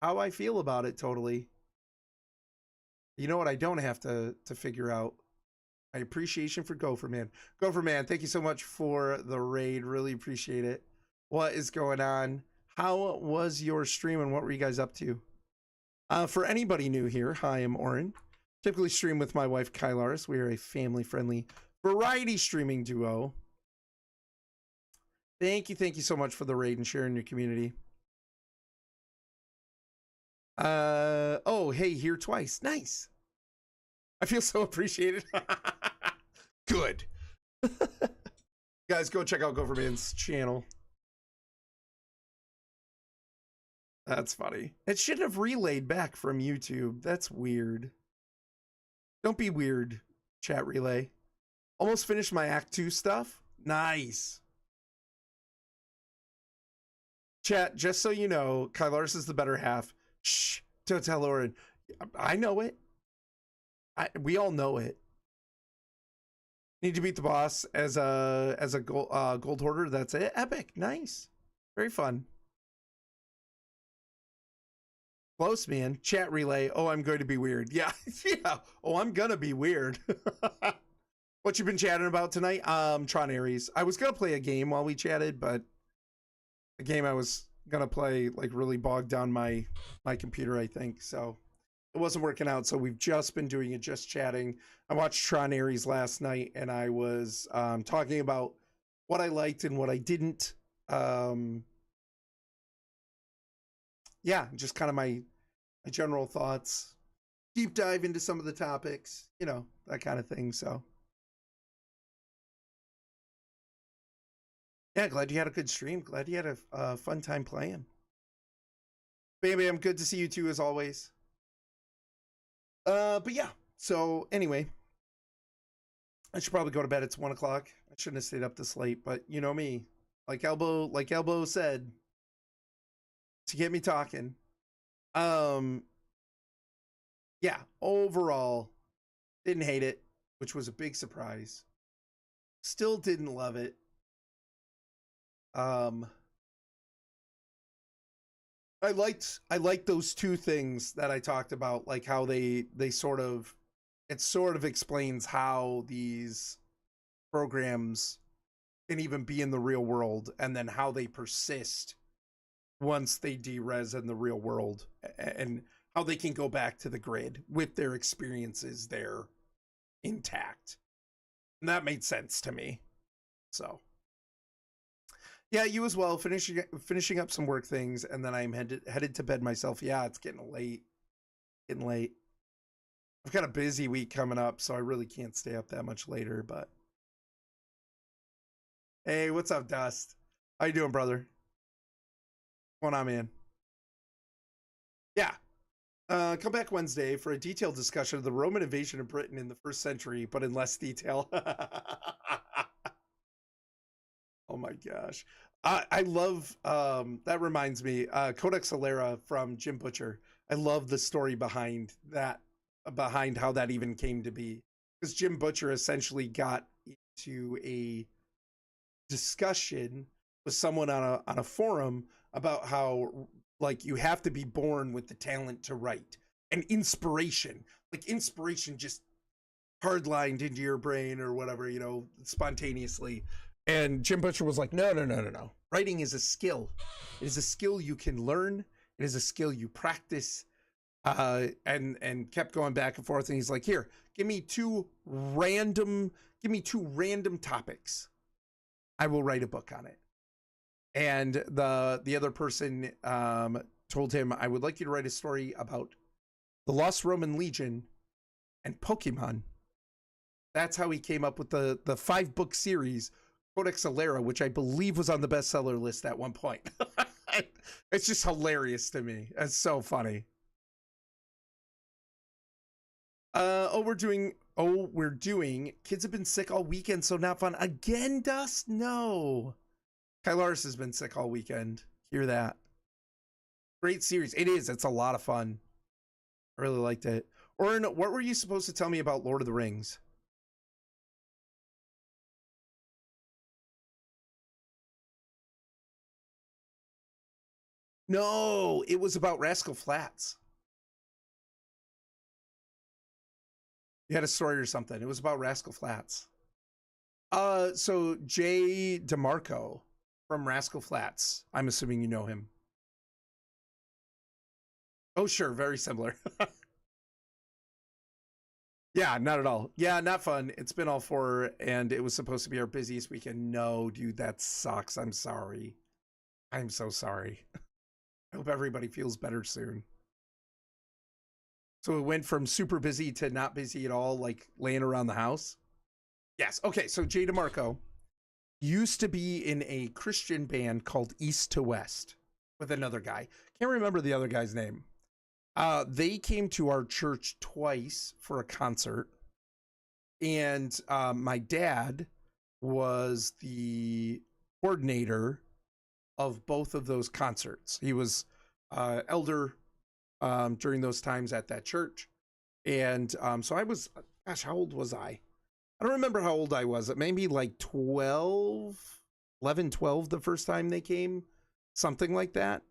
how I feel about it totally. You know what I don't have to figure out? My appreciation for Gopher Man. Gopher Man, thank you so much for the raid. Really appreciate it. What is going on? How was your stream and what were you guys up to? For anybody new here, hi, I'm Oren. Typically stream with my wife, Tron Ares. We are a family-friendly variety streaming duo. Thank you so much for the raid and sharing your community. Oh, hey, here twice. Nice. I feel so appreciated. Good. Guys, go check out Gopherman's channel. That's funny. It should have relayed back from YouTube. That's weird. Don't be weird, chat relay. Almost finished my Act 2 stuff. Nice. Chat, just so you know, Kylaris is the better half. Shh, don't tell Lauren. I know it. We all know it. Need to beat the boss as a gold hoarder. That's it. Epic. Nice. Very fun. Close, man. Chat relay. Oh, I'm going to be weird. Yeah. Yeah. Oh, I'm gonna be weird. What you been chatting about tonight? Tron Ares. I was gonna play a game while we chatted, but the game I was gonna play like really bogged down my computer, I think. So it wasn't working out. So we've just been doing it, just chatting. I watched Tron Ares last night and I was talking about what I liked and what I didn't. Yeah, just kind of my general thoughts, deep dive into some of the topics, you know, that kind of thing. So yeah, glad you had a good stream. Glad you had a fun time playing. Baby, I'm good to see you too, as always. But yeah, so anyway, I should probably go to bed. It's 1 o'clock. I shouldn't have stayed up this late, but you know me, like Elbow said, to get me talking. Yeah, overall, didn't hate it, which was a big surprise. Still didn't love it. I liked those two things that I talked about, like how they sort of explains how these programs can even be in the real world, and then how they persist once they de-res in the real world, and how they can go back to the grid with their experiences there intact. And that made sense to me. So yeah, you as well. Finishing up some work things, and then I'm headed to bed myself. Yeah, it's getting late. I've got a busy week coming up, so I really can't stay up that much later. But hey, what's up, Dust? How you doing, brother? What's going on, man? Yeah. Come back Wednesday for a detailed discussion of the Roman invasion of Britain in the 1st century, but in less detail. Oh my gosh. I love, that reminds me, Codex Alera from Jim Butcher. I love the story behind how that even came to be. Because Jim Butcher essentially got into a discussion with someone on a forum about how, like, you have to be born with the talent to write. And inspiration just hardlined into your brain or whatever, you know, spontaneously. And Jim Butcher was like, no. Writing is a skill. It is a skill you can learn. It is a skill you practice. and kept going back and forth. And he's like, here, give me two random topics. I will write a book on it. And the other person told him, I would like you to write a story about the Lost Roman Legion and Pokemon. That's how he came up with the 5-book series, Codex Alera, which I believe was on the bestseller list at one point. It's just hilarious to me. It's so funny. We're doing Kids Have Been Sick All Weekend, so not fun. Again, Dust? No. Kylaris has been sick all weekend. Hear that. Great series. It is. It's a lot of fun. I really liked it. Orin, what were you supposed to tell me about Lord of the Rings? No, it was about Rascal Flatts. You had a story or something. It was about Rascal Flatts. So Jay DeMarco from Rascal Flatts. I'm assuming you know him. Oh, sure. Very similar. Yeah, not at all. Yeah, not fun. It's been all 4, and it was supposed to be our busiest weekend. No, dude, that sucks. I'm sorry. I'm so sorry. I hope everybody feels better soon. So it went from super busy to not busy at all, like laying around the house. Yes. Okay. So Jay DeMarco used to be in a Christian band called East to West with another guy. Can't remember the other guy's name. They came to our church twice for a concert. And my dad was the coordinator of both of those concerts. He was elder during those times at that church. And so I was, gosh, how old was I? I don't remember how old I was. Maybe like 12 the first time they came, something like that.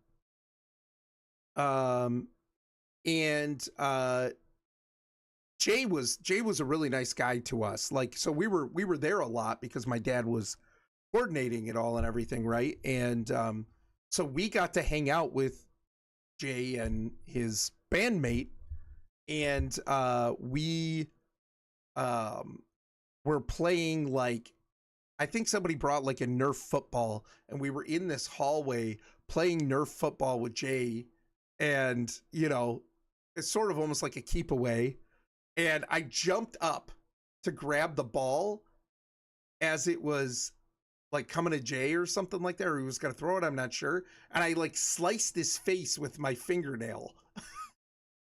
Jay was a really nice guy to us. Like, so we were there a lot because my dad was coordinating it all and everything, right? And so we got to hang out with Jay and his bandmate, and we were playing, like, I think somebody brought like a Nerf football, and we were in this hallway playing Nerf football with Jay, and you know, it's sort of almost like a keep away, and I jumped up to grab the ball as it was like coming to Jay or something like that, or he was gonna throw it, I'm not sure, and I like sliced his face with my fingernail.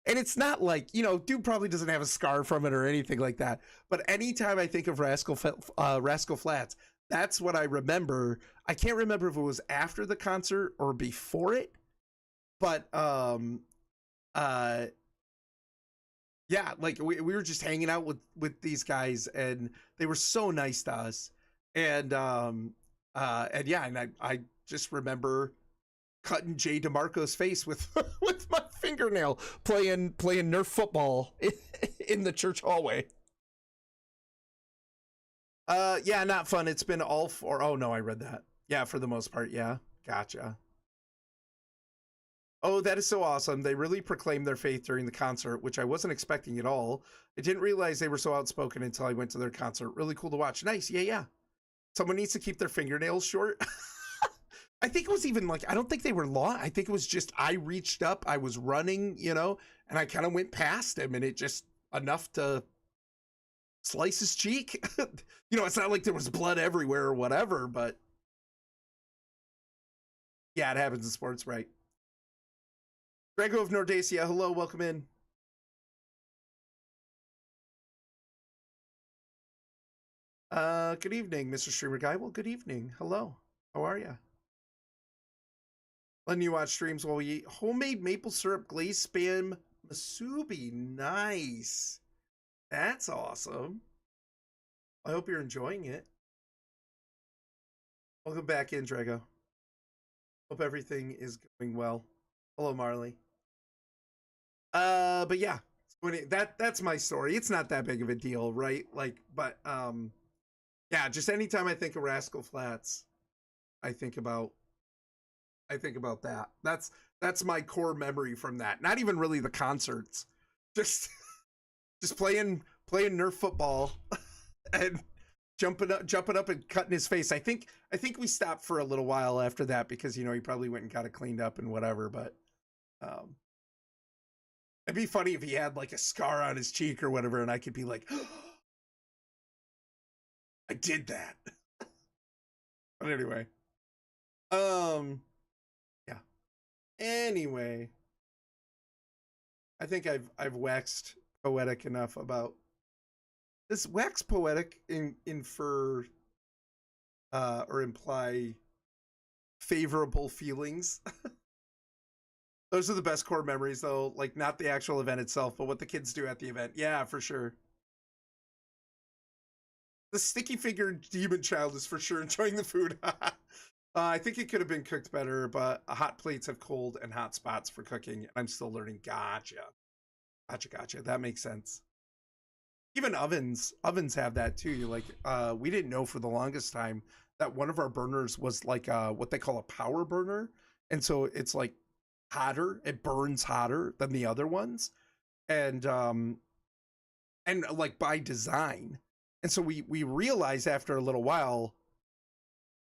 And it's not like, you know, dude probably doesn't have a scar from it or anything like that. But anytime I think of Rascal Flatts, that's what I remember. I can't remember if it was after the concert or before it. But, yeah, like we were just hanging out with these guys, and they were so nice to us. And yeah, and I just remember cutting Jay DeMarco's face with with my fingernail playing Nerf football in the church hallway. Yeah, not fun. It's been all 4. Oh no, I read that. Yeah, for the most part. Yeah, gotcha. Oh, that is so awesome. They really proclaimed their faith during the concert, which I wasn't expecting at all. I didn't realize they were so outspoken until I went to their concert. Really cool to watch. Nice. Yeah. Someone needs to keep their fingernails short. I think it was even like, I don't think they were long. I think it was just, I reached up, I was running, you know, and I kind of went past him, and it just enough to slice his cheek. You know, it's not like there was blood everywhere or whatever, but yeah, it happens in sports, right? Grego of Nordacia, hello, welcome in. Good evening, Mr. Streamer Guy. Well, good evening. Hello. How are you? Letting you watch streams while we eat homemade maple syrup glazed spam musubi. Nice. That's awesome. I hope you're enjoying it. Welcome back in, Drago. Hope everything is going well. Hello, Marley. But yeah, that's my story. It's not that big of a deal, right? Like, but yeah, just anytime I think of Rascal Flatts, I think about I think about that. That's my core memory from that. Not even really the concerts. Just playing Nerf football and jumping up and cutting his face. I think we stopped for a little while after that because, you know, he probably went and got it cleaned up and whatever, but it'd be funny if he had like a scar on his cheek or whatever and I could be like, oh, I did that. But anyway. Yeah. Anyway, I think I've waxed poetic enough about this. Wax poetic infer or imply favorable feelings. Those are the best core memories though, like not the actual event itself, but what the kids do at the event. Yeah, for sure. The sticky figured demon child is for sure enjoying the food. I think it could have been cooked better, but hot plates have cold and hot spots for cooking. I'm still learning. Gotcha. That makes sense. Even ovens have that too. You like, we didn't know for the longest time that one of our burners was like what they call a power burner, and so it's like hotter. It burns hotter than the other ones, and like by design. And so we realized after a little while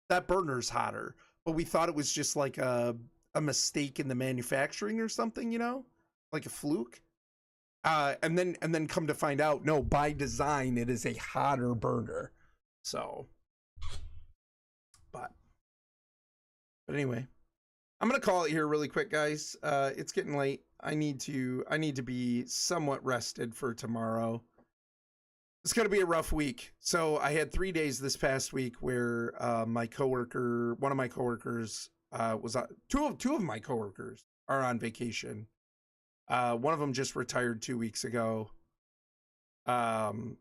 that burner's hotter, but we thought it was just like a mistake in the manufacturing or something, you know, like a fluke. And then come to find out, no, by design, it is a hotter burner. So, but anyway, I'm going to call it here really quick, guys. It's getting late. I need to be somewhat rested for tomorrow. It's going to be a rough week. So I had 3 days this past week where one of my coworkers was two of my coworkers are on vacation. One of them just retired 2 weeks ago. It's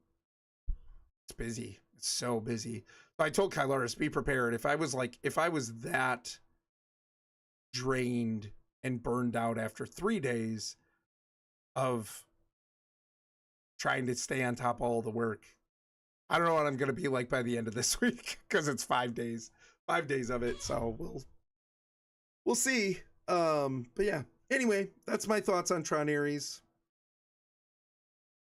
busy. It's so busy. So I told Kylaris, be prepared. If I was that drained and burned out after 3 days of trying to stay on top of all the work, I don't know what I'm going to be like by the end of this week, because it's 5 days of it. So we'll see. But yeah, anyway, that's my thoughts on Tron Ares.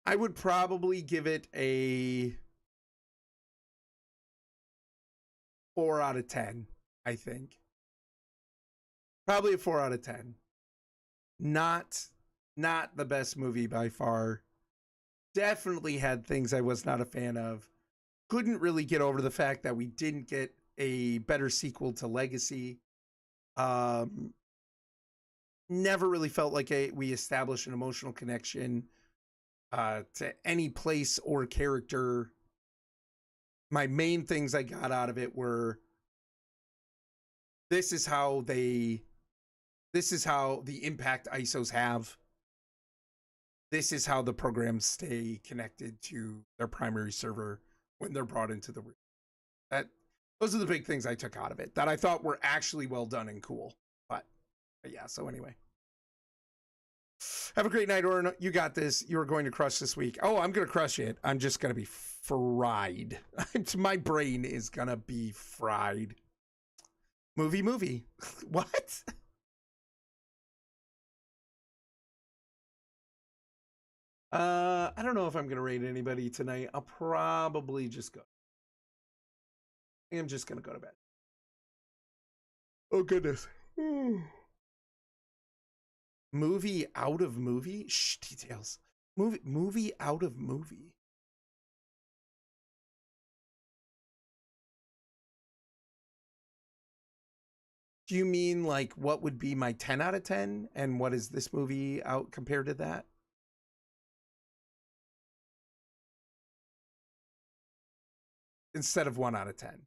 I would probably give it a 4 out of 10, I think. Probably a 4 out of 10. Not the best movie by far. Definitely had things I was not a fan of. Couldn't really get over the fact that we didn't get a better sequel to Legacy. Never really felt like we established an emotional connection to any place or character. My main things I got out of it were, this is how the impact ISOs have. This is how the programs stay connected to their primary server when they're brought into the room. Those are the big things I took out of it that I thought were actually well done and cool. But yeah, so anyway. Have a great night, Oren. You got this. You're going to crush this week. Oh, I'm going to crush it. I'm just going to be fried. My brain is going to be fried. Movie. What? I don't know if I'm going to rate anybody tonight. I'll probably just go. I'm just going to go to bed. Oh, goodness. Movie out of movie? Shh, details. Movie out of movie. Do you mean like what would be my 10 out of 10? And what is this movie out compared to that? Instead of 1 out of 10.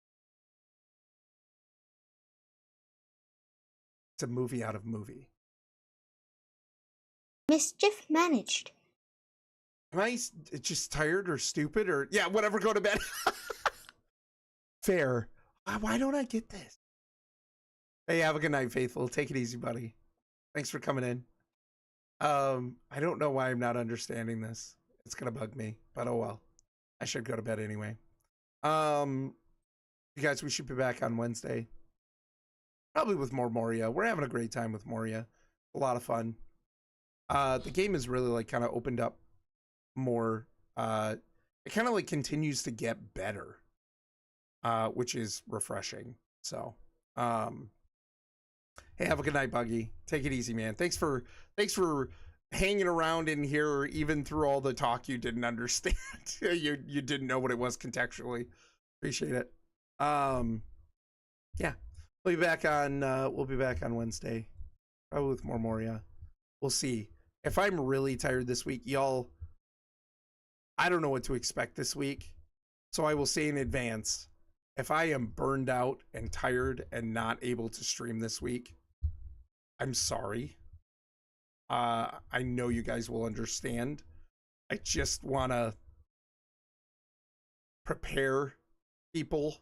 It's a movie out of movie. Mischief managed. Am I just tired or stupid or yeah, whatever, go to bed. Fair. Why don't I get this? Hey, have a good night, Faithful. Take it easy, buddy. Thanks for coming in. I don't know why I'm not understanding this. It's gonna bug me, but oh well. I should go to bed anyway. You guys, we should be back on Wednesday. Probably with more Moria. We're having a great time with Moria. A lot of fun. The game is really like kind of opened up more. It kind of like continues to get better, which is refreshing. So, hey, have a good night, Buggy. Take it easy, man. Thanks for hanging around in here, even through all the talk you didn't understand. you didn't know what it was contextually. Appreciate it. Yeah, we'll be back on Wednesday, probably with more Moria. We'll see. If I'm really tired this week, y'all, I don't know what to expect this week. So I will say in advance, if I am burned out and tired and not able to stream this week, I'm sorry. I know you guys will understand. I just want to prepare people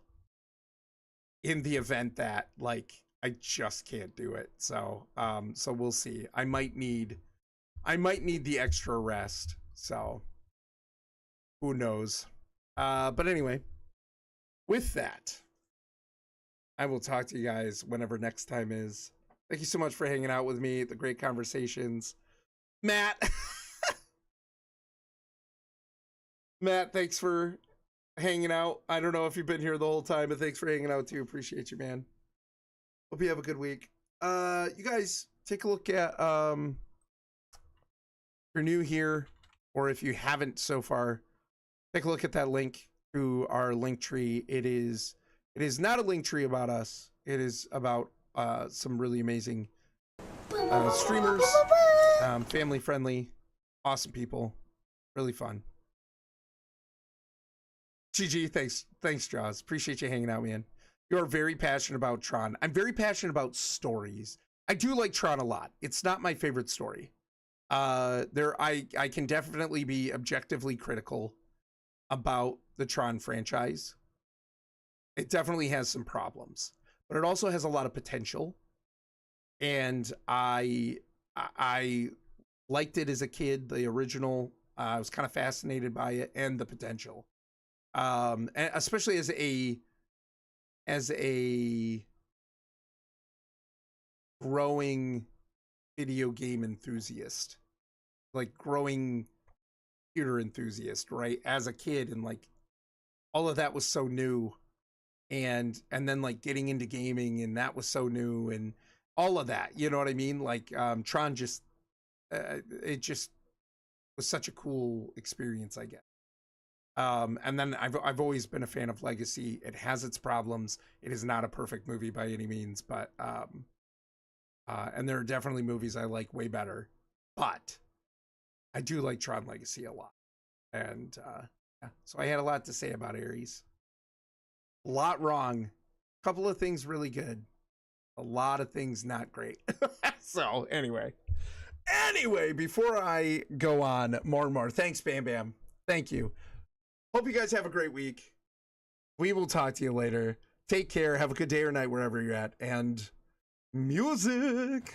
in the event that like I just can't do it. So so we'll see. I might need the extra rest. So who knows? But anyway, with that, I will talk to you guys whenever next time is. Thank you so much for hanging out with me. The great conversations. Matt. Matt, thanks for hanging out. I don't know if you've been here the whole time, but thanks for hanging out too. Appreciate you, man. Hope you have a good week. You guys take a look at if you're new here, or if you haven't so far, take a look at that link to our link tree. It is not a link tree about us. It is about some really amazing streamers, family friendly, awesome people, really fun. GG, thanks, Jaws. Appreciate you hanging out, man. You're very passionate about Tron. I'm very passionate about stories. I do like Tron a lot. It's not my favorite story. I can definitely be objectively critical about the Tron franchise. It definitely has some problems, but it also has a lot of potential. And I liked it as a kid, the original. I was kind of fascinated by it and the potential. And especially as a growing video game enthusiast, like growing computer enthusiast, right? As a kid, and like all of that was so new, and then like getting into gaming, and that was so new, and all of that, you know what I mean? Like Tron just it just was such a cool experience, I guess. And then I've always been a fan of Legacy. It has its problems. It is not a perfect movie by any means, but and there are definitely movies I like way better. But I do like Tron Legacy a lot. And yeah, so I had a lot to say about Ares. A lot wrong. A couple of things really good. A lot of things not great. So anyway, before I go on more and more, thanks, Bam Bam. Thank you. Hope you guys have a great week. We will talk to you later. Take care. Have a good day or night wherever you're at. And music.